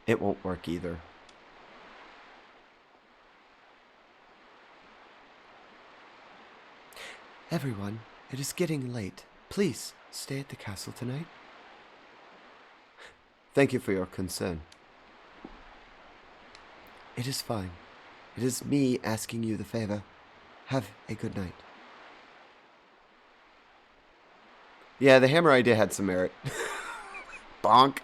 [SPEAKER 1] It won't work either. Everyone, it is getting late. Please stay at the castle tonight. Thank you for your concern. It is fine. It is me asking you the favor. Have a good night. Yeah, the hammer idea had some merit. Bonk.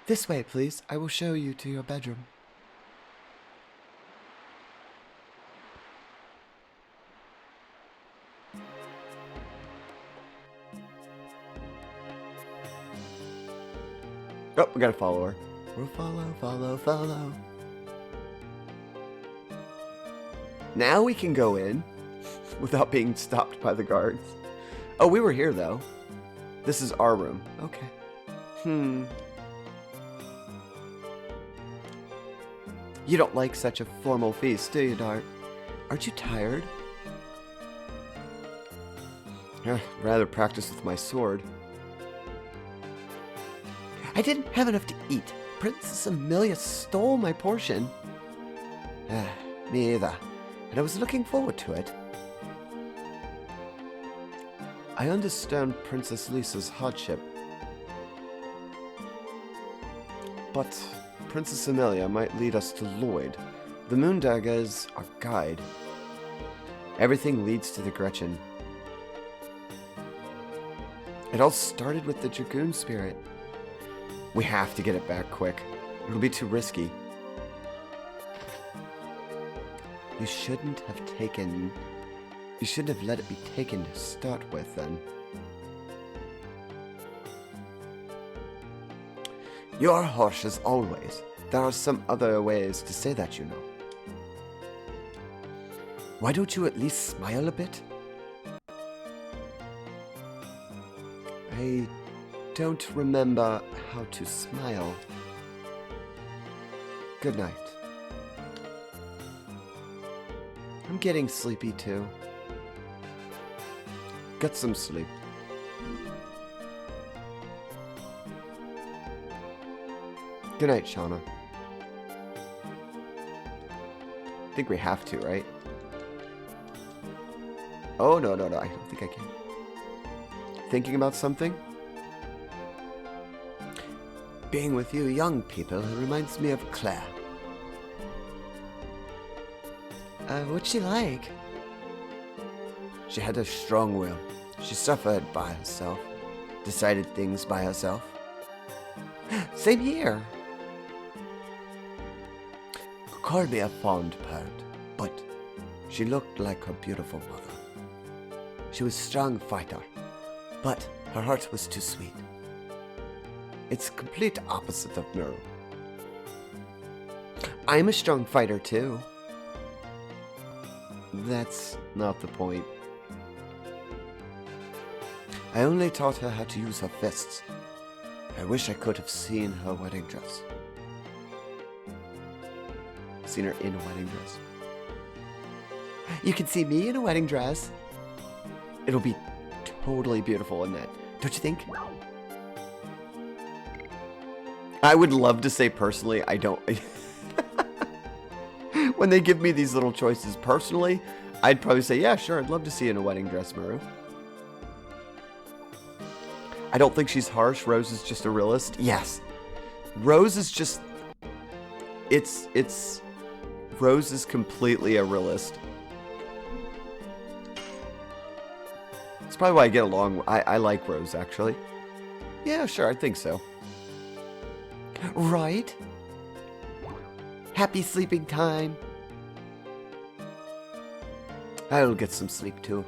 [SPEAKER 1] This way, please. I will show you to your bedroom. Oh, we gotta follow her. We'll follow. Now we can go in without being stopped by the guards. Oh, we were here, though. This is our room. Okay. You don't like such a formal feast, do you, Dart? Aren't you tired? Rather practice with my sword. I didn't have enough to eat. Princess Amelia stole my portion. Me either. And I was looking forward to it. I understand Princess Lisa's hardship. But Princess Amelia might lead us to Lloyd. The Moondagger is our guide. Everything leads to the Gretchen. It all started with the Dragoon spirit. We have to get it back quick. It'll be too risky. You shouldn't have let it be taken to start with, then. You're harsh as always. There are some other ways to say that, you know. Why don't you at least smile a bit? I don't remember how to smile. Good night. I'm getting sleepy too. Get some sleep. Good night, Shauna. I think we have to, right? Oh, no, I don't think I can. Thinking about something? Being with you young people reminds me of Claire. What's she like? She had a strong will. She suffered by herself. Decided things by herself. Same here. Called me a fond parent, but she looked like her beautiful mother. She was a strong fighter, but her heart was too sweet. It's complete opposite of Meru. I'm a strong fighter too. That's not the point. I only taught her how to use her fists. I wish I could have seen her wedding dress. Seen her in a wedding dress. You can see me in a wedding dress. It'll be totally beautiful in that. Don't you think? I would love to say personally, I don't. When they give me these little choices personally, I'd probably say, yeah, sure, I'd love to see you in a wedding dress, Meru. I don't think she's harsh. Rose is just a realist. Yes. Rose is just... Rose is completely a realist. It's probably why I get along. I like Rose, actually. Yeah, sure, I think so. Right? Happy sleeping time. I'll get some sleep, too.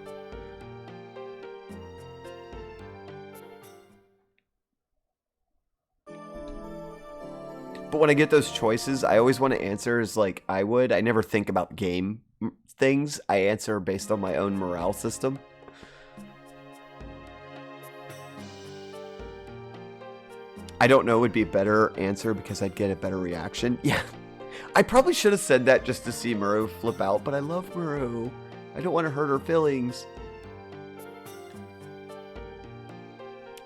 [SPEAKER 1] But when I get those choices, I always want to answer as like I would. I never think about game things. I answer based on my own morale system. I don't know would be a better answer because I'd get a better reaction. Yeah. I probably should have said that just to see Muru flip out, but I love Muru. I don't want to hurt her feelings.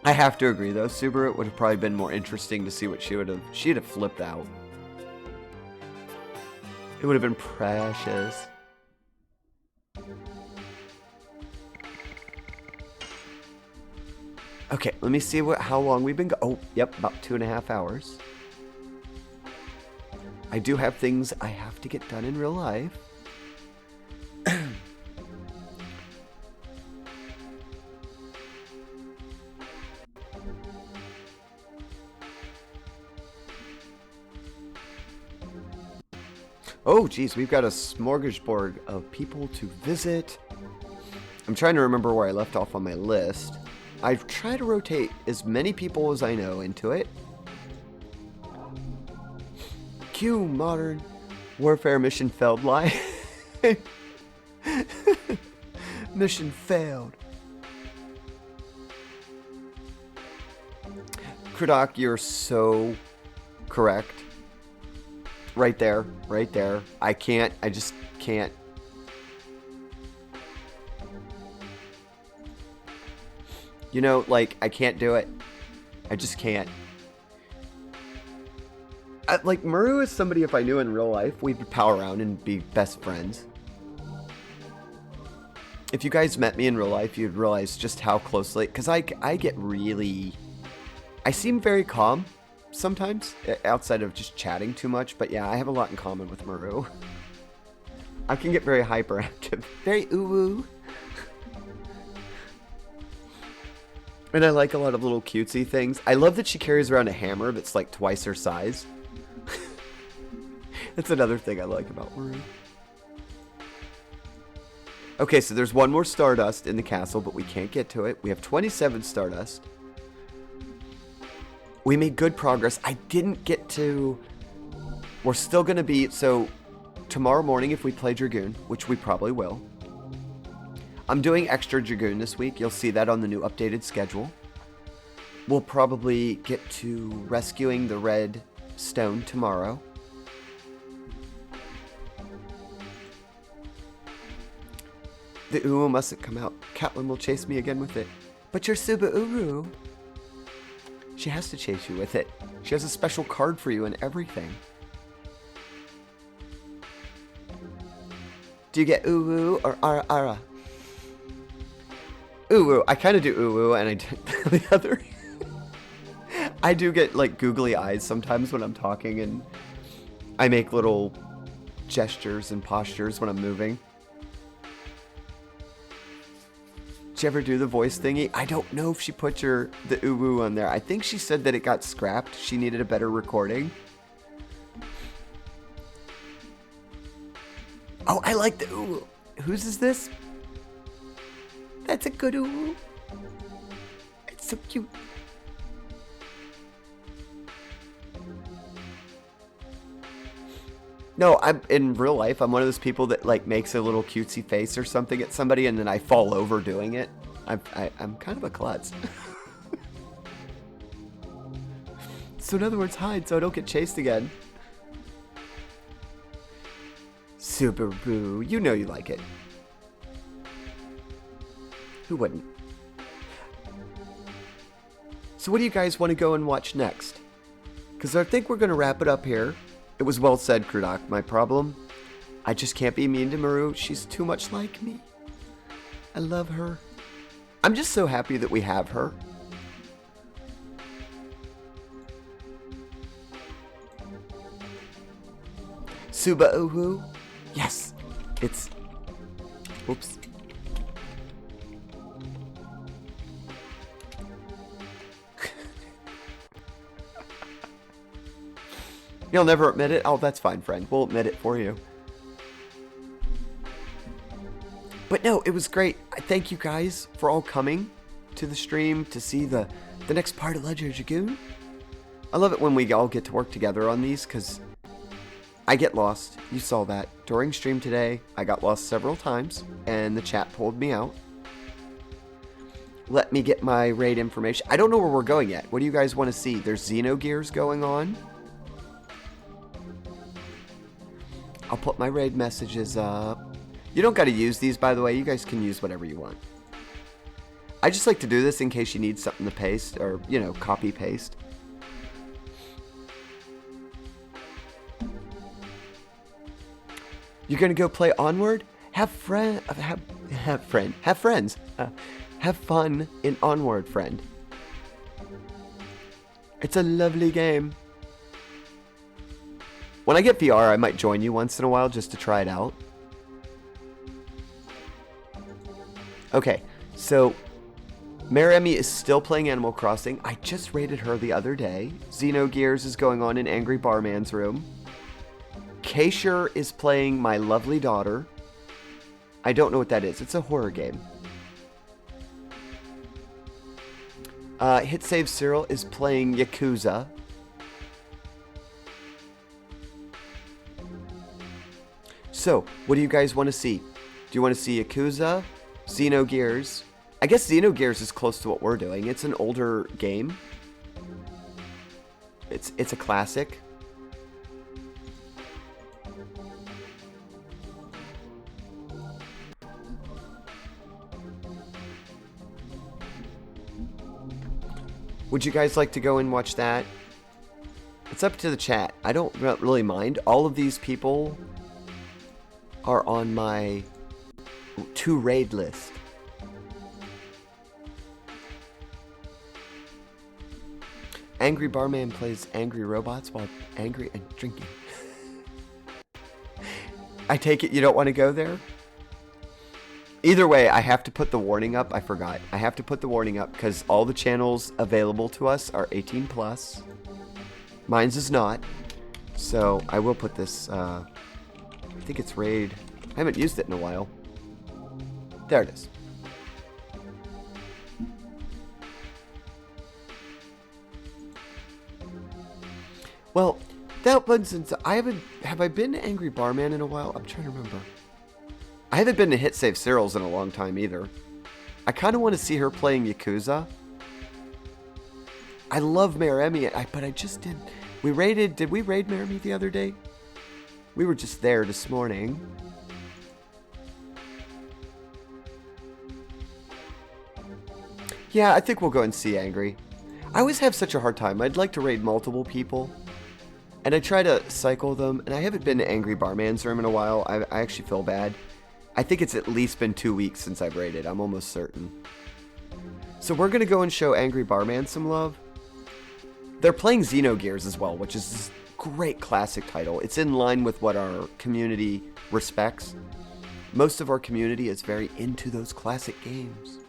[SPEAKER 1] I have to agree though, Subaru, it would have probably been more interesting to see what she'd have flipped out. It would have been precious. Okay, let me see how long we've been oh, yep, about 2.5 hours. I do have things I have to get done in real life. Oh, geez, we've got a smorgasbord of people to visit. I'm trying to remember where I left off on my list. I've tried to rotate as many people as I know into it. Q Modern Warfare mission failed lie. Mission failed. Krudak, you're so correct. Right there, right there. I just can't. You know, like, I can't do it. I just can't. Like, Muru is somebody, if I knew in real life, we'd power around and be best friends. If you guys met me in real life, you'd realize just how closely, because I get really, I seem very calm sometimes, outside of just chatting too much, but yeah, I have a lot in common with Muru. I can get very hyperactive, very ooh-woo. And I like a lot of little cutesy things. I love that she carries around a hammer that's like twice her size. That's another thing I like about Muru. Okay, so there's one more Stardust in the castle, but we can't get to it. We have 27 Stardust. We made good progress. I didn't get to... We're still going to be... So, tomorrow morning, if we play Dragoon, which we probably will, I'm doing extra Dragoon this week. You'll see that on the new updated schedule. We'll probably get to rescuing the red stone tomorrow. The Uwu mustn't come out. Catelyn will chase me again with it. But you're Subaru. She has to chase you with it. She has a special card for you and everything. Do you get Uwu or Ara? Uwu. I kind of do Uwu and I do the other. I do get like googly eyes sometimes when I'm talking and I make little gestures and postures when I'm moving. Did you ever do the voice thingy? I don't know if she put the uwu on there. I think she said that it got scrapped. She needed a better recording. Oh, I like the uwu. Whose is this? That's a good uwu. It's so cute. No, I'm in real life. I'm one of those people that like makes a little cutesy face or something at somebody, and then I fall over doing it. I'm kind of a klutz. So in other words, hide so I don't get chased again. Subaru, you know you like it. Who wouldn't? So what do you guys want to go and watch next? Because I think we're going to wrap it up here. It was well said, Krudak. My problem? I just can't be mean to Muru. She's too much like me. I love her. I'm just so happy that we have her. Suba Uhu? Yes. It's... Oops. You'll never admit it? Oh, that's fine, friend. We'll admit it for you. But no, it was great. I thank you guys for all coming to the stream to see the next part of Legend of Dragoon. I love it when we all get to work together on these, because I get lost. You saw that. During stream today, I got lost several times, and the chat pulled me out. Let me get my raid information. I don't know where we're going yet. What do you guys want to see? There's Xenogears going on. I'll put my raid messages up. You don't got to use these, by the way. You guys can use whatever you want. I just like to do this in case you need something to paste, or, you know, copy paste. You're gonna go play Onward? Have friends. Have fun in Onward, friend. It's a lovely game. When I get VR, I might join you once in a while just to try it out. Okay, so Maremi is still playing Animal Crossing. I just raided her the other day. Xenogears is going on in Angry Barman's room. Kaysher is playing My Lovely Daughter. I don't know what that is. It's a horror game. Hit Save Cyril is playing Yakuza. So, what do you guys want to see? Do you want to see Yakuza? Xenogears? I guess Xenogears is close to what we're doing. It's an older game. It's a classic. Would you guys like to go and watch that? It's up to the chat. I don't really mind. All of these people are on my to raid list. Angry Barman plays angry robots while angry and drinking. I take it you don't want to go there? Either way, I have to put the warning up. I forgot. I have to put the warning up because all the channels available to us are 18 plus. Mine's is not. So I will put this, I think it's raid. I haven't used it in a while. There it is. Well, that one's into, have I been to Angry Barman in a while? I'm trying to remember. I haven't been to Hit Save Cyril's in a long time either. I kind of want to see her playing Yakuza. I love Maremi, but I just did. Did we raid Maremi the other day? We were just there this morning. Yeah, I think we'll go and see Angry. I always have such a hard time. I'd like to raid multiple people. And I try to cycle them. And I haven't been to Angry Barman's room in a while. I actually feel bad. I think it's at least been 2 weeks since I've raided. I'm almost certain. So we're going to go and show Angry Barman some love. They're playing Xenogears as well, which is this great classic title. It's in line with what our community respects. Most of our community is very into those classic games.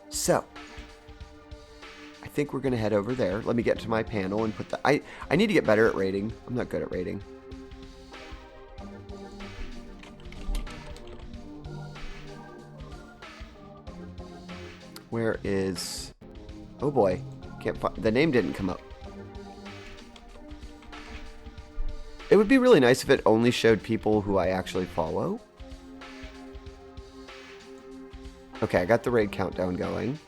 [SPEAKER 1] So, I think we're going to head over there. Let me get to my panel and put the... I need to get better at raiding. I'm not good at raiding. Where is... Oh boy. Can't find... The name didn't come up. It would be really nice if it only showed people who I actually follow. Okay, I got the raid countdown going.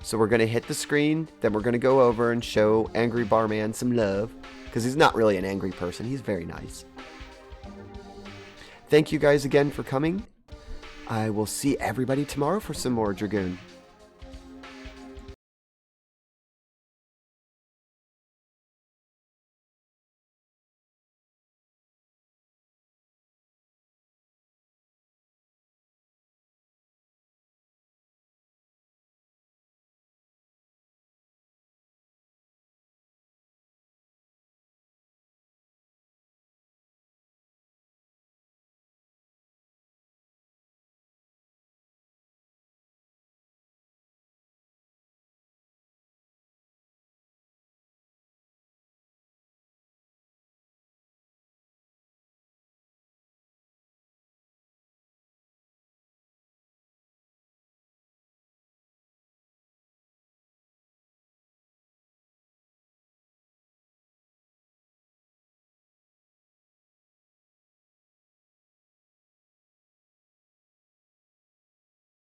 [SPEAKER 1] So we're going to hit the screen. Then we're going to go over and show Angry Barman some love. Because he's not really an angry person. He's very nice. Thank you guys again for coming. I will see everybody tomorrow for some more Dragoon.